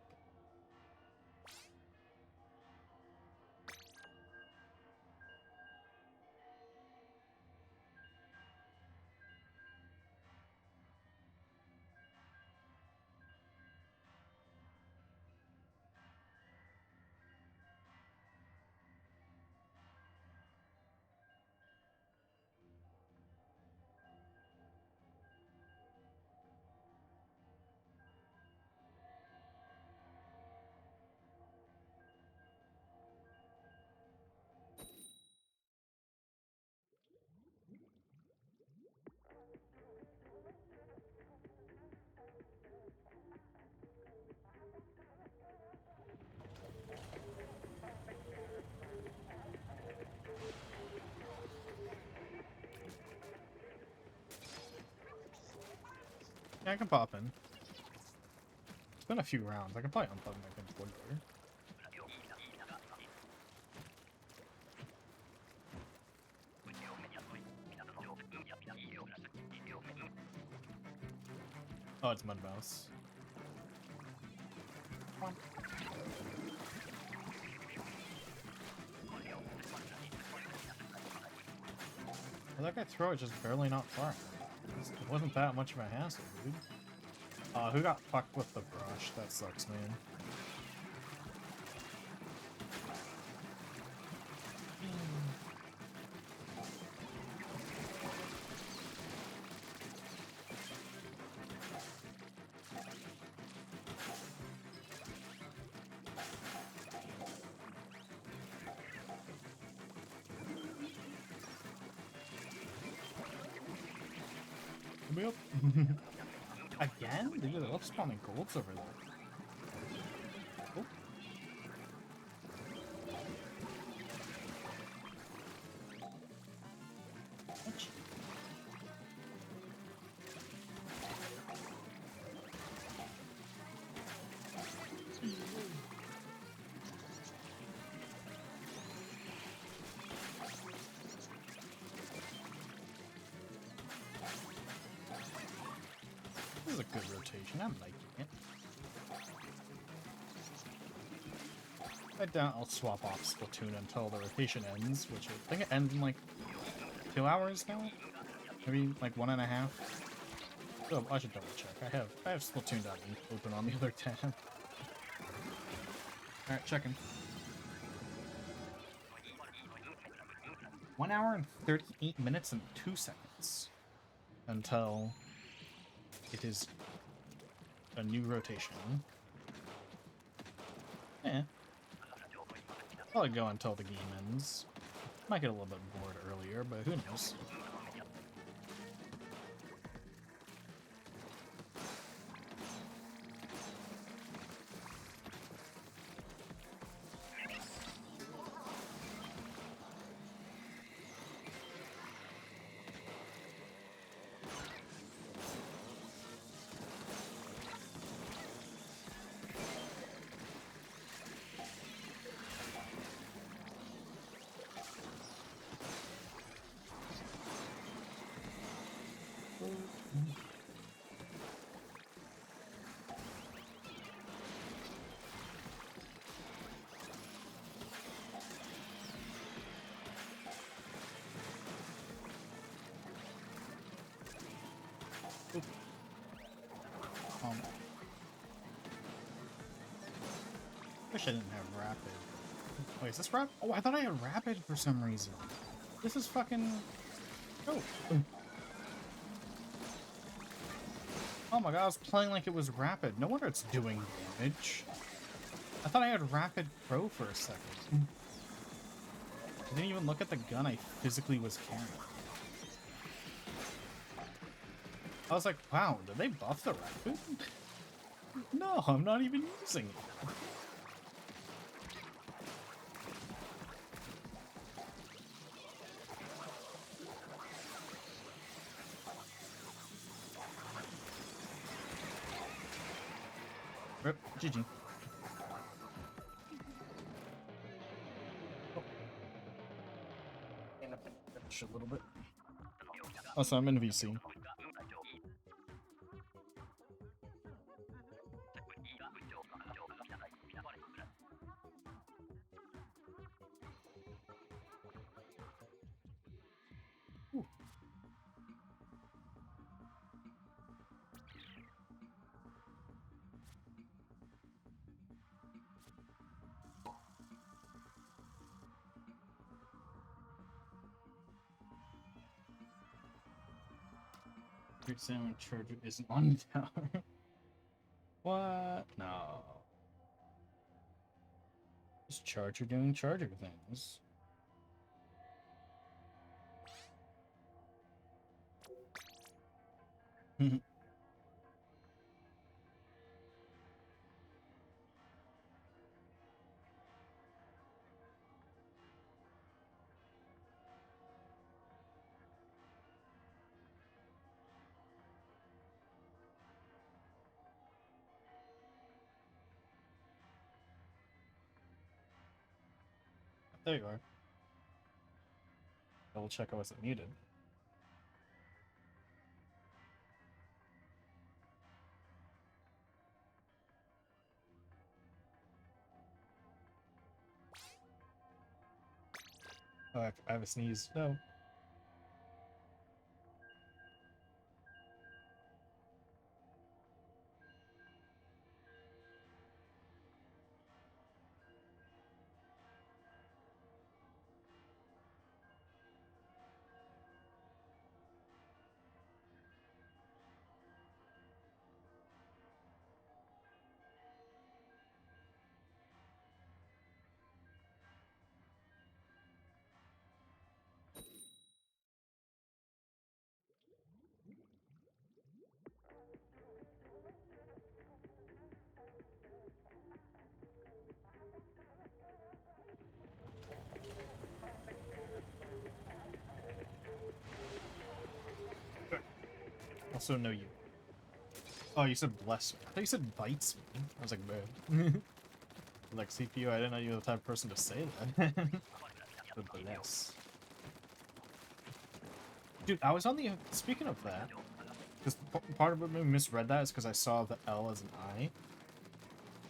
Speaker 1: I can pop in. It's been a few rounds. I can probably unplug my controller. Oh, it's Mud Mouse. Well, that guy throw it just barely not far. It wasn't that much of a hassle, dude. Who got fucked with the brush? That sucks, man. Yep. Again? Dude, I love spawning golds over there. Oh. Ouch. This is a good rotation. I'm liking it. I doubt I'll swap off Splatoon until the rotation ends, which I think it ends in like 2 hours now? Maybe like 1.5? Oh, I should double check. I have Splatoon open on the other tab. Alright, checking. 1 hour and 38 minutes and 2 seconds until it is a new rotation. Yeah. Probably go until the game ends. Might get a little bit bored earlier, but who knows? Wish I didn't have rapid. Wait, is this rapid? Oh, I thought I had rapid for some reason. This is fucking... Oh. Oh my god, I was playing like it was rapid. No wonder it's doing damage. I thought I had rapid pro for a second. I didn't even look at the gun I physically was carrying. I was like, wow, did they buff the rapid? No, I'm not even using it. Rip, GG. Oh. And finish a little bit. Also, I'm in VC. Ooh. Great Salmon charger isn't on tower. What? No. Just charger doing charger things. There you are. Double check I wasn't muted. Oh, I have a sneeze. No. Also, no you. Oh, you said bless me. I thought you said bites me. I was like, man. Like, CPU, I didn't know you were the type of person to say that. The bless. Dude, I was on the... Speaking of that, because part of what made me misread that is because I saw the L as an I.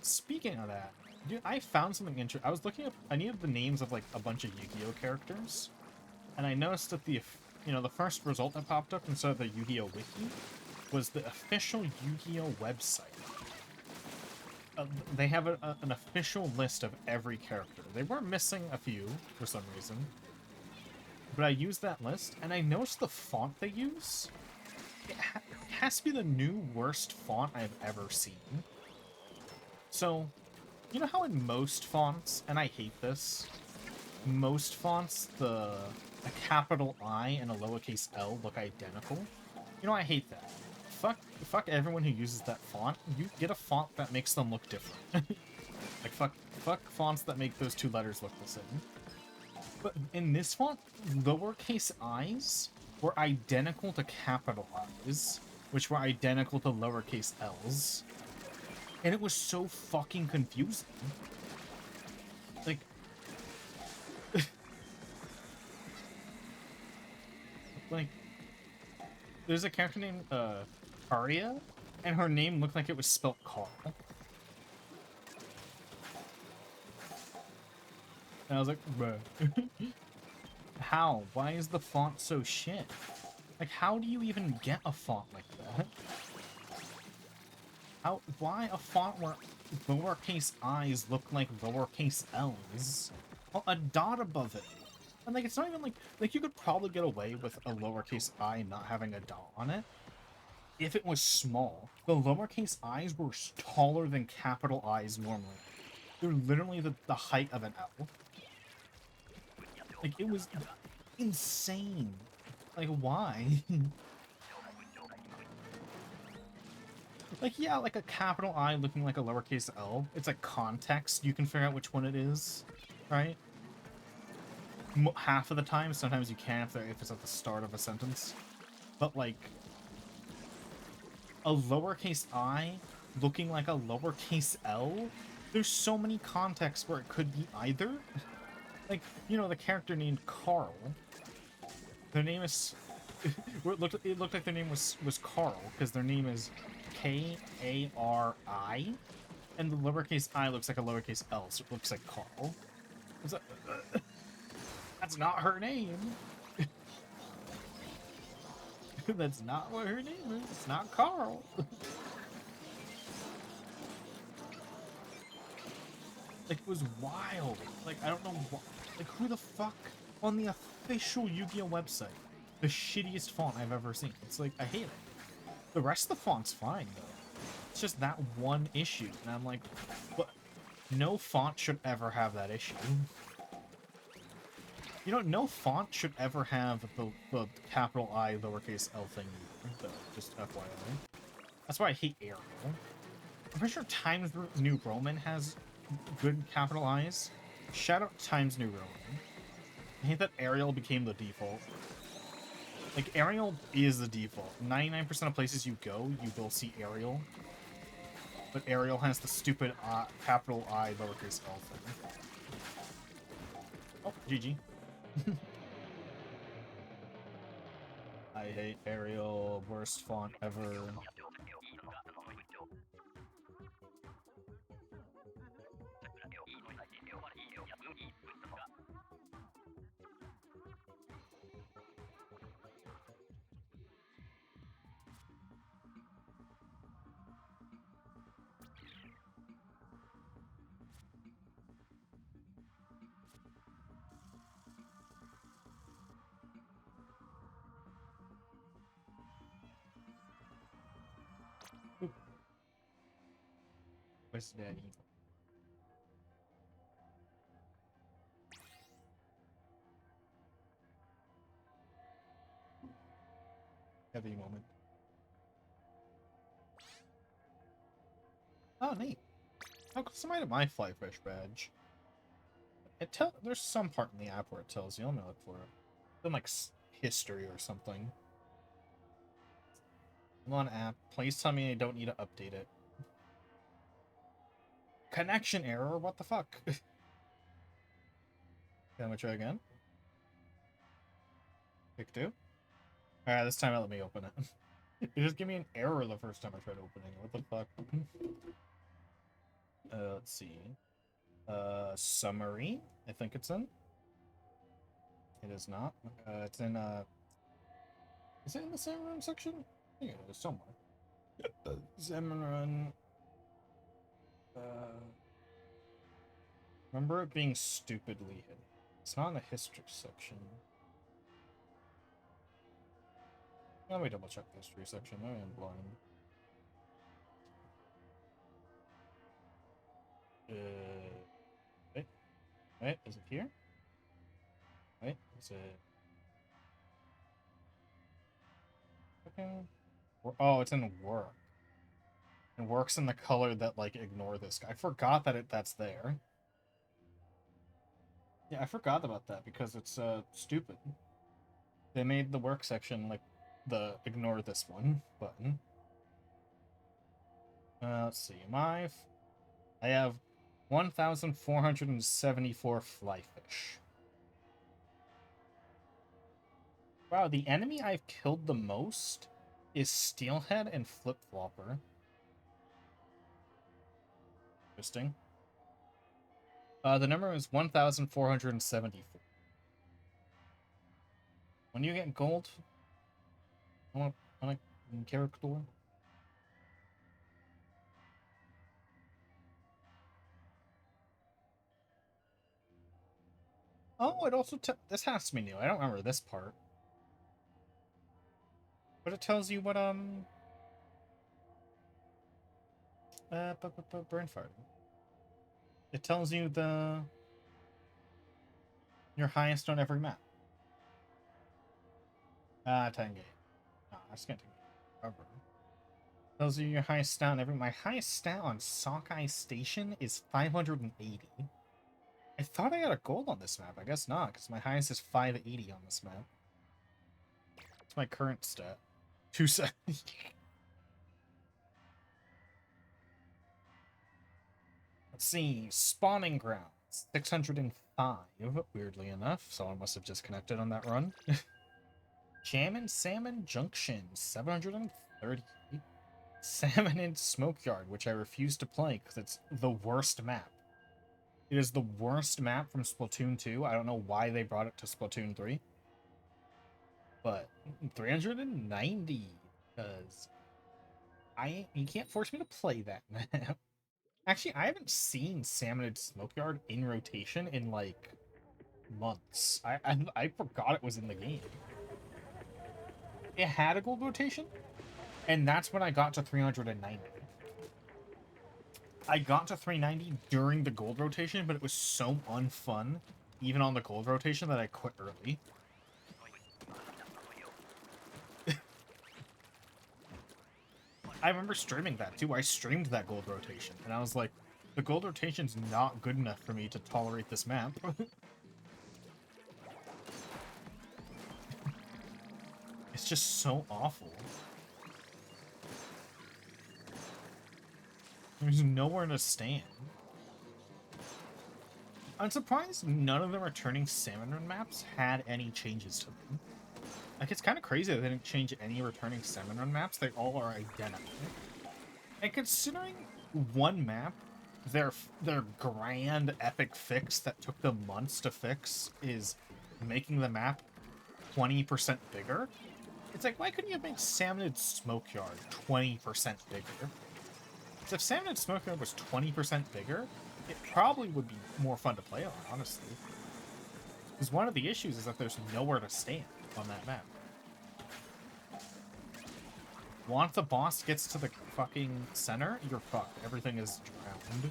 Speaker 1: Speaking of that, dude, I found something interesting. I was looking up... I needed the names of, like, a bunch of Yu-Gi-Oh characters. And I noticed that the... You know, the first result that popped up instead of the Yu-Gi-Oh wiki was the official Yu-Gi-Oh website. They have an official list of every character. They were missing a few for some reason. But I used that list, and I noticed the font they use. It has to be the new worst font I've ever seen. So, you know how in most fonts, and I hate this, most fonts, a capital I and a lowercase L look identical? You know, I hate that. Fuck everyone who uses that font. You get a font that makes them look different. Like, fuck fonts that make those two letters look the same. But in this font, lowercase i's were identical to capital I's, which were identical to lowercase l's. And it was so fucking confusing. Like... like... There's a character named, Aria, and her name looked like it was spelt Carl. And I was like, bruh. How? Why is the font so shit? Like, how do you even get a font like that? How? Why a font where lowercase i's look like lowercase l's? Well, a dot above it. And, like, it's not even like, you could probably get away with a lowercase I not having a dot on it if it was small. The lowercase i's were taller than capital I's normally. They're literally the height of an L. Like, it was insane. Like, why? Like, yeah, like a capital I looking like a lowercase L. It's like context. You can figure out which one it is, right? Half of the time. Sometimes you can't if it's at the start of a sentence. But, like, a lowercase I looking like a lowercase L? There's so many contexts where it could be either. Like, you know, the character named Carl. Their name is... it looked like their name was Carl, because their name is K-A-R-I, and the lowercase I looks like a lowercase L, so it looks like Carl. It's like, that's not her name! That's not what her name is. It's not Carl. Like, it was wild. Like, I don't know what... Like, who the fuck on the official Yu-Gi-Oh website? The shittiest font I've ever seen. It's like, I hate it. The rest of the font's fine, though. It's just that one issue. And I'm like, but no font should ever have that issue. You know, no font should ever have the capital I, lowercase L thing either, though. Just FYI. That's why I hate Arial. I'm pretty sure Times New Roman has good capital I's. Shout out Times New Roman. I hate that Arial became the default. Like, Arial is the default. 99% of places you go, you will see Arial. But Arial has the stupid capital I, lowercase L thing. Oh, GG. I hate Arial, worst font ever. Where's Daddy? Heavy moment. Oh, neat. Oh, some item my flyfish badge. There's some part in the app where it tells you. Let me look for it. Some like history or something. Come on, app. Please tell me I don't need to update it. Connection error. What the fuck? Can we try again? Pick two. All right, this time it let me open it. It just gave me an error the first time I tried opening it. What the fuck? Let's see. Summary. I think it's in. It is not. It's in. Is it in the Salmon section? I think it is somewhere. Salmon. Remember it being stupidly hidden. It's not in the history section. Let me double check the history section. I am blind. Wait. Wait, is it here? Wait, is it... Okay. Oh, it's in work. And work's in the color that, like, ignore this guy. I forgot that that's there. Yeah, I forgot about that because it's, stupid. They made the work section, like, the ignore this one button. Let's see. I have 1,474 flyfish. Wow, the enemy I've killed the most is Steelhead and Flip-Flopper. Interesting. The number is 1,474. When you get gold on a character. Oh, it also this has to be new. I don't remember this part. But it tells you what brain fart. It tells you your highest on every map. 10 gate. No, that's gonna take forever. Tells you your highest stat on every. My highest stat on Sockeye Station is 580. I thought I got a gold on this map. I guess not, because my highest is 580 on this map. It's my current stat. 270. Let's see. Spawning grounds. 605, weirdly enough. Someone must have disconnected on that run. Jam and Salmon Junction. 730. Salmon and Smokeyard, which I refuse to play because it's the worst map. It is the worst map from Splatoon 2. I don't know why they brought it to Splatoon 3. But 390, because you can't force me to play that map. Actually, I haven't seen Salmonid Smokeyard in rotation in like months. I forgot it was in the game. It had a gold rotation, and that's when I got to 390. I got to 390 during the gold rotation, but it was so unfun, even on the gold rotation, that I quit early. I remember streaming that too. I streamed that gold rotation, and I was like, the gold rotation's not good enough for me to tolerate this map. It's just so awful. There's nowhere to stand. I'm surprised none of the returning Salmon Run maps had any changes to them. Like, it's kind of crazy that they didn't change any returning Salmon Run maps. They all are identical. And considering one map, their grand epic fix that took them months to fix is making the map 20% bigger, it's like, why couldn't you make Salmonid Smokeyard 20% bigger? Because if Salmonid Smokeyard was 20% bigger, it probably would be more fun to play on, honestly. Because one of the issues is that there's nowhere to stand on that map. Once the boss gets to the fucking center, you're fucked. Everything is drowned.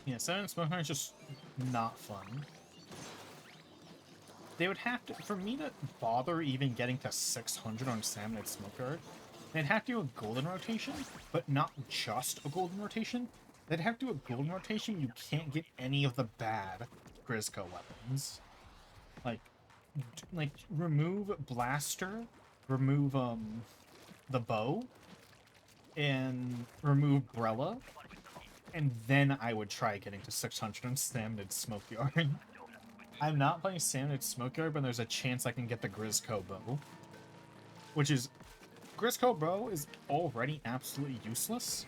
Speaker 1: Yeah, Salmon Smoker is just not fun. They would have to, for me to bother even getting to 600 on Salmon Smoker, they'd have to do a golden rotation, but not just a golden rotation. They'd have to do a golden rotation, you can't get any of the bad Grizzco weapons. Like remove Blaster, remove the bow, and remove Brella, and then I would try getting to 600 on Salmon Smokeyard. I'm not playing Salmon Smokeyard, but there's a chance I can get the Grizzco bow. Which is... Grizzco bow is already absolutely useless,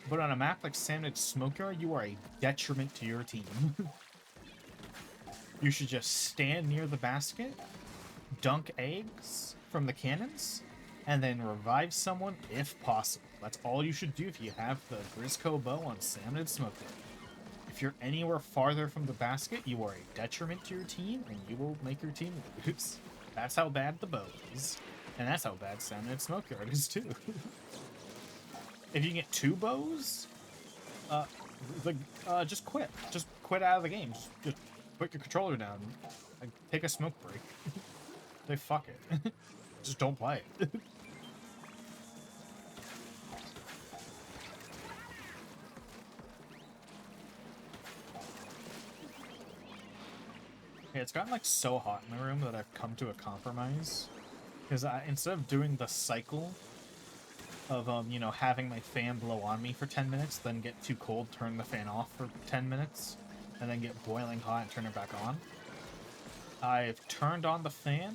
Speaker 1: but on a map like Salmon Smokeyard, you are a detriment to your team. You should just stand near the basket, dunk eggs from the cannons, and then revive someone if possible. That's all you should do if you have the Grizzco bow on Salmon Smokeyard. If you're anywhere farther from the basket, you are a detriment to your team, and you will make your team lose. That's how bad the bow is. And that's how bad Salmon Smokeyard is, too. If you can get 2 bows, just quit. Just quit out of the game. Just put your controller down. Like, take a smoke break. Say, fuck it. Just don't play it. Yeah, it's gotten like so hot in my room that I've come to a compromise. Because instead of doing the cycle of, you know, having my fan blow on me for 10 minutes, then get too cold, turn the fan off for 10 minutes, and then get boiling hot and turn it back on, I've turned on the fan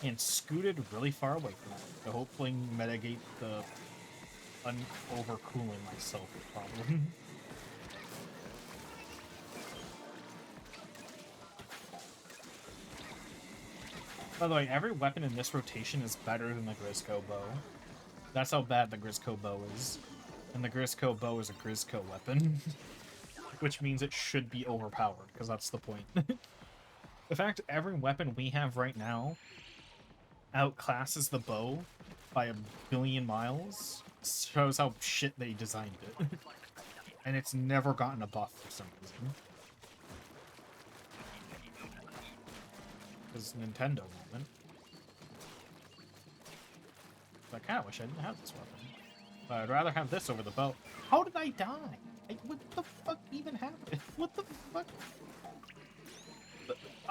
Speaker 1: and scooted really far away from it to hopefully mitigate the overcooling myself problem. By the way, every weapon in this rotation is better than the Grizzco bow. That's how bad the Grizzco bow is. And the Grizzco bow is a Grizzco weapon. Which means it should be overpowered, because that's the point. The fact every weapon we have right now outclasses the bow by a billion miles shows how shit they designed it. And it's never gotten a buff for some reason. Because Nintendo moment. I kind of wish I didn't have this weapon. But I'd rather have this over the bow. How did I die? What the fuck even happened? What the fuck?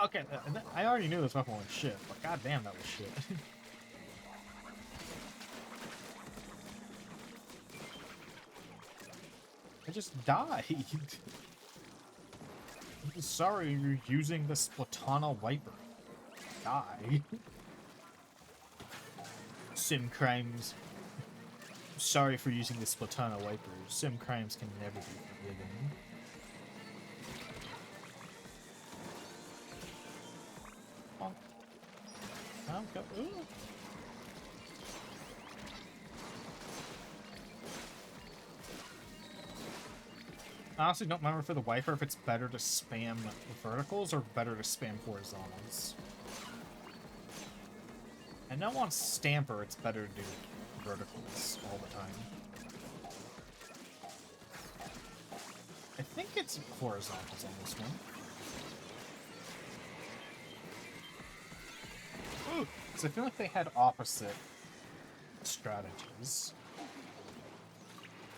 Speaker 1: Okay, I already knew this weapon was shit, but goddamn, that was shit. I just died. I'm sorry you're using the Splatoon wiper. Die. Sim crimes. Sorry for using the Splatoon wiper. Sim crimes can never be forgiven. Oh, go. Ooh. I honestly don't remember for the wiper if it's better to spam verticals or better to spam horizontals. I know on Stamper it's better to do verticals all the time. I think it's horizontals on this one. Ooh, So I feel like they had opposite strategies.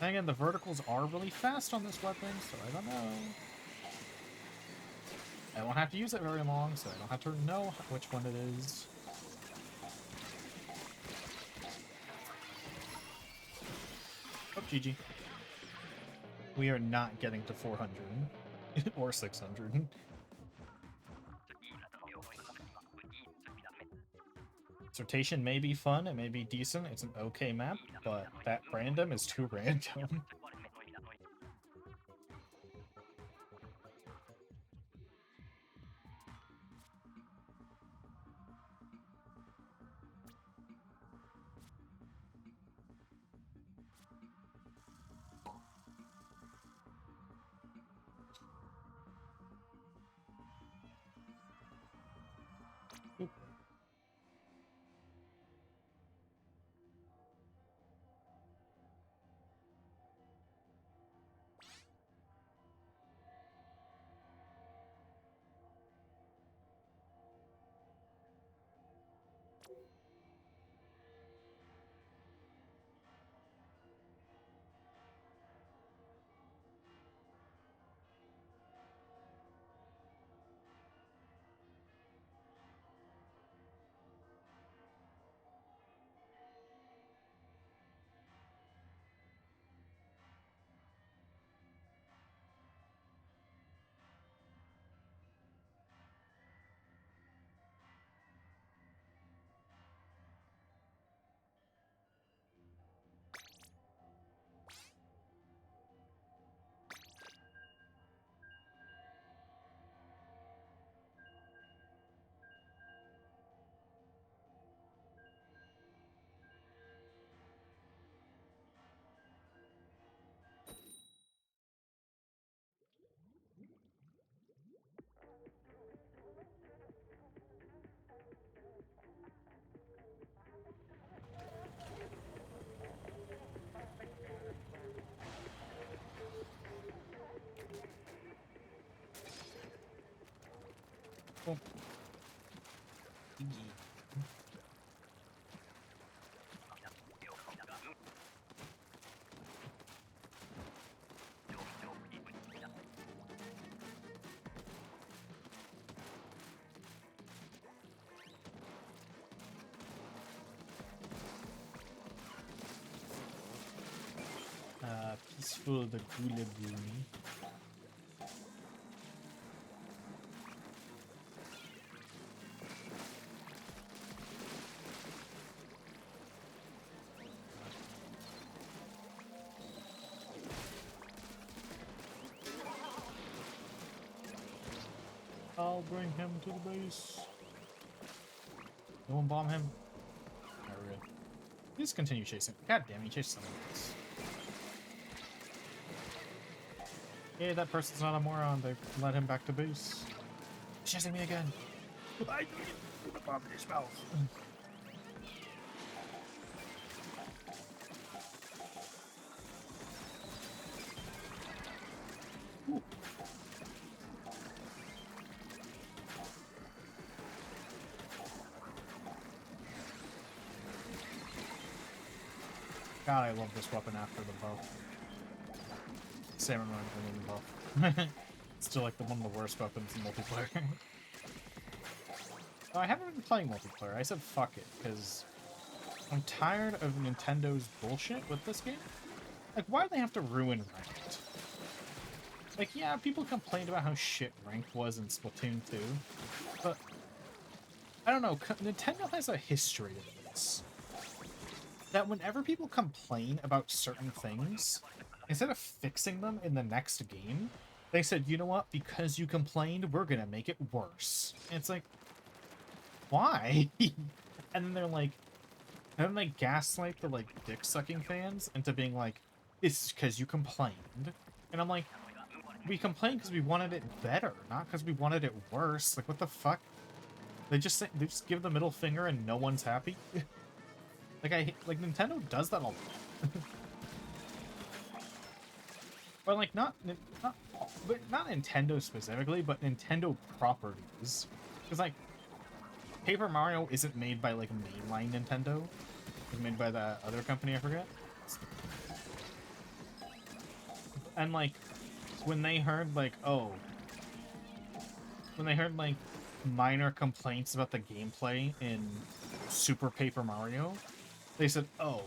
Speaker 1: And again, the verticals are really fast on this weapon, so I don't know. I won't have to use it very long, so I don't have to know which one it is. Oh, GG. We are not getting to 400 or 600. Sortation may be fun, it may be decent, it's an okay map, but that random is too random. Cool. Peaceful the Gula Bruni. I'll bring him to the base. No one bomb him? Not really. Please continue chasing. God damn, he chased someone else. Hey, that person's not a moron. They led him back to base. He's chasing me again. Goodbye, put a bomb in his mouth. Ooh. God, I love this weapon after the bow. Salmon runs in the bow. Still like one of the worst weapons in multiplayer. Oh, I haven't been playing multiplayer. I said fuck it, because I'm tired of Nintendo's bullshit with this game. Like, why do they have to ruin ranked? Like, yeah, people complained about how shit ranked was in Splatoon 2, but I don't know, Nintendo has a history of this. That whenever people complain about certain things, instead of fixing them in the next game, they said, you know what, because you complained, we're gonna make it worse. And it's like, why? And then they're like, and then they gaslight the, like, dick-sucking fans into being like, it's because you complained. And I'm like, we complained because we wanted it better, not because we wanted it worse. Like, what the fuck? They just give the middle finger and no one's happy? Like, Nintendo does that a lot. But, like, not Nintendo specifically, but Nintendo properties. Because, like, Paper Mario isn't made by, like, mainline Nintendo. It's made by that other company, I forget. And, like, when they heard, like, minor complaints about the gameplay in Super Paper Mario, they said, oh,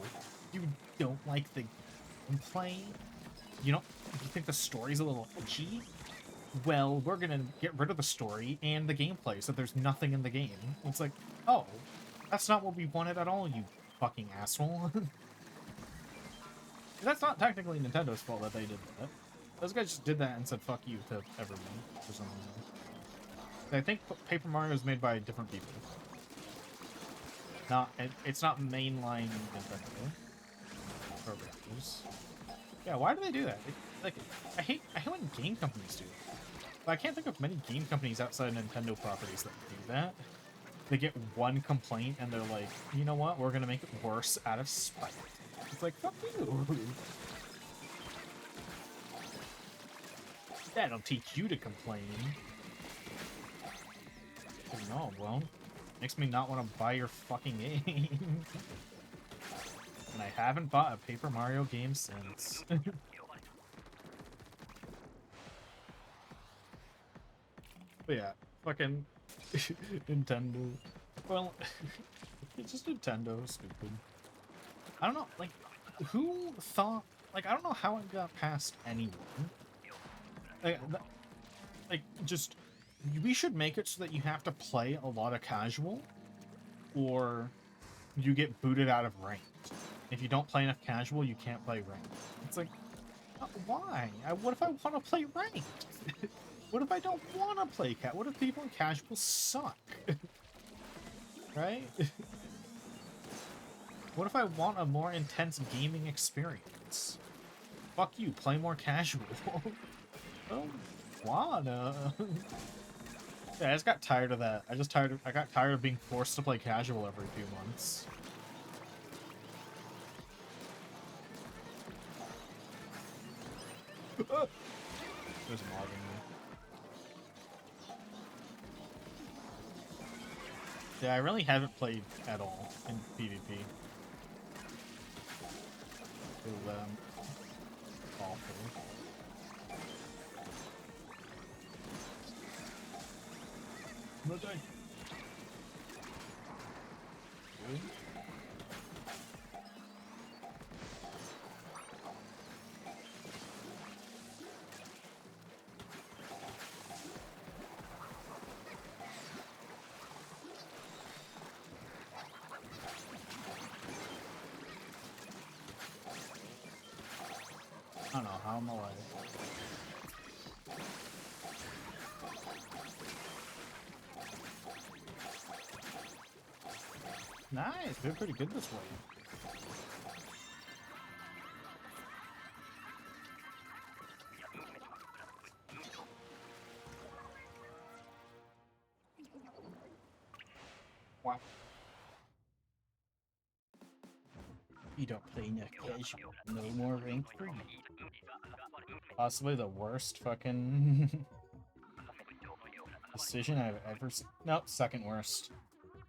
Speaker 1: you don't like the gameplay? You think the story's a little itchy? Well, we're gonna get rid of the story and the gameplay, so there's nothing in the game. It's like, oh, that's not what we wanted at all, you fucking asshole. That's not technically Nintendo's fault that they did that. Those guys just did that and said fuck you to everyone for some reason. I think Paper Mario is made by different people. It's not mainline Nintendo programmers. Yeah, why do they do that? I hate when game companies do that. But I can't think of many game companies outside Nintendo properties that do that. They get one complaint and they're like, you know what? We're gonna make it worse out of spite. It's like, fuck you. That'll teach you to complain. No, it won't. Makes me not want to buy your fucking game. And I haven't bought a Paper Mario game since. But yeah, fucking Nintendo. Well, it's just Nintendo, stupid. I don't know, like, who thought, like, I don't know how it got past anyone. Just, we should make it so that you have to play a lot of casual, or you get booted out of ranked. If you don't play enough casual, you can't play ranked. It's like, why? What if I want to play ranked? What if I don't want to play what if people in casual suck? Right? What if I want a more intense gaming experience? Fuck you, play more casual. I don't wanna. Yeah, I just got tired of that. I got tired of being forced to play casual every few months. There's modding me. Yeah, I really haven't played at all in PvP. Feel awful. I'm gonna die. Really? I don't know how I'm alive. Nice, they're pretty good this way. Wow. You don't play enough casual. No more rank for you. Possibly the worst fucking decision I've ever seen. Nope, second worst.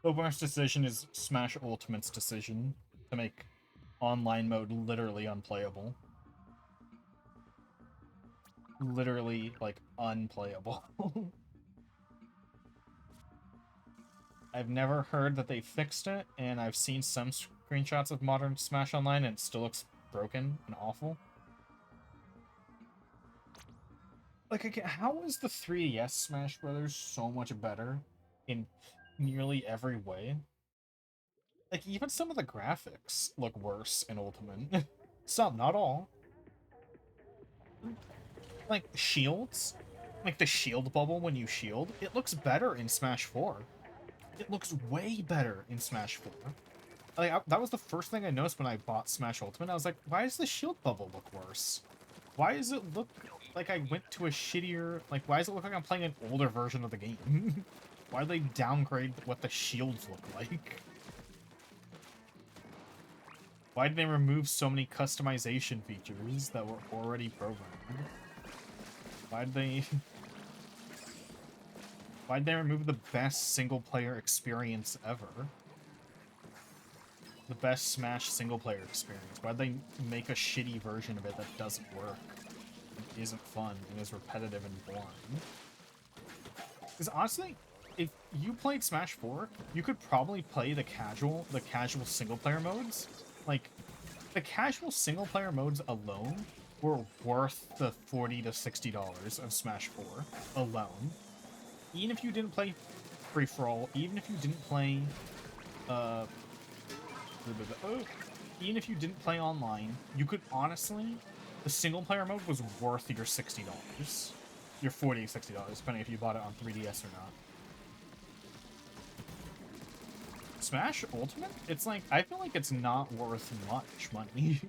Speaker 1: The worst decision is Smash Ultimate's decision to make online mode literally unplayable. Literally, like, unplayable. I've never heard that they fixed it, and I've seen some screenshots of modern Smash Online, and it still looks broken and awful. Like, how is the 3DS Smash Brothers so much better in nearly every way? Like, even some of the graphics look worse in Ultimate. Some, not all. Like, shields? Like, the shield bubble when you shield? It looks better in Smash 4. It looks way better in Smash 4. Like, that was the first thing I noticed when I bought Smash Ultimate. I was like, why does the shield bubble look worse? Why does it look like I went to a shittier... Like, why does it look like I'm playing an older version of the game? Why do they downgrade what the shields look like? Why did they remove so many customization features that were already programmed? Why did they... Why'd they remove the best single-player experience ever? The best Smash single-player experience. Why'd they make a shitty version of it that doesn't work? It isn't fun, and is repetitive and boring. Because honestly, if you played Smash 4, you could probably play the casual single-player modes. Like, the casual single-player modes alone were worth the $40 to $60 of Smash 4 alone. Even if you didn't play free-for-all, even if you didn't play, even if you didn't play online, you could honestly, the single-player mode was worth your $60. Your $40, $60, depending if you bought it on 3DS or not. Smash Ultimate? It's like, I feel like it's not worth much money.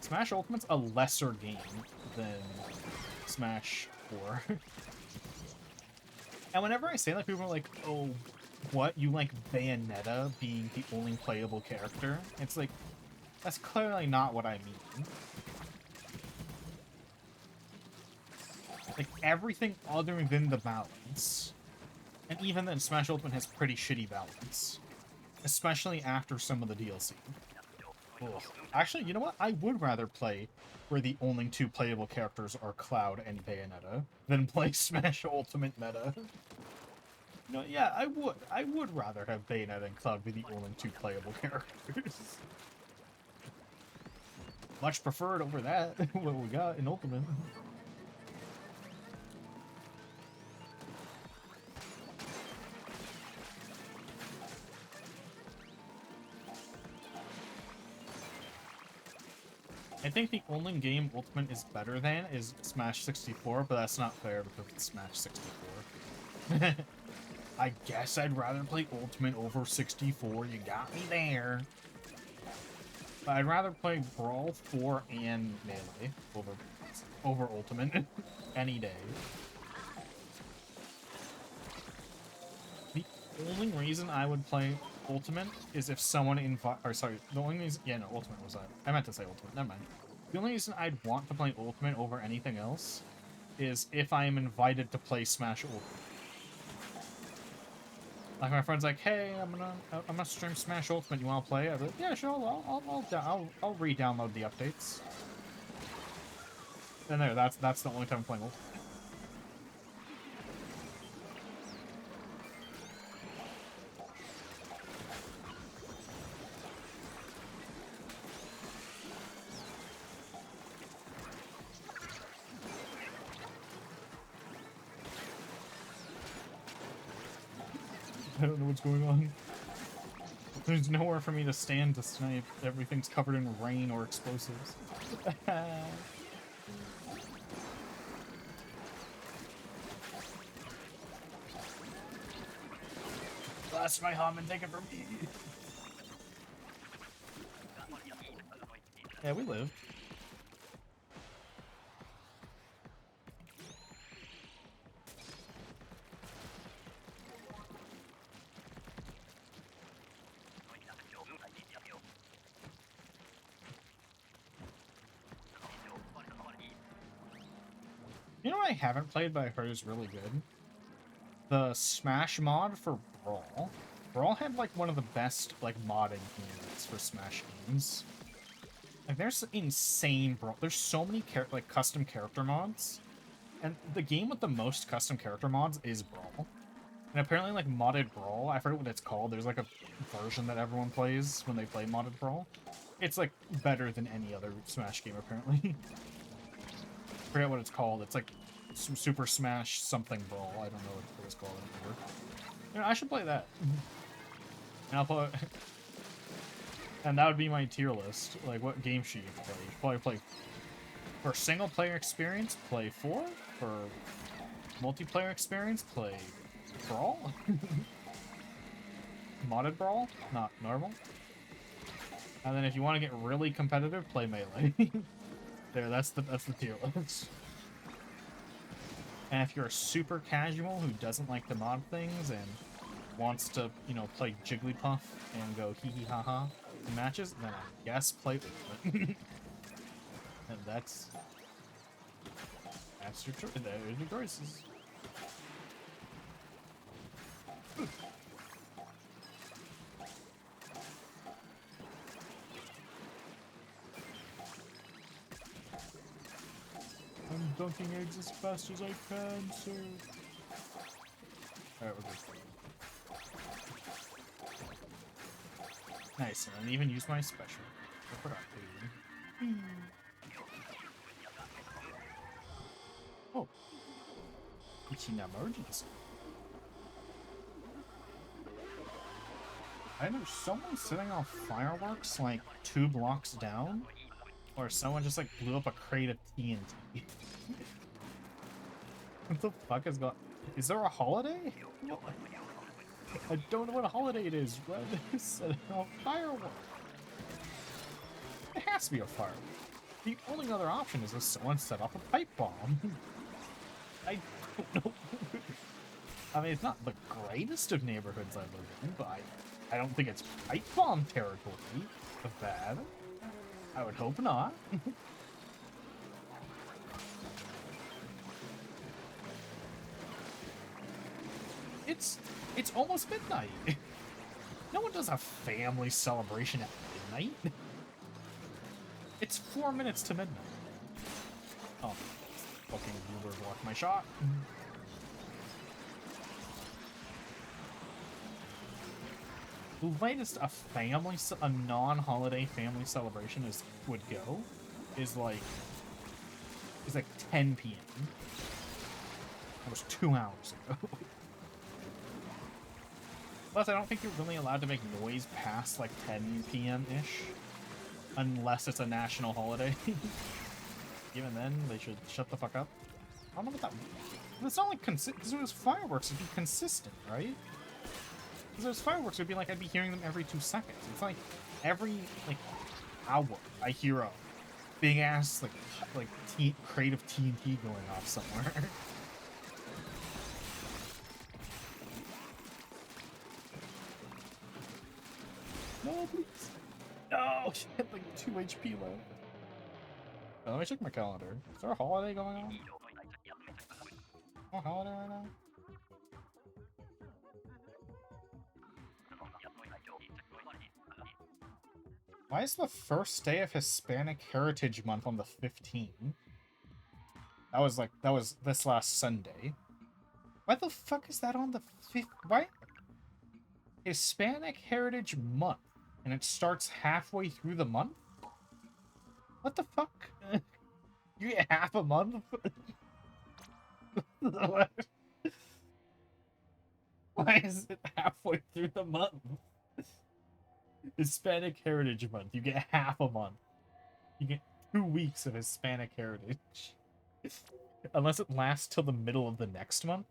Speaker 1: Smash Ultimate's a lesser game than Smash 4. And whenever I say that, people are like, oh, what? You like Bayonetta being the only playable character? It's like, that's clearly not what I mean. Like, everything other than the balance. And even then, Smash Ultimate has pretty shitty balance. Especially after some of the DLC. Ugh. Actually, you know what? I would rather play where the only two playable characters are Cloud and Bayonetta than play Smash Ultimate meta. You know, yeah, I would. I would rather have Bayonetta and Cloud be the only two playable characters. Much preferred over that, what we got in Ultimate. I think the only game Ultimate is better than is Smash 64, but that's not fair because it's Smash 64. I guess I'd rather play Ultimate over 64, you got me there. But I'd rather play Brawl 4 and Melee over Ultimate any day. The only reason I would play Ultimate is if someone the only reason, yeah, no, Ultimate was that. I meant to say Ultimate, never mind. The only reason I'd want to play Ultimate over anything else is if I am invited to play Smash Ultimate. Like my friend's like, hey, I'm gonna stream Smash Ultimate, you wanna play? I'd be like, yeah, sure, I'll re-download the updates. And there, that's the only time I'm playing Ultimate. I don't know what's going on. There's nowhere for me to stand to snipe. Everything's covered in rain or explosives. Blast my hum and take it from me. Yeah, we live. You know what I haven't played, but I heard is really good? The Smash mod for Brawl. Brawl had, like, one of the best, like, modding communities for Smash games. Like, there's insane Brawl. There's so many, custom character mods. And the game with the most custom character mods is Brawl. And apparently, like, modded Brawl, I forget what it's called. There's, like, a version that everyone plays when they play modded Brawl. It's, like, better than any other Smash game, apparently. I forget what it's called. It's like Super Smash something Brawl. I don't know what it's called anymore. You know, I should play that. And I'll play. And that would be my tier list. Like, what game should you play? You should probably play for single player experience. Play 4. For multiplayer experience, play Brawl. Modded Brawl, not normal. And then if you want to get really competitive, play Melee. There, that's the tier list. And if you're a super casual who doesn't like to mod things and wants to, you know, play Jigglypuff and go hee hee ha ha, matches, then I guess play and that's your choice. There's your choices. I'm dunking eggs as fast as I can, sir. Alright, we're good. Nice, and I even used my special. I forgot to. Oh. It's an emergency. Either someone setting off fireworks like 2 blocks down, or someone just like blew up a crate of TNT. What the fuck is going? Is there a holiday? I don't know what holiday it is. Why are they setting off fireworks? It has to be a firework. The only other option is if someone set off a pipe bomb. I don't know. I mean, it's not the greatest of neighborhoods I live in, but I don't think it's pipe bomb territory of bad. I would hope not. It's almost midnight. No one does a family celebration at midnight. It's 4 minutes to midnight. Oh, fucking Uber blocked my shot. The latest a non-holiday family celebration would go is like 10 p.m. That was 2 hours ago. Plus, I don't think you're really allowed to make noise past like 10 p.m.-ish, unless it's a national holiday. Even then, they should shut the fuck up. I don't know what that means. It's not like because it was fireworks, it'd be consistent, right? Because there's fireworks, it'd be like I'd be hearing them every 2 seconds. It's like every like hour I hear a big ass like crate of TNT going off somewhere. No, please. No, shit, like 2 HP left. Oh, let me check my calendar. Is there a holiday going on? Oh, holiday right now? Why is the first day of Hispanic Heritage Month on the 15th? That was this last Sunday. Why the fuck is that on the 5th? Why? Hispanic Heritage Month. And it starts halfway through the month? What the fuck? You get half a month? What? Why is it halfway through the month? Hispanic Heritage Month. You get half a month. You get 2 weeks of Hispanic Heritage. Unless it lasts till the middle of the next month.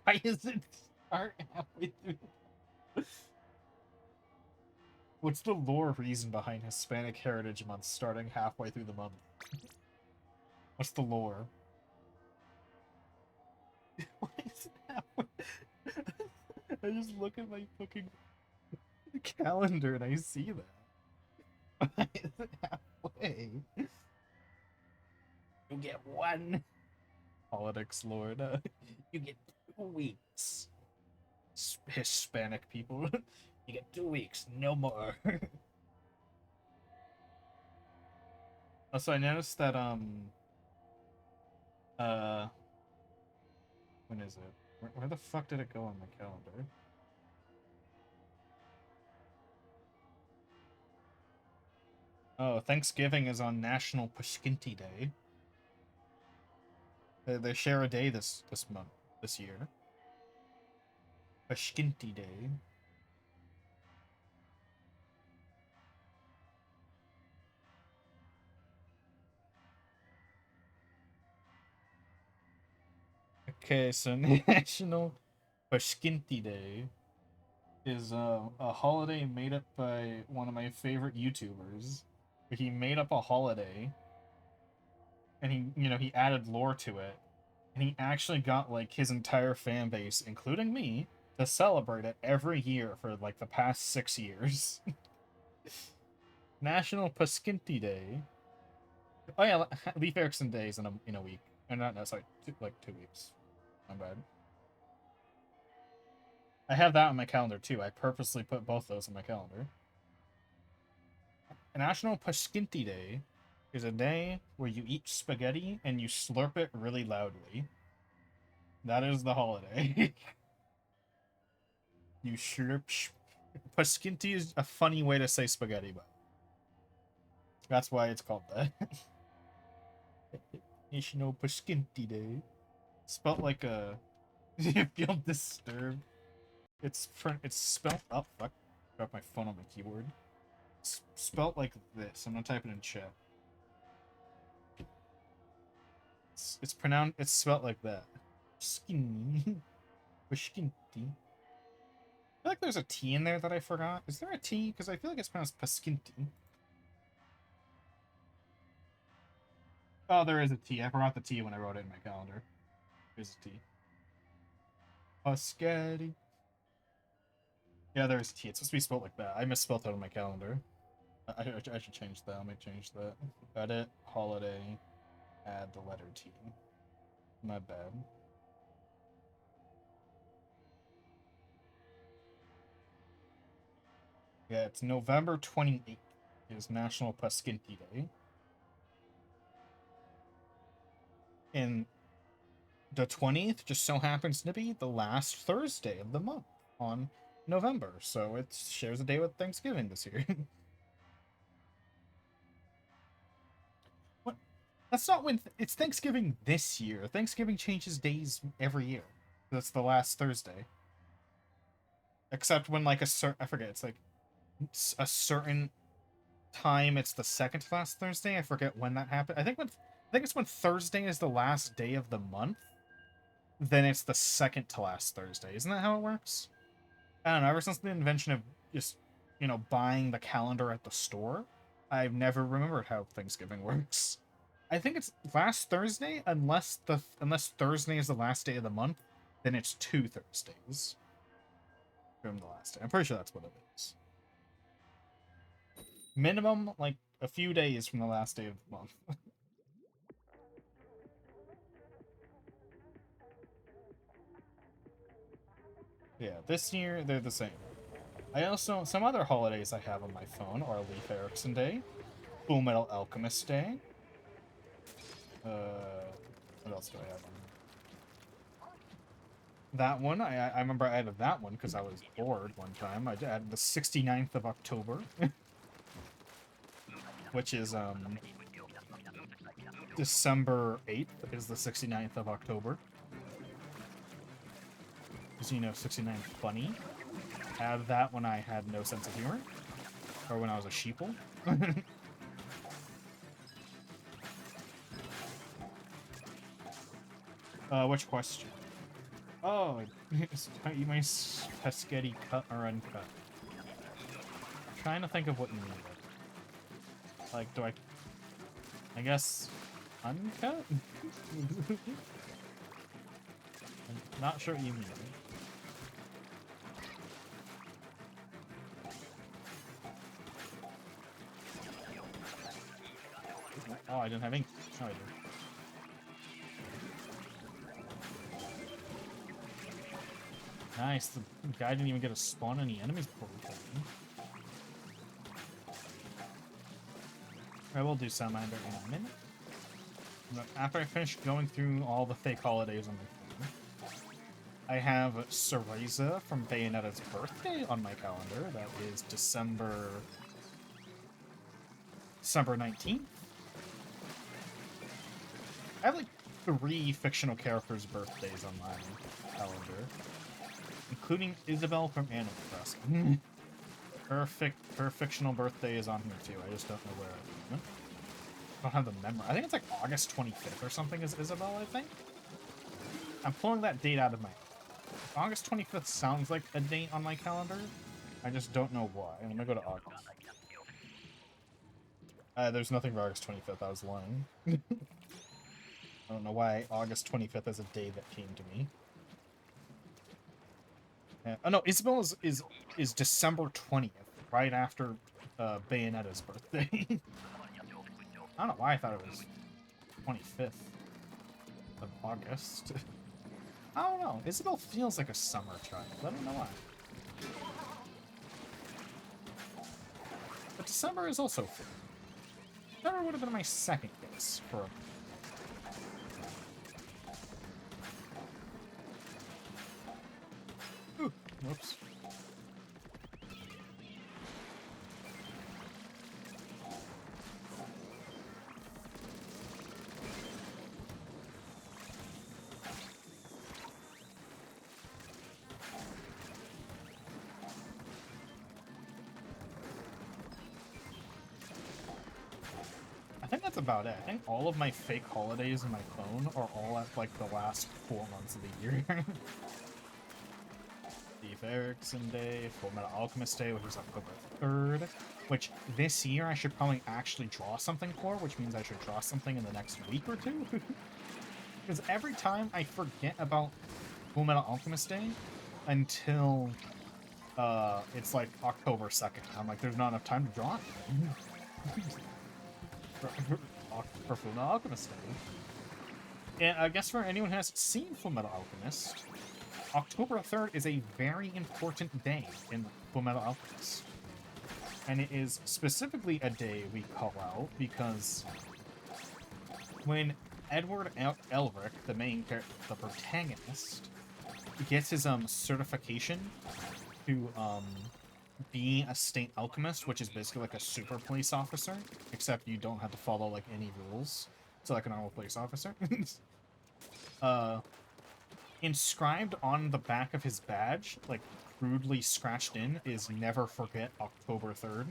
Speaker 1: Why does it start halfway through? What's the lore reason behind Hispanic Heritage Month starting halfway through the month? What's the lore? Why is it halfway? I just look at my fucking calendar and I see that. Why is it halfway? You get 1. Politics, Lord. You get 2 weeks. Hispanic people. You get 2 weeks, no more. Also, I noticed that, when is it? Where the fuck did it go on my calendar? Oh, Thanksgiving is on National Pashkinti Day. They share a day this year. Pashkinti Day. Okay, so National Pashkinti Day is a holiday made up by one of my favorite YouTubers. He made up a holiday, and he added lore to it, and he actually got like his entire fan base, including me, to celebrate it every year for like the past 6 years. National Paskinti Day. Oh yeah, Leif Erikson Day is in a week. And not no, sorry, like 2 weeks. My bad. I have that on my calendar too. I purposely put both those on my calendar. National Paskinti Day is a day where you eat spaghetti and you slurp it really loudly. That is the holiday. You slurp. Paskinti is a funny way to say spaghetti, but that's why it's called that. National Paskinti Day. Spelt like a. You feel disturbed. It's spelled. Oh fuck! Got my phone on my keyboard. Spelt like this. I'm gonna type it in chat. It's pronounced. It's spelt like that. Skinny. Paskinti. I feel like there's a T in there that I forgot. Is there a T? Because I feel like it's pronounced Paskinti. Oh, there is a T. I forgot the T when I wrote it in my calendar. There's a T. Pasquetti. Yeah, there's a T. It's supposed to be spelled like that. I misspelled that on my calendar. I should change that. Let me change that. Edit, holiday, add the letter T. My bad. Yeah, it's November 28th. Is National Paskinti Day. And the 20th just so happens to be the last Thursday of the month on November. So it shares a day with Thanksgiving this year. What? That's not when it's Thanksgiving this year. Thanksgiving changes days every year. That's the last Thursday. Except when like I forget, it's like a certain time it's the second to last Thursday. I forget when that happened. I think it's when Thursday is the last day of the month. Then it's the second to last Thursday. Isn't that how it works? I don't know. Ever since the invention of just, buying the calendar at the store, I've never remembered how Thanksgiving works. I think it's last Thursday, unless Thursday is the last day of the month, then it's 2 Thursdays from the last day. I'm pretty sure that's what it is. Minimum, like, a few days from the last day of the month. Yeah, this year they're the same. Some other holidays I have on my phone are Leif Erikson Day, Full Metal Alchemist Day. What else do I have on? That one, I remember I added that one because I was bored one time. I added the 69th of October, which is December 8th is the 69th of October. Because 69 funny. Add that when I had no sense of humor, or when I was a sheeple. Which question? Oh, you my pescetti cut or uncut? I'm trying to think of what you mean. Like, I guess uncut? I'm not sure what you mean. Oh, I didn't have ink. No, I did. Nice. The guy didn't even get to spawn any enemies before we killed him. I will do Salamander in a minute. But after I finish going through all the fake holidays on my phone, I have Cereza from Bayonetta's birthday on my calendar. That is December 19th. I have like 3 fictional characters' birthdays on my calendar, including Isabel from Animal Crossing. Her fictional birthday is on here too. I just don't know where. I don't have the memory. I think it's like August 25th or something is Isabel, I think. I'm pulling that date out of my... August 25th sounds like a date on my calendar. I just don't know why. I'm gonna go to August. There's nothing for August 25th. I was lying. I don't know why August 25th is a day that came to me. Oh no, Isabel is December 20th, right after Bayonetta's birthday. I don't know why I thought it was 25th of August. I don't know. Isabel feels like a summer child. I don't know why. But December is also fun. December would have been my second guess for a... Ooh, whoops. I think that's about it. I think all of my fake holidays in my phone are all at, like, the last 4 months of the year. Steve Erickson Day, Full Metal Alchemist Day, which is October 3rd. Which, this year, I should probably actually draw something for, which means I should draw something in the next week or two. Because every time I forget about Full Metal Alchemist Day until it's like October 2nd. I'm like, there's not enough time to draw it. for Full Metal Alchemist Day. And I guess for anyone who hasn't seen Full Metal Alchemist, October 3rd is a very important day in Full Metal Alchemist. And it is specifically a day we call out because when Edward Elric, the main character, the protagonist, gets his certification to be a state alchemist, which is basically like a super police officer, except you don't have to follow like any rules. So like a normal police officer. Inscribed on the back of his badge, like crudely scratched in, is never forget October 3rd.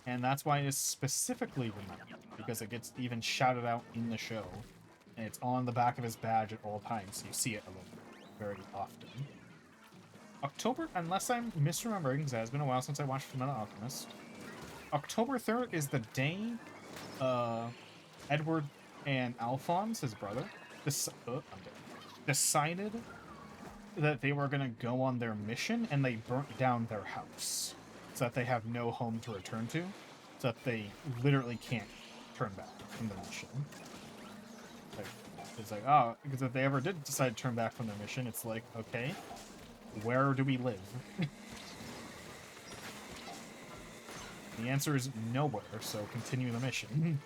Speaker 1: And that's why it is specifically remembered, because it gets even shouted out in the show. And it's on the back of his badge at all times, so you see it a little very often. October, unless I'm misremembering, because it has been a while since I watched Fullmetal Alchemist, October 3rd is the day Edward and Alphonse, his brother, decided that they were going to go on their mission, and they burnt down their house so that they have no home to return to, so that they literally can't turn back from the mission. Like, it's like, oh, because if they ever did decide to turn back from their mission, it's like, okay, where do we live? The answer is nowhere, so continue the mission.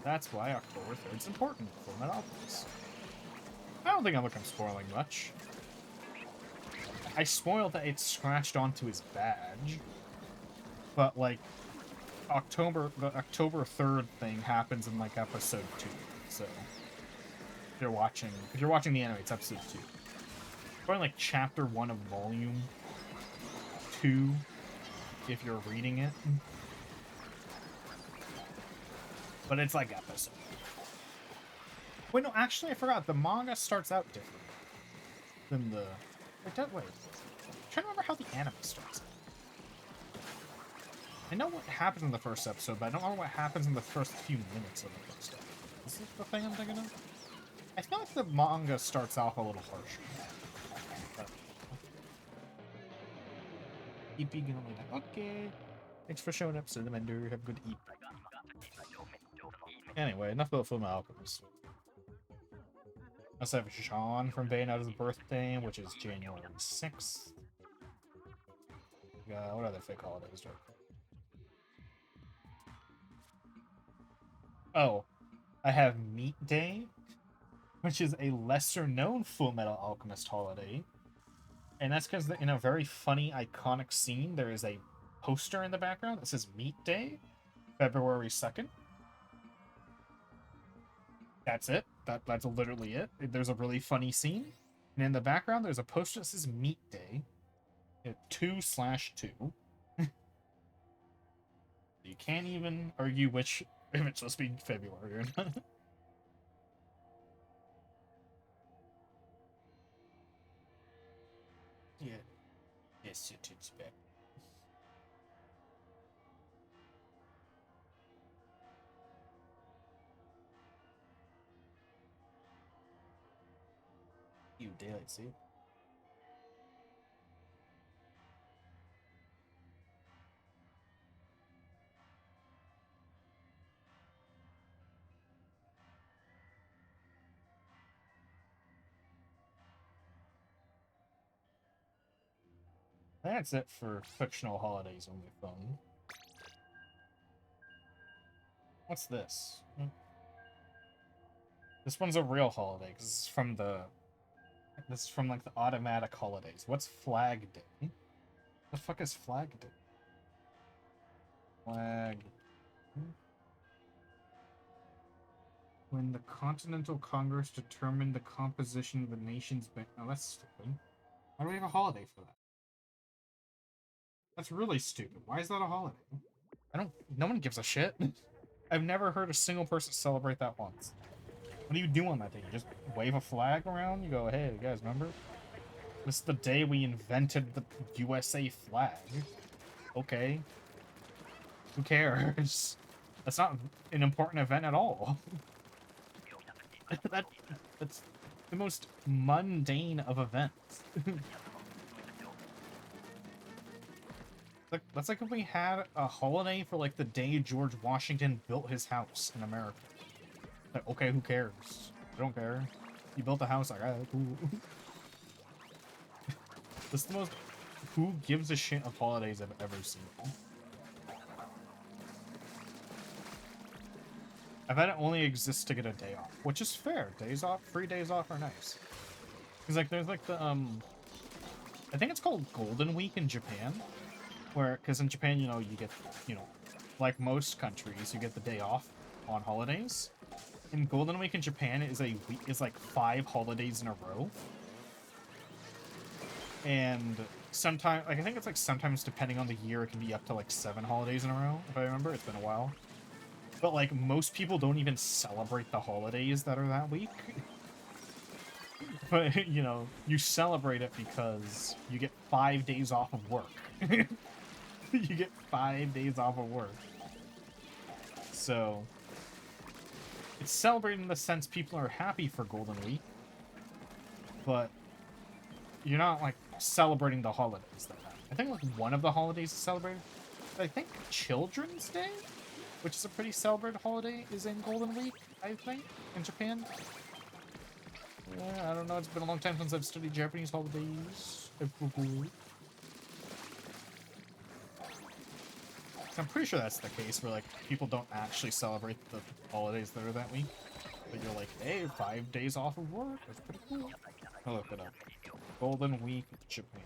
Speaker 1: That's why October 3rd is important for Metalopolis. I don't think I'm spoiling much. I spoiled that it's scratched onto his badge, but like the October 3rd thing happens in like episode 2. So if you're watching the anime, it's episode 2. Probably like chapter 1 of volume 2 if you're reading it. But it's like episode. Wait, no, actually I forgot. The manga starts out different than the... Wait. I'm trying to remember how the anime starts out. I know what happens in the first episode, but I don't know what happens in the first few minutes of the first episode. Is this the thing I'm thinking of? I feel like the manga starts off a little harsher. EP gonna lay down. Okay. Thanks for showing up, Salamander. Have a good EP. Anyway, enough about Fullmetal Alchemist. I also have Sean from Bayonetta's birthday, which is January 6th. What other fake holidays do I have? Oh, I have Meat Day, which is a lesser-known Fullmetal Alchemist holiday. And that's because in a very funny, iconic scene, there is a poster in the background that says Meat Day, February 2nd. That's it. That's literally it. There's a really funny scene. And in the background, there's a poster that says Meat Day. 2/2. You can't even argue if it's supposed to be February or not. Yeah. Yes, you'd expect. You daylight see? That's it for fictional holidays on my phone. What's this? This one's a real holiday because it's from the. This is from like the automatic holidays. What's Flag Day? The fuck is Flag Day? Flag. When the Continental Congress determined the composition of the nation's bank. Oh, that's stupid. Why do we have a holiday for that? That's really stupid. Why is that a holiday? I don't. No one gives a shit. I've never heard a single person celebrate that once. What do you do on that day? You just wave a flag around? You go, hey, you guys remember? This is the day we invented the USA flag. Okay. Who cares? That's not an important event at all. That's the most mundane of events. That's like if we had a holiday for like the day George Washington built his house in America. Like, okay, who cares? I don't care. You built a house, like, alright, cool. This is the most who gives a shit of holidays I've ever seen. I bet it only exists to get a day off, which is fair. Days off, free days off are nice. Cause like there's like the I think it's called Golden Week in Japan, where because in Japan you know you get like most countries you get the day off on holidays. And Golden Week in Japan is like 5 holidays in a row. And sometimes, like I think it's like sometimes depending on the year, it can be up to like 7 holidays in a row. If I remember, it's been a while. But like most people don't even celebrate the holidays that are that week. But you know, you celebrate it because you get 5 days off of work. You get 5 days off of work. So it's celebrated in the sense people are happy for Golden Week, but you're not like celebrating the holidays that happen. I think like one of the holidays is celebrated. I think Children's Day, which is a pretty celebrated holiday, is in Golden Week, I think, in Japan. Yeah, I don't know, it's been a long time since I've studied Japanese holidays. I'm pretty sure that's the case, where like people don't actually celebrate the holidays that are that week. But you're like, hey, 5 days off of work, that's pretty cool. I'll look it up. Golden Week, Japan.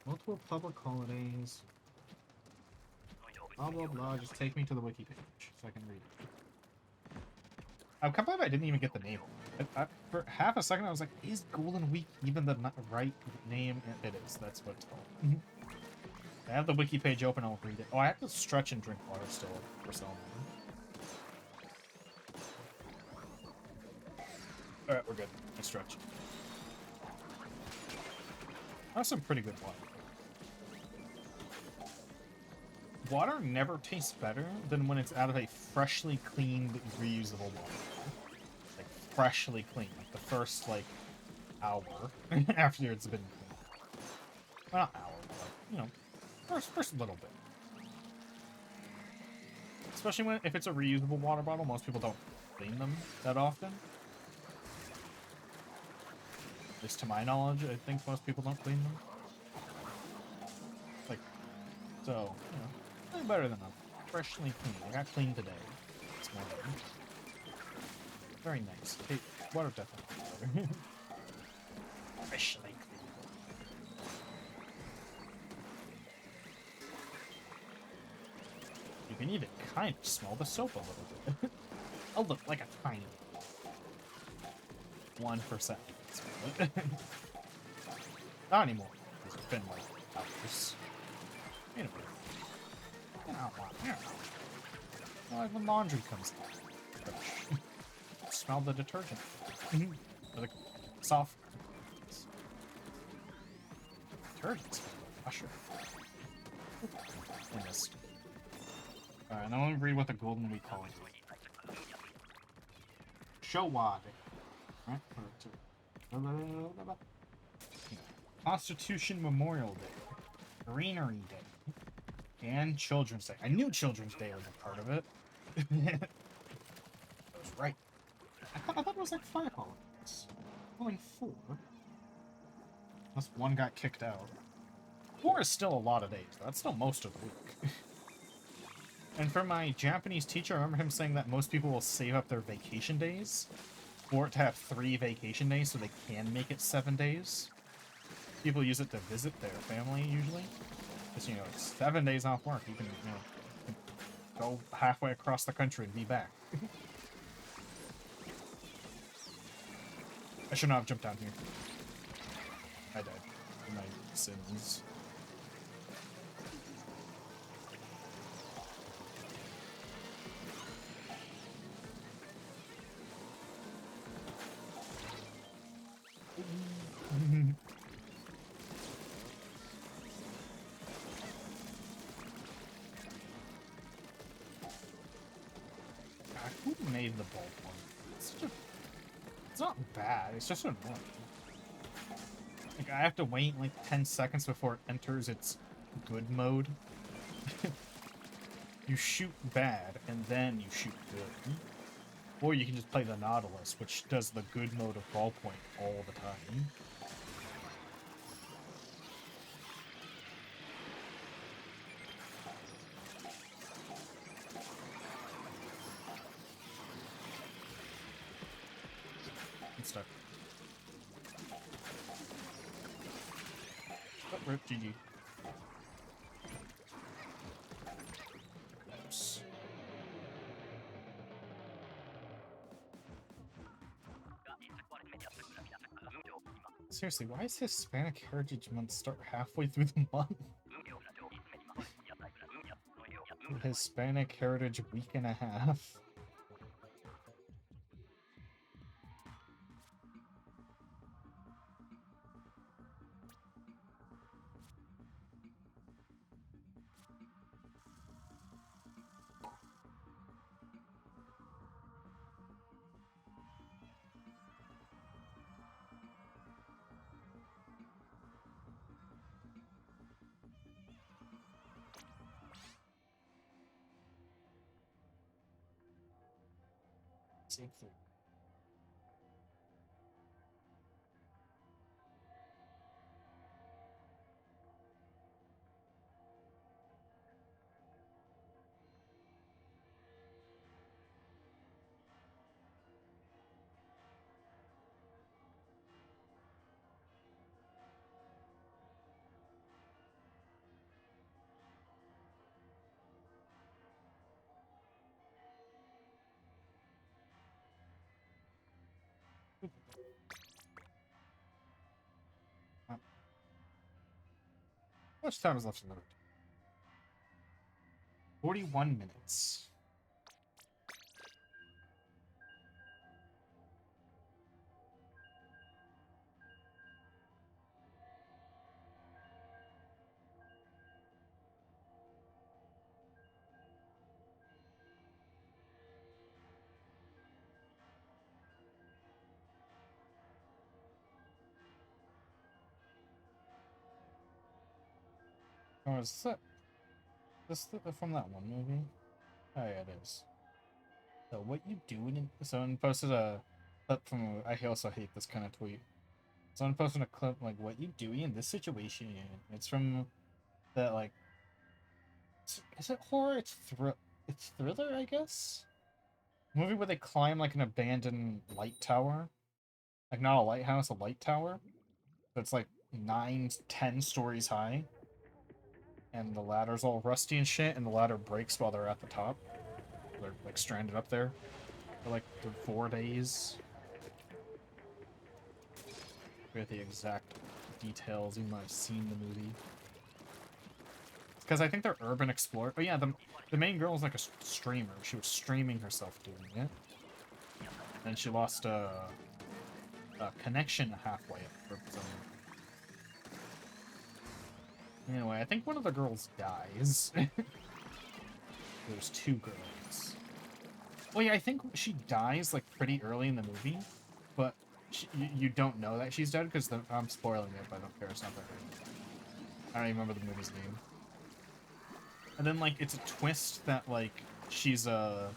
Speaker 1: Multiple public holidays. Blah blah blah, just take me to the wiki page so I can read it. I'm kind of glad I didn't even get the name. For half a second I was like, is Golden Week even the right name? It is, that's what it's called. I have the wiki page open, I'll read it. Oh, I have to stretch and drink water still for Salmon. Alright, we're good. I stretch. That's some pretty good water. Water never tastes better than when it's out of a freshly cleaned, reusable water. Like, freshly cleaned. Like, the first, like, hour after it's been cleaned. Well, not hour, but, you know, first little bit. Especially if it's a reusable water bottle, most people don't clean them that often. At least to my knowledge, I think most people don't clean them. Like, so, you know. Better than a freshly clean. I got clean today. It's morning. Very nice. Hey, water definitely better. Freshly clean. You can even kind of smell the soap a little bit. Oh, look, like a tiny 1%. Not anymore. It's been like hours. Anyway. Well, when laundry comes out. Smell the detergent. Or the soft detergent. Usher. I missed. Alright, now let me read what the Golden Week holiday is. Showa Day. Right? Constitution Memorial Day. Greenery Day. And Children's Day. I knew Children's Day was a part of it. I was right. I thought it was like 5 holidays. Only 4. Unless one got kicked out. 4 is still a lot of days. That's still most of the week. And for my Japanese teacher, I remember him saying that most people will save up their vacation days for it to have 3 vacation days so they can make it 7 days. People use it to visit their family, usually. Because, you know, it's 7 days off work. You can, go halfway across the country and be back. I should not have jumped down here. I died. My sins. Who made the bolt one? It's not bad, it's just annoying. Like, I have to wait like 10 seconds before it enters its good mode. You shoot bad, and then you shoot good. Or you can just play the Nautilus, which does the good mode of ballpoint all the time. I'm stuck. Oh, rip, GG. Oops. Seriously, why is Hispanic Heritage Month start halfway through the month? Hispanic Heritage Week and a half. Save food. How much time is left in the room? 41 minutes. Oh, is this from that one movie? Oh yeah, it is. So what you doing? Someone posted a clip from. I also hate this kind of tweet. Someone posted a clip like, "What you doing in this situation?" It's from that like. Is it horror? It's thriller, I guess. Movie where they climb like an abandoned light tower, like not a lighthouse, a light tower. That's like 9, 10 stories high, and the ladder's all rusty and shit, and the ladder breaks while they're at the top. They're like stranded up there for like 4 days. With the exact details, even though I've seen the movie. Because I think they're urban explorers. Oh yeah, the main girl is like a streamer. She was streaming herself doing it. And she lost a connection halfway up. Anyway, I think one of the girls dies. There's 2 girls. Well, yeah, I think she dies like pretty early in the movie, but you don't know that she's dead because I'm spoiling it, but I don't care. It's not that great. I don't even remember the movie's name. And then like it's a twist that like she's a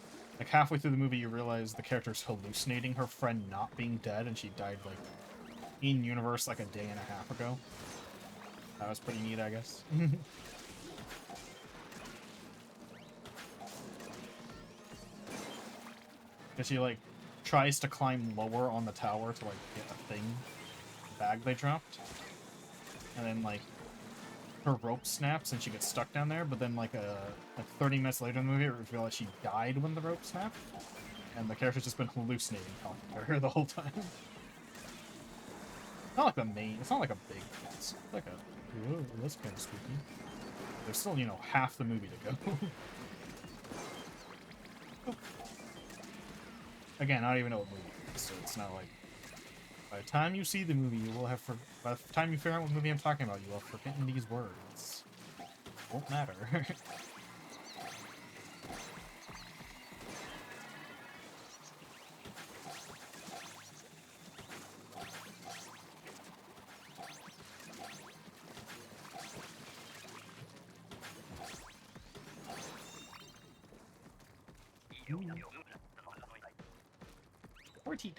Speaker 1: Like, halfway through the movie, you realize the character's hallucinating her friend not being dead, and she died, like, in-universe, like, a day and a half ago. That was pretty neat, I guess. Because she, like, tries to climb lower on the tower to, like, get a thing, the bag they dropped. And then, like, her rope snaps and she gets stuck down there, but then, like 30 minutes later in the movie, it reveals she died when the rope snapped. And the character's just been hallucinating talking to her the whole time. Not like the main, it's not like a big, it's like a, whoa, that's kind of spooky. There's still, you know, half the movie to go. Again, I don't even know what movie it is, so it's not like... By the time you see the movie, you will have... By the time you figure out what movie I'm talking about, you will have forgotten these words. Won't matter. Or TW.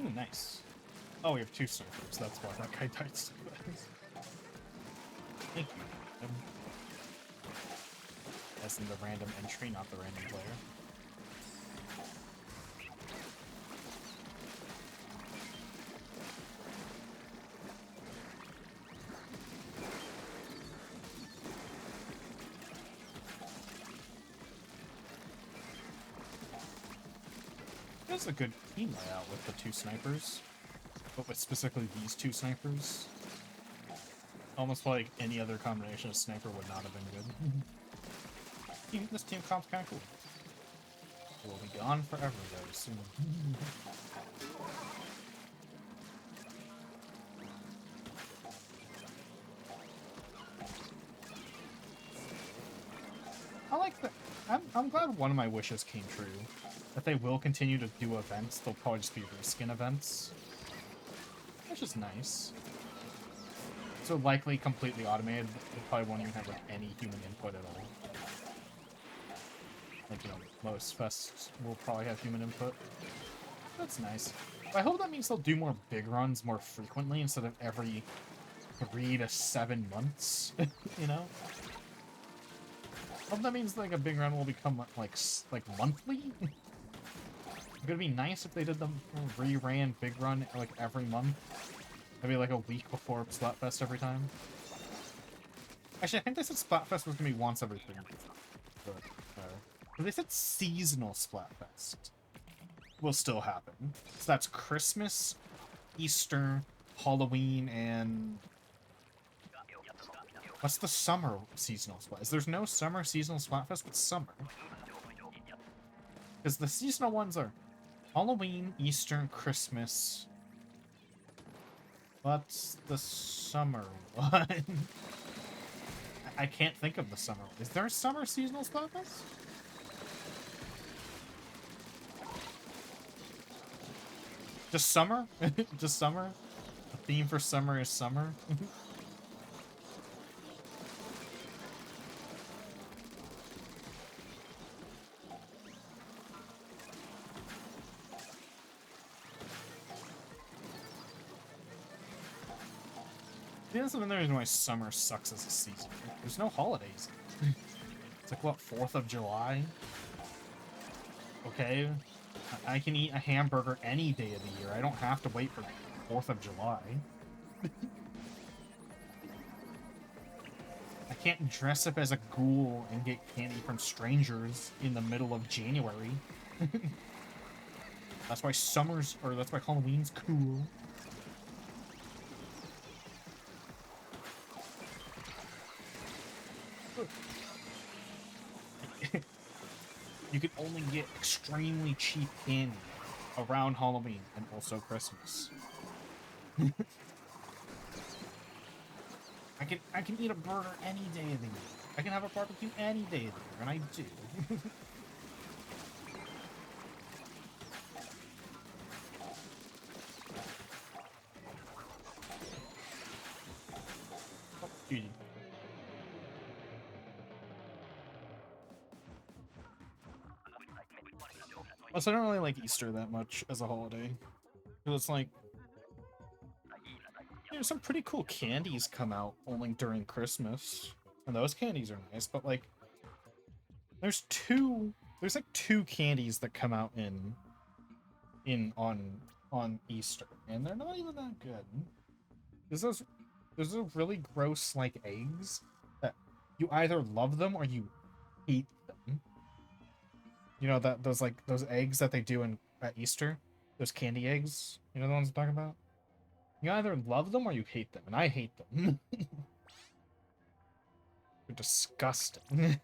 Speaker 1: Ooh, nice. Oh, we have 2 snipers. That's why that guy died so fast. Thank you. As in the random entry, not the random player. That's a good team layout with the 2 snipers, but with specifically these 2 snipers. Almost like any other combination of sniper would not have been good. This team comp's kind of cool. It will be gone forever though soon. I like that. I'm glad one of my wishes came true. That they will continue to do events. They'll probably just be reskin events. Which is nice. So likely completely automated. They probably won't even have like any human input at all. Like, you know, most fests will probably have human input. That's nice. I hope that means they'll do more big runs more frequently instead of every 3 to 7 months. You know? I hope that means like a big run will become like monthly. It'd be nice if they did the re-ran big run like every month. Maybe like a week before Splatfest every time. Actually, I think they said Splatfest was gonna be once every 3 months. But they said seasonal Splatfest will still happen. So that's Christmas, Easter, Halloween, and... What's the summer seasonal Splat? There's no summer seasonal Splatfest, but summer. Because the seasonal ones are Halloween, Easter, Christmas. What's the summer one? I can't think of the summer. Is there a summer seasonal Splatfest? Just summer? Just summer? The theme for summer is summer? That's another reason why summer sucks as a season. There's no holidays. It's like, what, 4th of July? Okay. I can eat a hamburger any day of the year. I don't have to wait for 4th of July. I can't dress up as a ghoul and get candy from strangers in the middle of January. That's why that's why Halloween's cool. You can only get extremely cheap candy around Halloween and also Christmas. I can eat a burger any day of the year. I can have a barbecue any day there, and I do. Oh, GG. Also, I don't really like Easter that much as a holiday. Because it's like, some pretty cool candies come out only during Christmas. And those candies are nice, but like, there's like two candies that come out on Easter, and they're not even that good. There's those really gross like eggs that you either love them or you hate them. You know that those eggs that they do at Easter, those candy eggs. You know the ones I'm talking about. You either love them or you hate them, and I hate them. They're disgusting.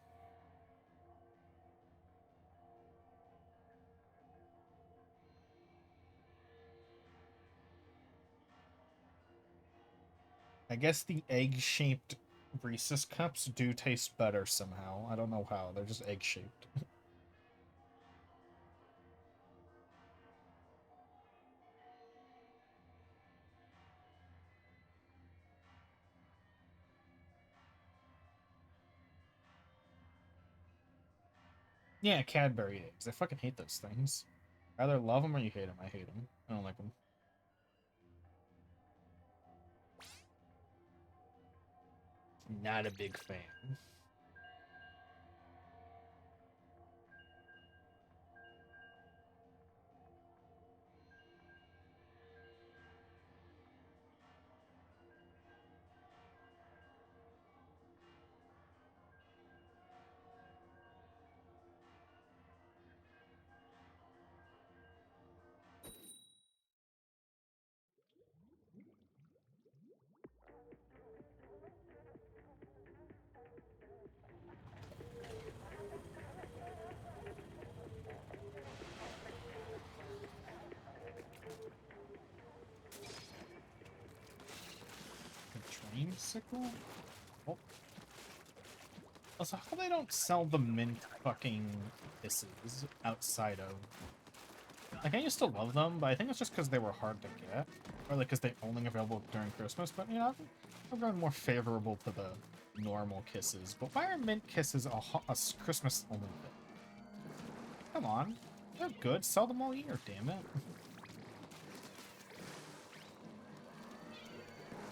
Speaker 1: I guess the egg-shaped Reese's cups do taste better somehow. I don't know how. They're just egg-shaped. Yeah, Cadbury eggs. I fucking hate those things. Either love them or you hate them. I hate them. I don't like them. Not a big fan. A dreamsicle? Oh. Also, how they don't sell the mint fucking kisses outside of... Like, I used to love them, but I think it's just because they were hard to get. Or, like, because they only available during Christmas. But, you know, I've grown more favorable to the normal kisses. But why are mint kisses a Christmas-only thing? Come on. They're good. Sell them all year, damn it.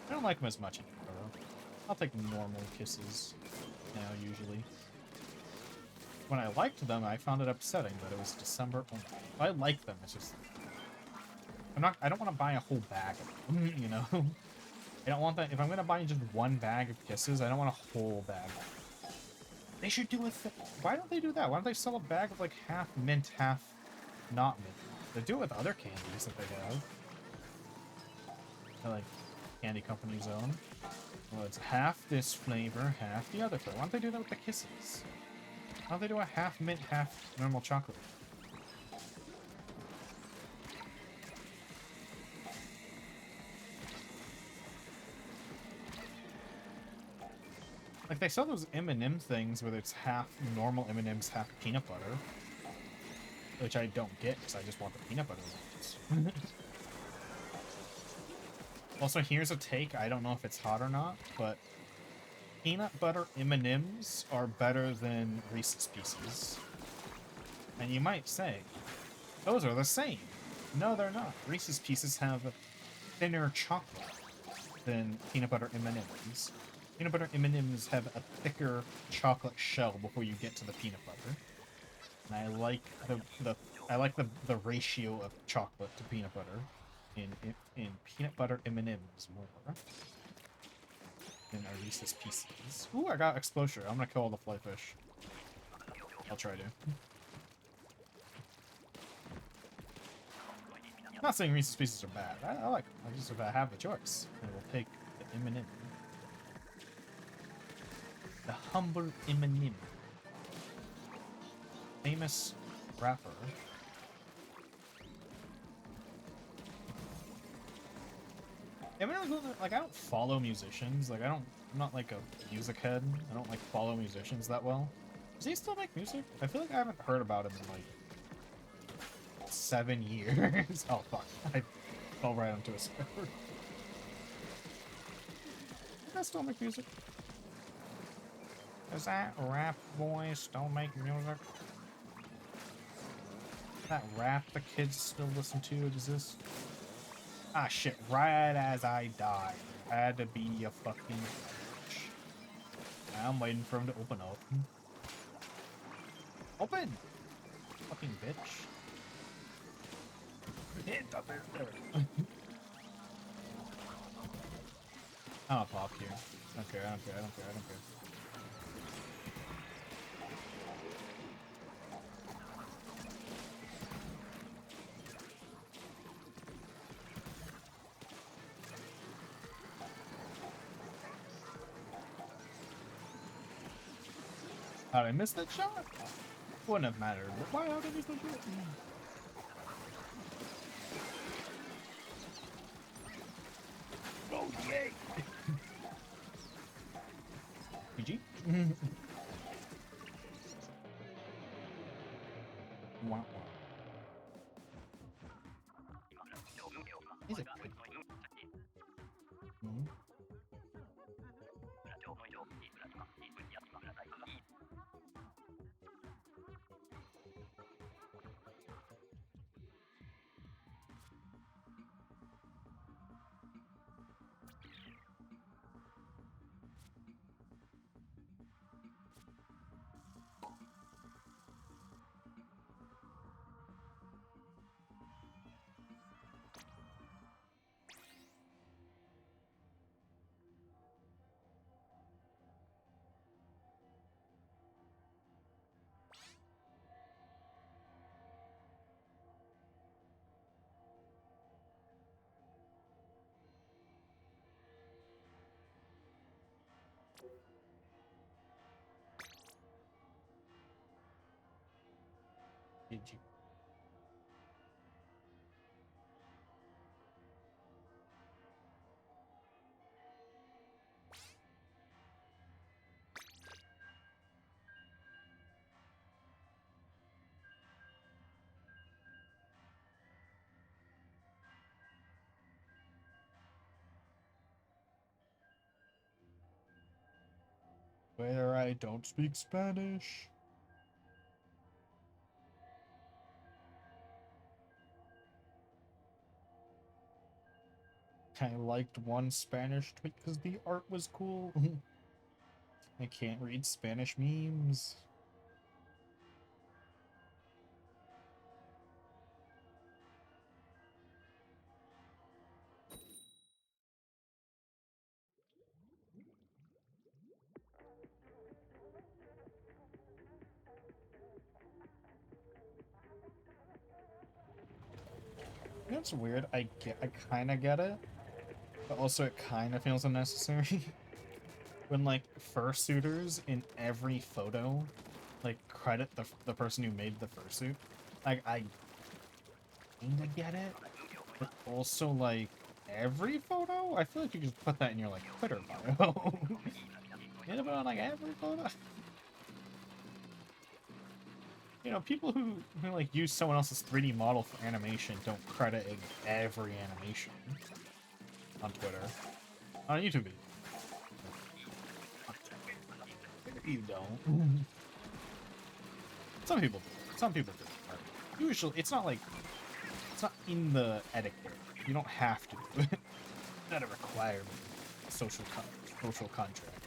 Speaker 1: I don't like them as much anymore, though. I'll take normal kisses now, usually. When I liked them, I found it upsetting that it was December only. I like them, it's just... I don't want to buy a whole bag of them, you know? I don't want that. If I'm going to buy just one bag of kisses, I don't want a whole bag. They should do a thing. Why don't they do that? Why don't they sell a bag of, like, half mint, half not mint? They do it with other candies that they have. They're, like, candy company's own. Well, it's half this flavor, half the other flavor. Why don't they do that with the kisses? Why don't they do a half mint, half normal chocolate? Like, they sell those M&M things where it's half normal M&Ms, half peanut butter. Which I don't get, because I just want the peanut butter ones. Also, here's a take. I don't know if it's hot or not, but peanut butter M&Ms are better than Reese's Pieces. And you might say, those are the same. No, they're not. Reese's Pieces have thinner chocolate than peanut butter M&Ms. Peanut butter M&Ms have a thicker chocolate shell before you get to the peanut butter. And I like the ratio of chocolate to peanut butter in peanut butter M&Ms more than a Reese's Pieces. Ooh, I got exposure. I'm gonna kill all the flyfish. I'll try to. I'm not saying Reese's Pieces are bad. I like them. I just, if I have the choice, I will take the M&M. The humble M&M. Famous rapper. I mean, like, I don't follow musicians. Like, I'm not like a music head. I don't like follow musicians that well. Does he still make music? I feel like I haven't heard about him in like 7 years. Oh fuck! I fell right onto a server. Does that still make music? Does that rap boy still make music? That rap the kids still listen to exist? Ah shit, right as I died. I had to be a fucking bitch. Now I'm waiting for him to open up. Open! Fucking bitch. Hit up there. I'll pop here. I don't care, I don't care, I don't care, I don't care. How did I miss that shot? Wouldn't have mattered, but why how did I miss that shot? Oh, yay! GG? Wow. He's a good. Mhm. GG. Where I don't speak Spanish. I liked one Spanish tweet because the art was cool. I can't read Spanish memes. That's weird. I kind of get it, but also it kind of feels unnecessary. When like fursuiters in every photo, like credit the person who made the fursuit. Like I kinda get it, but also like every photo, I feel like you could just put that in your like Twitter bio. You know, about like every photo. You know, people who like use someone else's 3D model for animation don't credit in every animation on Twitter. On YouTube, you don't. Some people do. Some people do. Usually, it's not like it's not in the etiquette. You don't have to do it. Not a requirement. Social contract.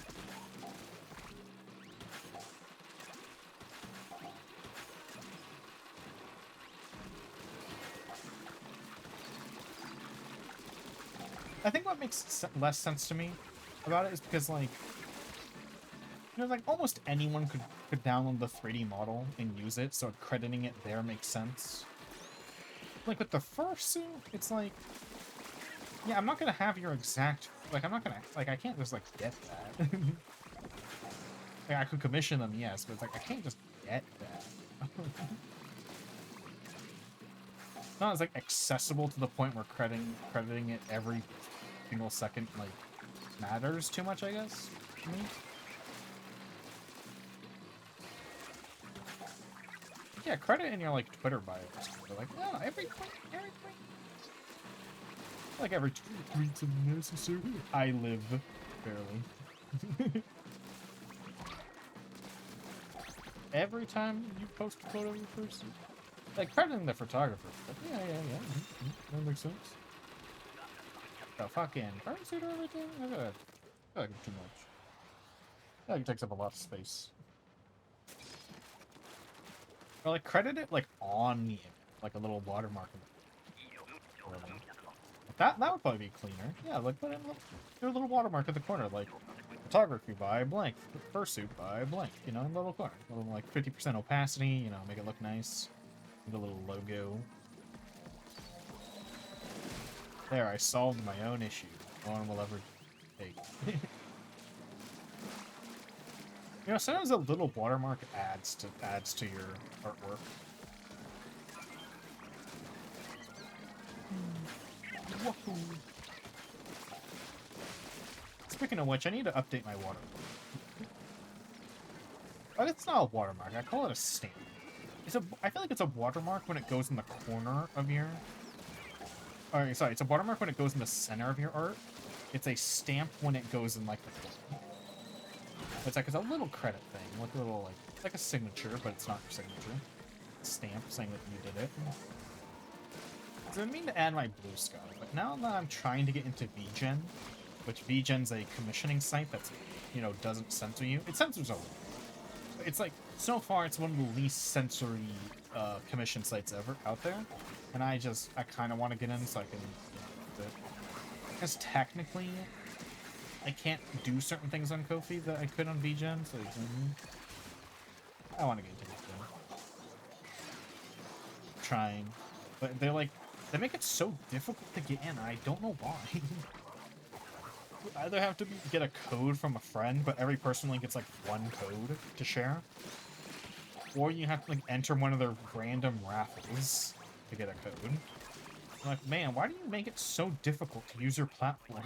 Speaker 1: I think what makes less sense to me about it is because, like, you know, like almost anyone could download the 3D model and use it, so crediting it there makes sense. Like with the fursuit, it's like, yeah, I'm not gonna have your exact, like, I'm not gonna, like, I can't just like get that. Like, I could commission them, yes, but it's like I can't just get that. Not as like accessible to the point where crediting it every single second, like, matters too much, I guess, to me. Yeah, credit in your, like, Twitter bios. They're like, no, every tweet. Like, every tweet's unnecessary. I live, barely. Every time you post a photo of your person. Like, crediting the photographer. Like, yeah. That makes sense. The fucking fursuit or everything? I feel like it's too much. I feel like it takes up a lot of space. Or, like, credit it, like, on the image. Like, a little watermark. That would probably be cleaner. Yeah, like, put in a little watermark at the corner. Like, photography by blank. Fursuit by blank. You know, in the little corner. A little, like, 50% opacity. You know, make it look nice. With a little logo. There, I solved my own issue. No one will ever take. You know, sometimes a little watermark adds to your artwork. Woohoo. Speaking of which, I need to update my watermark. But it's not a watermark. I call it a stamp. I feel like it's a watermark when it goes in the corner of your... Alright, sorry, it's a watermark when it goes in the center of your art. It's a stamp when it goes in, like, the corner. It's like, it's a little credit thing. Like a little, like... It's like a signature, but it's not your signature. Stamp saying that you did it. So I mean to add my blue sky, but now that I'm trying to get into VGen, which VGen's a commissioning site that's, you know, doesn't censor you. It censors a lot. It's like, so far, it's one of the least censory commission sites ever out there. And I kind of want to get in so I can, you know, because technically, I can't do certain things on Ko-fi that I could on VGen, so I want to get into VGen. Trying. But they're like, they make it so difficult to get in, I don't know why. You either have to get a code from a friend, but every person only gets like one code to share. Or you have to like enter one of their random raffles to get a code. I'm like, man, why do you make it so difficult to use your platform?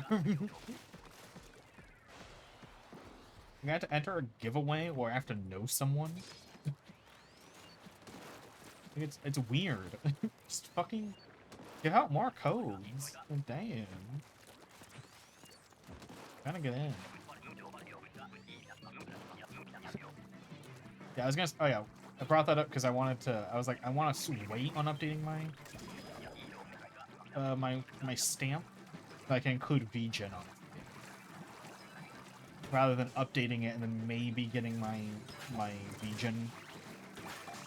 Speaker 1: You have to enter a giveaway or I have to know someone. It's weird. Just fucking give out more codes. Damn. Trying to get in. Yeah, I was gonna. Oh yeah, I brought that up because I wanted to. I was like, I want to wait on updating my my stamp so I can include VGen on it, rather than updating it and then maybe getting my VGen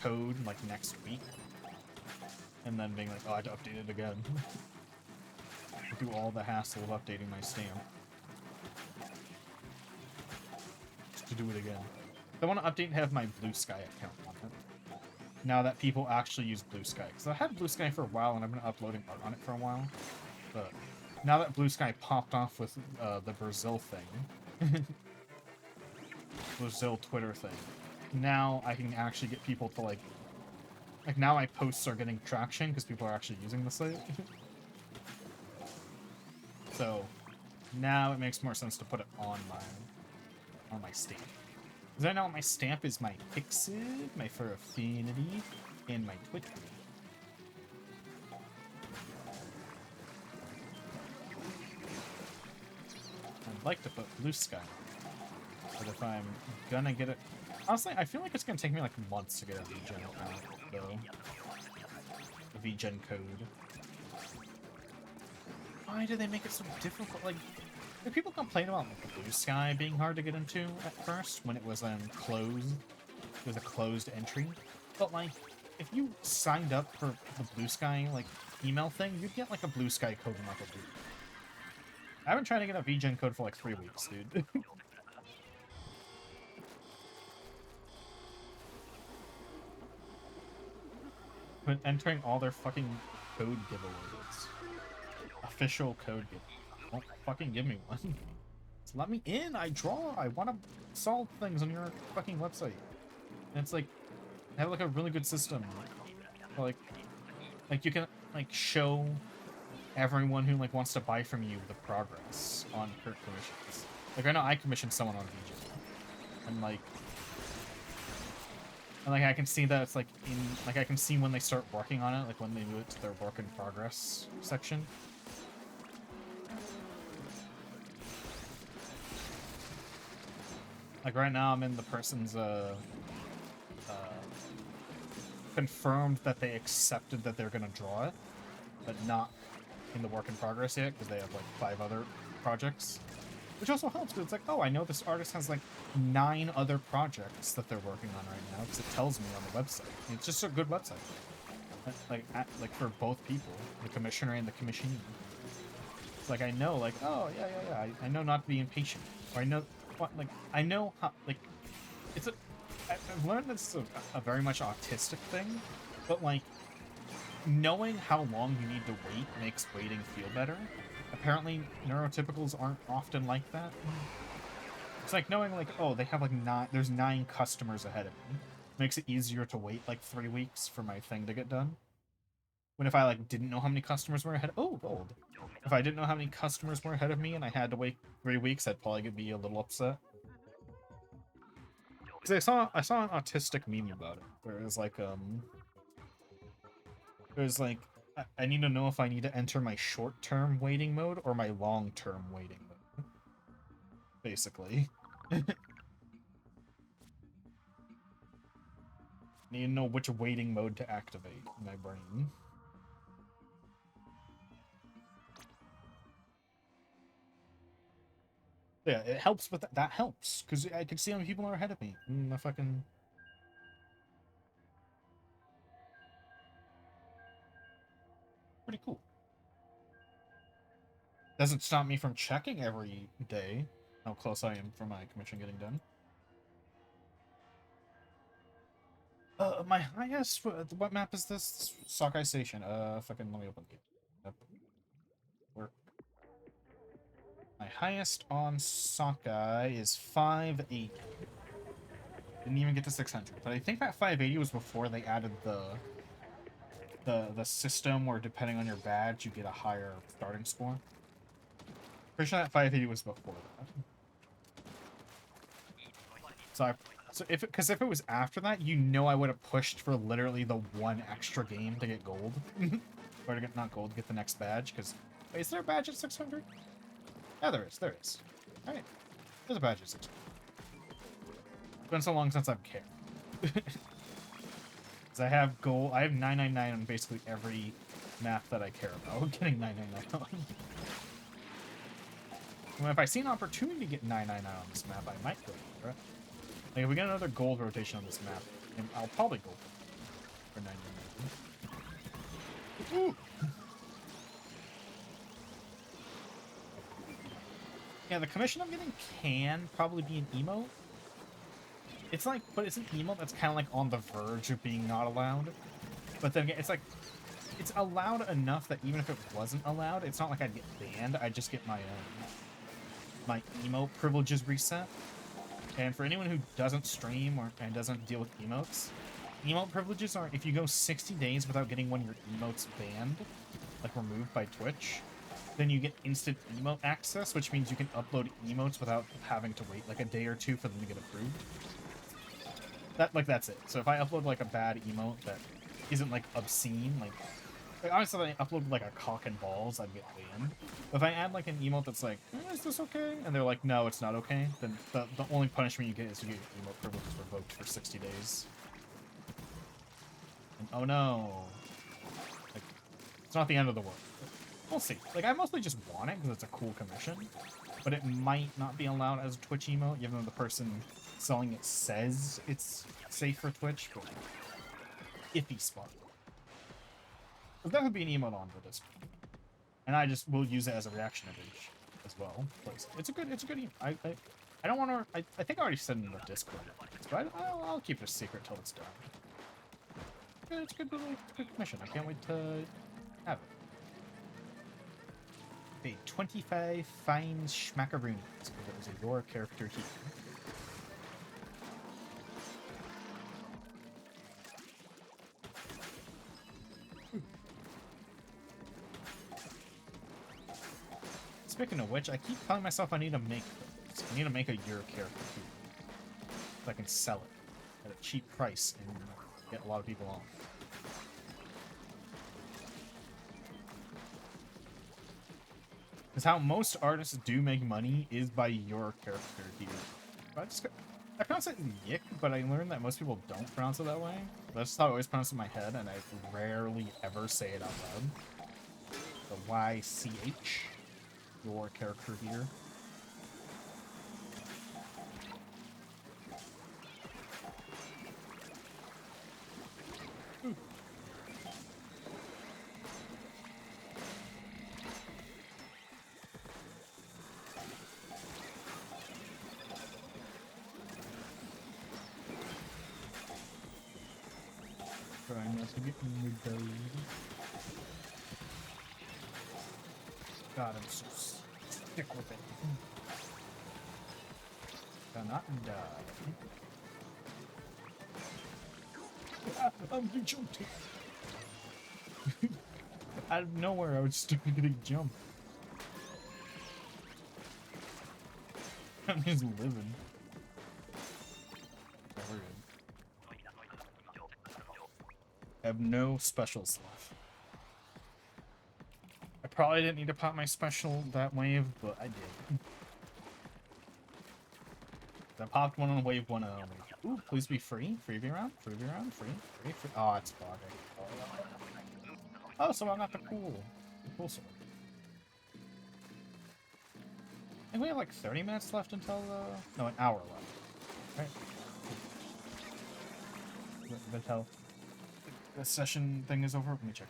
Speaker 1: code like next week, and then being like, oh, I had to update it again. Do all the hassle of updating my stamp. To do it again. I want to update and have my Blue Sky account on it. Now that people actually use Blue Sky. Because I had Blue Sky for a while and I've been uploading art on it for a while. But now that Blue Sky popped off with the Brazil thing. Brazil Twitter thing. Now I can actually get people to like now my posts are getting traction because people are actually using the site. So now it makes more sense to put it on my stamp. Because I know my stamp is my Pixid, my Fur Affinity, and my Twitter. I'd like to put Blue Sky, but if I'm gonna get it... Honestly, I feel like it's gonna take me like months to get a VGen account, though. A VGen code. Why do they make it so difficult? Like, did people complain about Blue Sky being hard to get into at first when it was closed? It was a closed entry. But like, if you signed up for the Blue Sky like email thing, you'd get like a Blue Sky code in like a week. I've been trying to get a VGen code for like 3 weeks, dude. But entering all their fucking code giveaways. Official code giveaways. Don't fucking give me one. Just let me in. I draw. I want to solve things on your fucking website. And it's like, I have like a really good system. Like you can like show everyone who like wants to buy from you the progress on per commissions. Like I know I commissioned someone on VJ, and like I can see that it's like in like I can see when they start working on it, like when they move it to their work in progress section. Like right now, I'm in the person's confirmed that they accepted that they're gonna draw it, but not in the work in progress yet because they have like 5 other projects, which also helps because it's like, oh, I know this artist has like 9 other projects that they're working on right now because it tells me on the website. It's just a good website, like for both people, the commissioner and the commissionee. It's like I know, like, oh yeah. I know not to be impatient, or I know what, like I know how, like it's a. I've learned this is a very much autistic thing, but like knowing how long you need to wait makes waiting feel better. Apparently, neurotypicals aren't often like that. It's like knowing like, oh, they have like there's 9 customers ahead of me. Makes it easier to wait like 3 weeks for my thing to get done. When if I like didn't know how many customers were ahead, oh, gold. If I didn't know how many customers were ahead of me and I had to wait 3 weeks, I'd probably be a little upset. Because I saw an autistic meme about it, where it was like, I need to know if I need to enter my short-term waiting mode or my long-term waiting mode, basically. Need to know which waiting mode to activate in my brain. Yeah, it helps with that. That helps, because I can see how many people are ahead of me. The fucking... Pretty cool. Doesn't stop me from checking every day how close I am for my commission getting done. My highest... What map is this? Sockeye Station. Fucking let me open the game. Yep. Work. My highest on Sockeye is 580. Didn't even get to 600, but I think that 580 was before they added the system where depending on your badge you get a higher starting score. Pretty sure that 580 was before that. So if it was after that, you know I would have pushed for literally the 1 extra game to get gold. Or to get, not gold, get the next badge, because... Wait, is there a badge at 600? Yeah, there is. Alright. There's a badge at 600. It's been so long since I've cared. Because I have 999 on basically every map that I care about. Getting 999 on. Well, if I see an opportunity to get 999 on this map, I might go for it. Like, if we get another gold rotation on this map, I'll probably go for 999. Ooh! Yeah, the commission I'm getting can probably be an emote. It's like, but it's an emote that's kind of like on the verge of being not allowed. But then again, it's like, it's allowed enough that even if it wasn't allowed, it's not like I'd get banned. I'd just get my emote privileges reset. And for anyone who doesn't stream and doesn't deal with emotes, emote privileges are if you go 60 days without getting one of your emotes banned, like removed by Twitch, then you get instant emote access, which means you can upload emotes without having to wait like a day or 2 for them to get approved. That's it. So if I upload like a bad emote that isn't like obscene, like honestly, if I upload like a cock and balls, I'd get banned. But if I add like an emote that's like, is this okay? And they're like, no, it's not okay, then the only punishment you get is you get your emote privileges revoked for 60 days. And oh no. Like, it's not the end of the world. We'll see. Like, I mostly just want it because it's a cool commission, but it might not be allowed as a Twitch emote, even though the person selling it says it's safe for Twitch, but iffy spot. But that would be an emote on the Discord, and I just will use it as a reaction image as well. It's a good emote. I don't want to. I think I already said it in the Discord, but I'll keep it a secret till it's done. It's a good commission. I can't wait to have it. Okay, 25 fine schmackaroonies, because it was a your character here. Speaking of which, I keep telling myself I need to make those. I need to make a your character too. So I can sell it at a cheap price and get a lot of people on. Because how most artists do make money is by your character here. I pronounce it Yik, but I learned that most people don't pronounce it that way. That's how I always pronounce it in my head, and I rarely ever say it out loud. The Y-C-H. Your character here. Ooh. Trying not to get rebelled. God, I'm so stick with it. Cannot die. I'm jumping. Out of nowhere, I was just getting jumped. I'm just living. Oh, we're good. I have no specials left. I probably didn't need to pop my special that wave, but I did. I popped one on wave 1 only. Ooh, please be free. Freebie round, freebie round, free. Oh, it's bugging. Oh, so I got the cool sword. I think we have like 30 minutes left until no, an hour left. Right. Until the session thing is over. Let me check.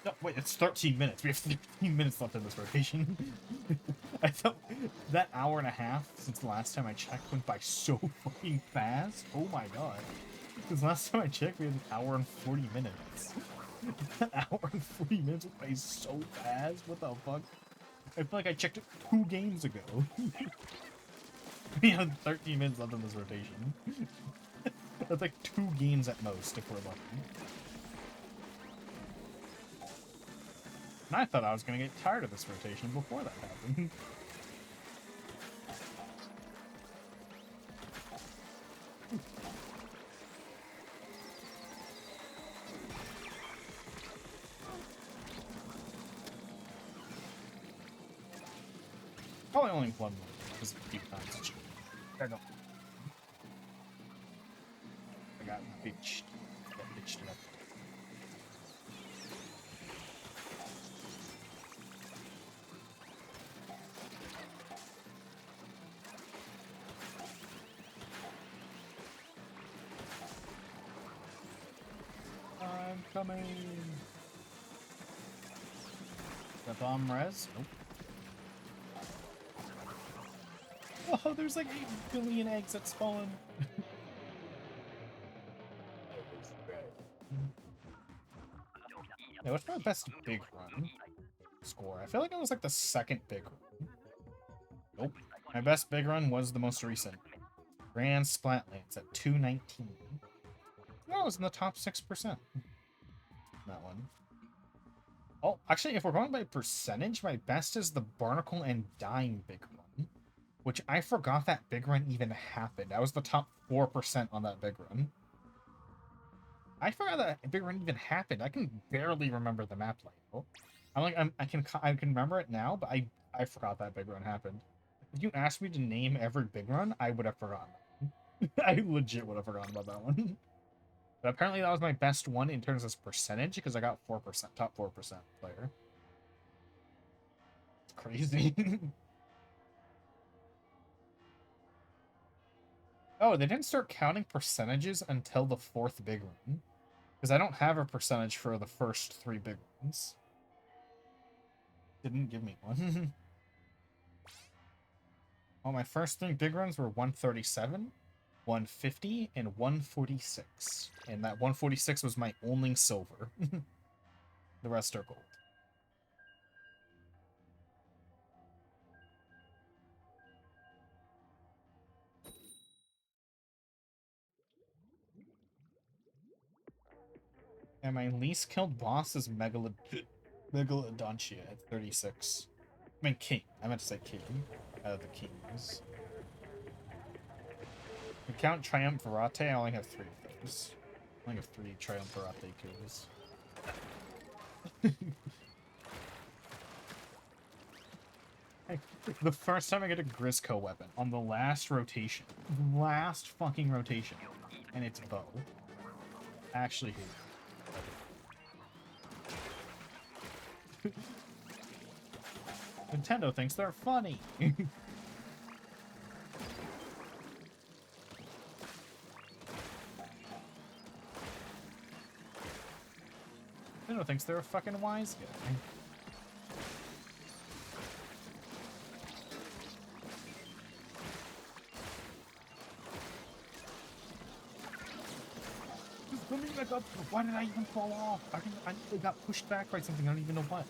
Speaker 1: No, wait, it's 13 minutes. We have 13 minutes left in this rotation. I thought that hour and a half since the last time I checked went by so fucking fast. Oh my god. Because last time I checked, we had an hour and 40 minutes. An hour and 40 minutes went by so fast. What the fuck? I feel like I checked it 2 games ago. We have 13 minutes left in this rotation. That's like 2 games at most if we're lucky. And I thought I was going to get tired of this rotation before that happened. Probably only one more, because a few times. There you go. I got bitched. Got bitched up. I'm coming. The bomb res? Nope. Oh, there's like 8 billion eggs that spawn. Yeah, what's my best big run score? I feel like it was like the second big run. Nope. My best big run was the most recent. Grand Splatlands at 219. No, it was in the top 6%. That one. Oh, actually, if we're going by percentage, my best is the Barnacle and Dime big run. Which I forgot that big run even happened. I was the top 4% on that big run. I forgot that big run even happened. I can barely remember the map layout. I can remember it now, but I forgot that big run happened. If you asked me to name every big run, I would have forgotten. I legit would have forgotten about that one. But apparently that was my best one in terms of percentage because I got 4%, top 4% player. It's crazy. Oh, they didn't start counting percentages until the 4th big run. Because I don't have a percentage for the first 3 big ones. Didn't give me one. Well, my first 3 big runs were 137, 150, and 146. And that 146 was my only silver. The rest are gold. And my least killed boss is Megalodontia at 36. I mean, king. I meant to say king. The kings. We count Triumvirate, I only have 3 of those. I only have 3 Triumvirate kills. The first time I get a Grisco weapon on the last rotation. Last fucking rotation. And it's bow. I actually hate it. Nintendo thinks they're funny. Nintendo thinks they're a fucking wise guy. Why did I even fall off? I got pushed back by something. I don't even know what.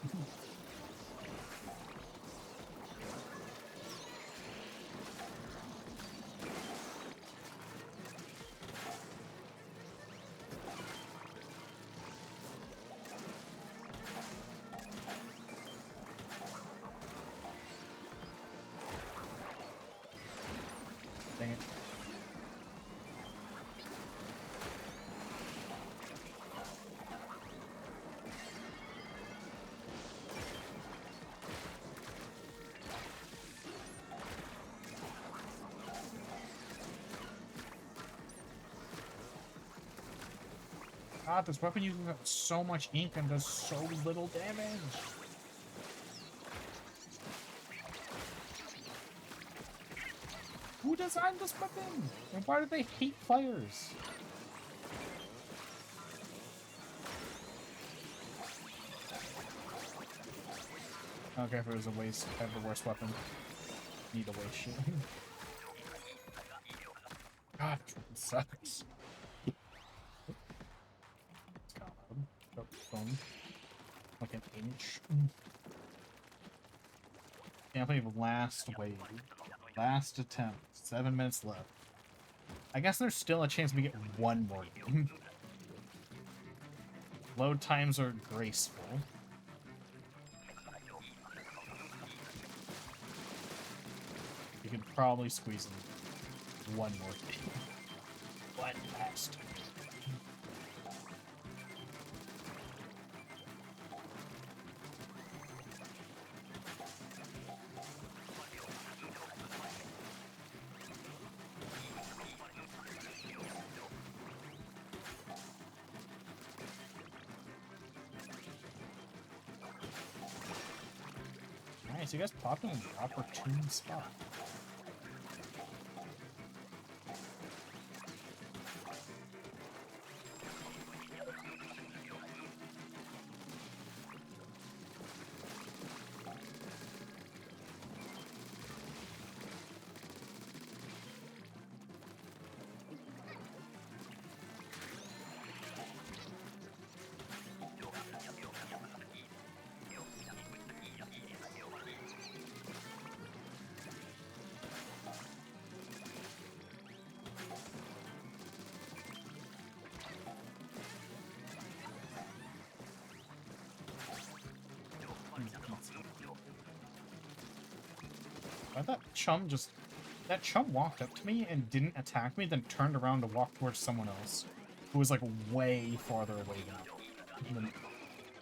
Speaker 1: Dang it. God, this weapon uses up so much ink and does so little damage. Who designed this weapon? And why do they hate players? Okay, if it was a waste, I have the worst weapon. Need a waste shit. God, it sucks. Like an inch. Can't believe last wave. Last attempt. 7 minutes left. I guess there's still a chance we get one more game. Load times are graceful. You could probably squeeze in one more game. What last? Nice, you guys popped in an opportune spot. I thought Chum just... That Chum walked up to me and didn't attack me, then turned around to walk towards someone else. Who was, like, way farther away than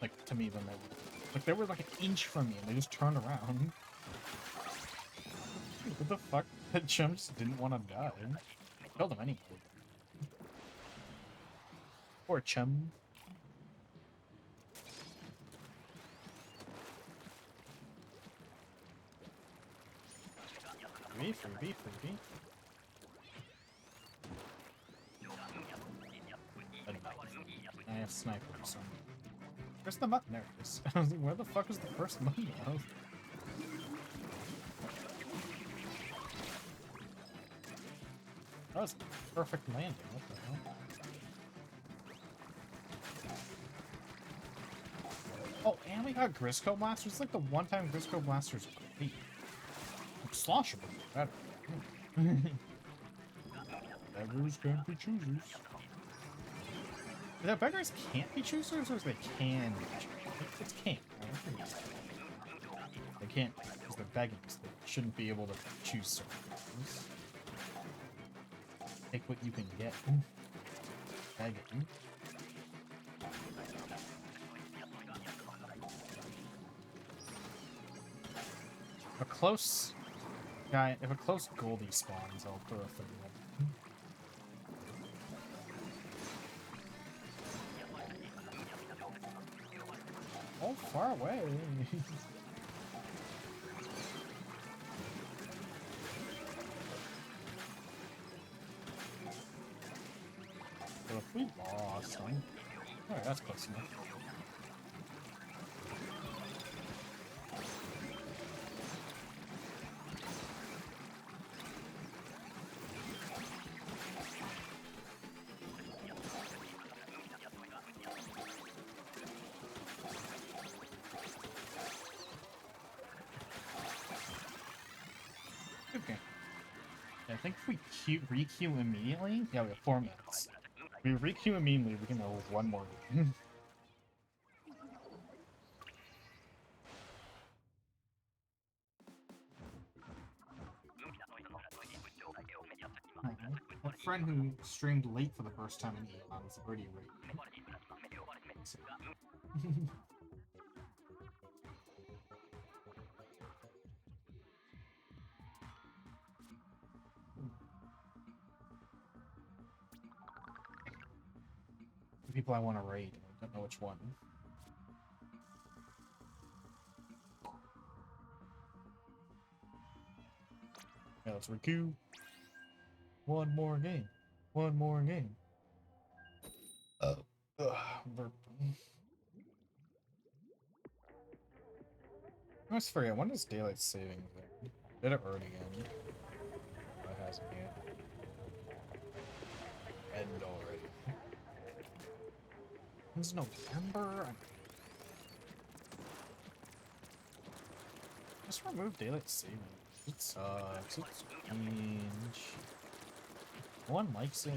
Speaker 1: like, to me than they were. Like, they were, like, an inch from me, and they just turned around. What the fuck? That Chum just didn't want to die. Killed him anyway. Poor Chum. Freebie. I have sniper or something. Where's the mutton? There it is. I was like, where the fuck is the first mutton? That was a perfect landing. What the hell? Oh, and we got Grisco Blasters. It's like the one time Grisco Blasters great. Slosher would be better. Beggars can't be choosers. Is that beggars can't be choosers, or is they can be choosers? It's can't. Right? They can't. they're begging, so they shouldn't be able to choose certain things. Take what you can get. Begging. A close guy, if a close Goldie spawns, I'll throw a thing in. Oh, far away. So if we lost them... Alright, that's close enough. Okay. I think if we re-queue immediately... Yeah, we have 4 minutes. If we re-queue immediately, we can go one more game. A friend who streamed late for the first time in Eon is already rating. The people I want to raid, I don't know which one. Yeah, let's re-queue. One more game. One more game. Burp. I always forget, when does daylight savings end? Did it already end? It hasn't yet. End already. It's November? Just remove daylight savings. It sucks. It's cringe. No one likes it.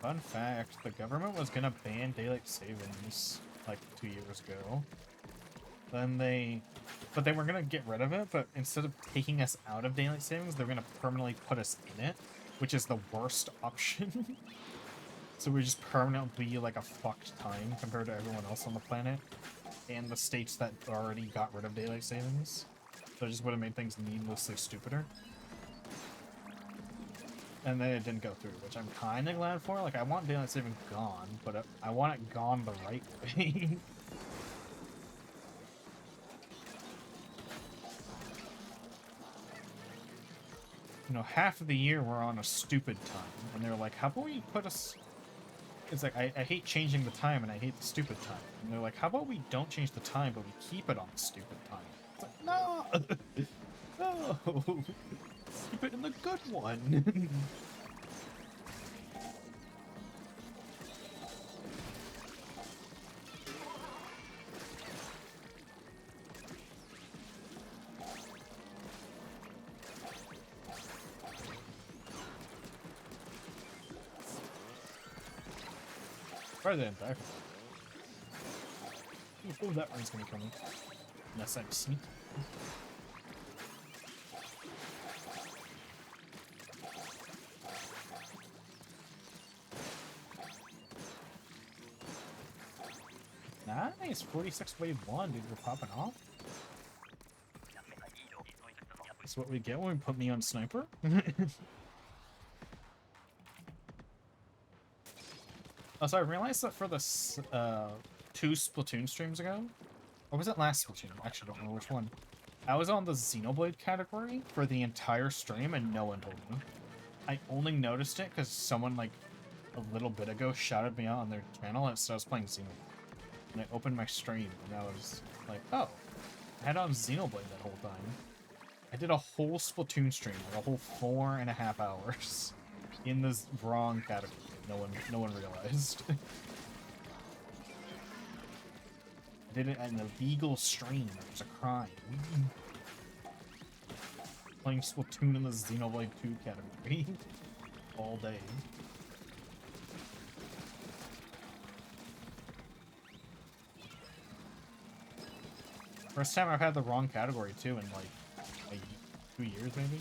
Speaker 1: Fun fact, the government was gonna ban daylight savings like 2 years ago. But they were gonna get rid of it, but instead of taking us out of daylight savings, they're gonna permanently put us in it, which is the worst option. So we just permanently be like a fucked time compared to everyone else on the planet and the states that already got rid of daylight savings. So it just would have made things needlessly stupider. And then it didn't go through, which I'm kind of glad for. Like, I want daylight saving gone, but I want it gone the right way. You know, half of the year we're on a stupid time, and they're like, how about we put us... It's like, I hate changing the time, and I hate the stupid time. And they're like, how about we don't change the time, but we keep it on the stupid time? It's like, no! No! Keep it in the good one! Probably didn't die. Oh, that one's gonna come in. Unless I'm sneaky. Nice! 46 wave 1, dude, we're popping off. That's what we get when we put me on sniper. Oh, so I realized that for the 2 Splatoon streams ago, or was it last Splatoon? I actually don't know which one. I was on the Xenoblade category for the entire stream and no one told me. I only noticed it because someone like a little bit ago shouted me out on their channel and so I was playing Xenoblade. And I opened my stream and I was like, oh, I had on Xenoblade that whole time. I did a whole Splatoon stream, like a whole 4.5 hours in this wrong category. No one realized. I did it at an illegal stream. It was a crime. Playing Splatoon in the Xenoblade 2 category all day. First time I've had the wrong category too in like 2 years maybe.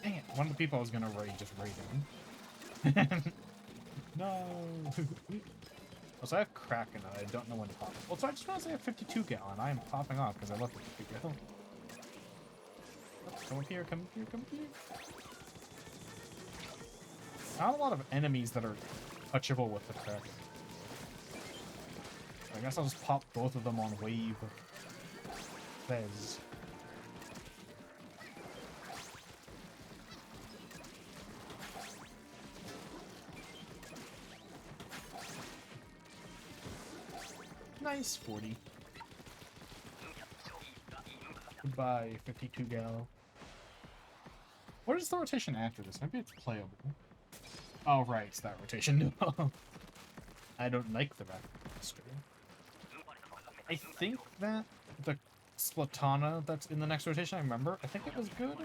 Speaker 1: Dang it, one of the people I was gonna raid just raided him. No! Also, I have Kraken and I don't know when to pop. Also, I just realized I have 52 gallon. I am popping off because I love 52 gallon. Come up here, come up here, come up here. Not a lot of enemies that are touchable with the Kraken. I guess I'll just pop both of them on wave. Fez. Nice 40. Goodbye, 52 gal. What is the rotation after this? Maybe it's playable. Oh, right, it's that rotation. No. I don't like the rapid blaster. I think that the Splatana that's in the next rotation, I remember, I think it was good.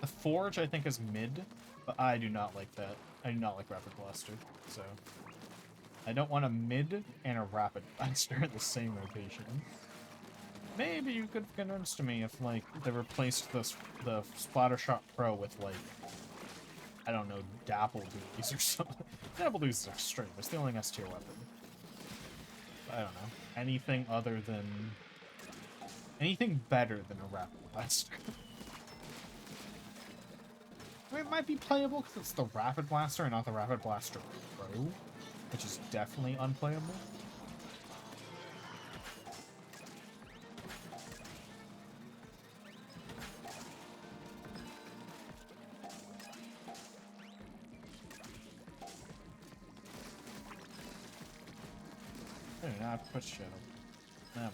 Speaker 1: The Forge, I think, is mid, but I do not like that. I do not like rapid blaster, so... I don't want a mid and a rapid blaster in the same rotation. Maybe you could convince me if, like, they replaced the Splattershot Pro with, like, I don't know, Dapple Duties or something. Dapple Duties is extreme. It's the only S tier weapon. I don't know. Anything other than... anything better than a rapid blaster. I mean, it might be playable because it's the rapid blaster and not the rapid blaster Pro, which is definitely unplayable. I do not put shadow. Nah, wait.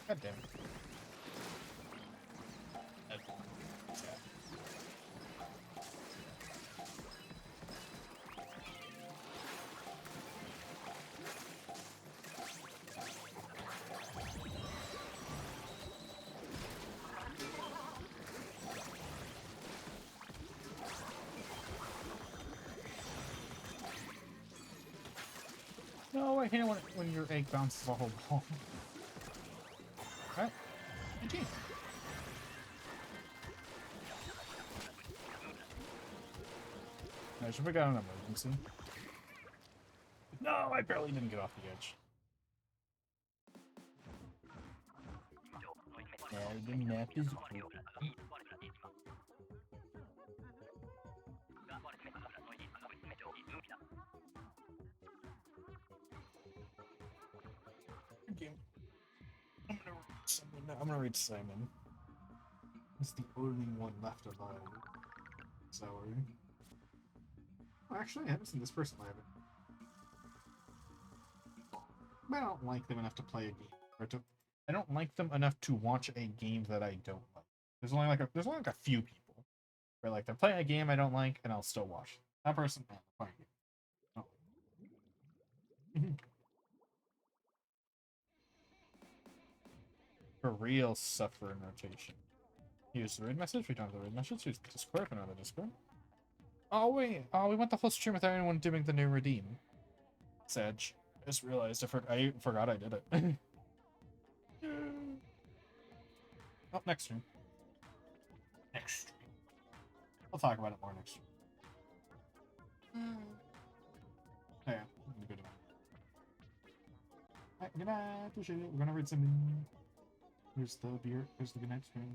Speaker 1: God damn it. No, I hate when your egg bounces a whole ball. Alright. GG. I should have got an emergency. No, I barely didn't get off the edge. Yeah, the map is cool. Okay. I'm gonna read Salmon. It's the only one left alive. Sorry. Oh, actually, I haven't seen this person live. I don't like them enough to play a game. Or to, I don't like them enough to watch a game that I don't like. There's only like a few people where like they're playing a game I don't like and I'll still watch. That person, man, they're playing a game. For real suffering rotation. Use the raid message. We don't have the raid message. Use Discord. We don't have the Discord. Oh wait. Oh, we went the whole stream without anyone doing the new redeem. Sedge. I just realized I forgot I did it. Oh, next stream. Next stream. We'll talk about it more next stream. Oh, yeah. I'm gonna go to Alright, good night. Appreciate it. We're gonna read some. Here's the beer. Here's the good night stream.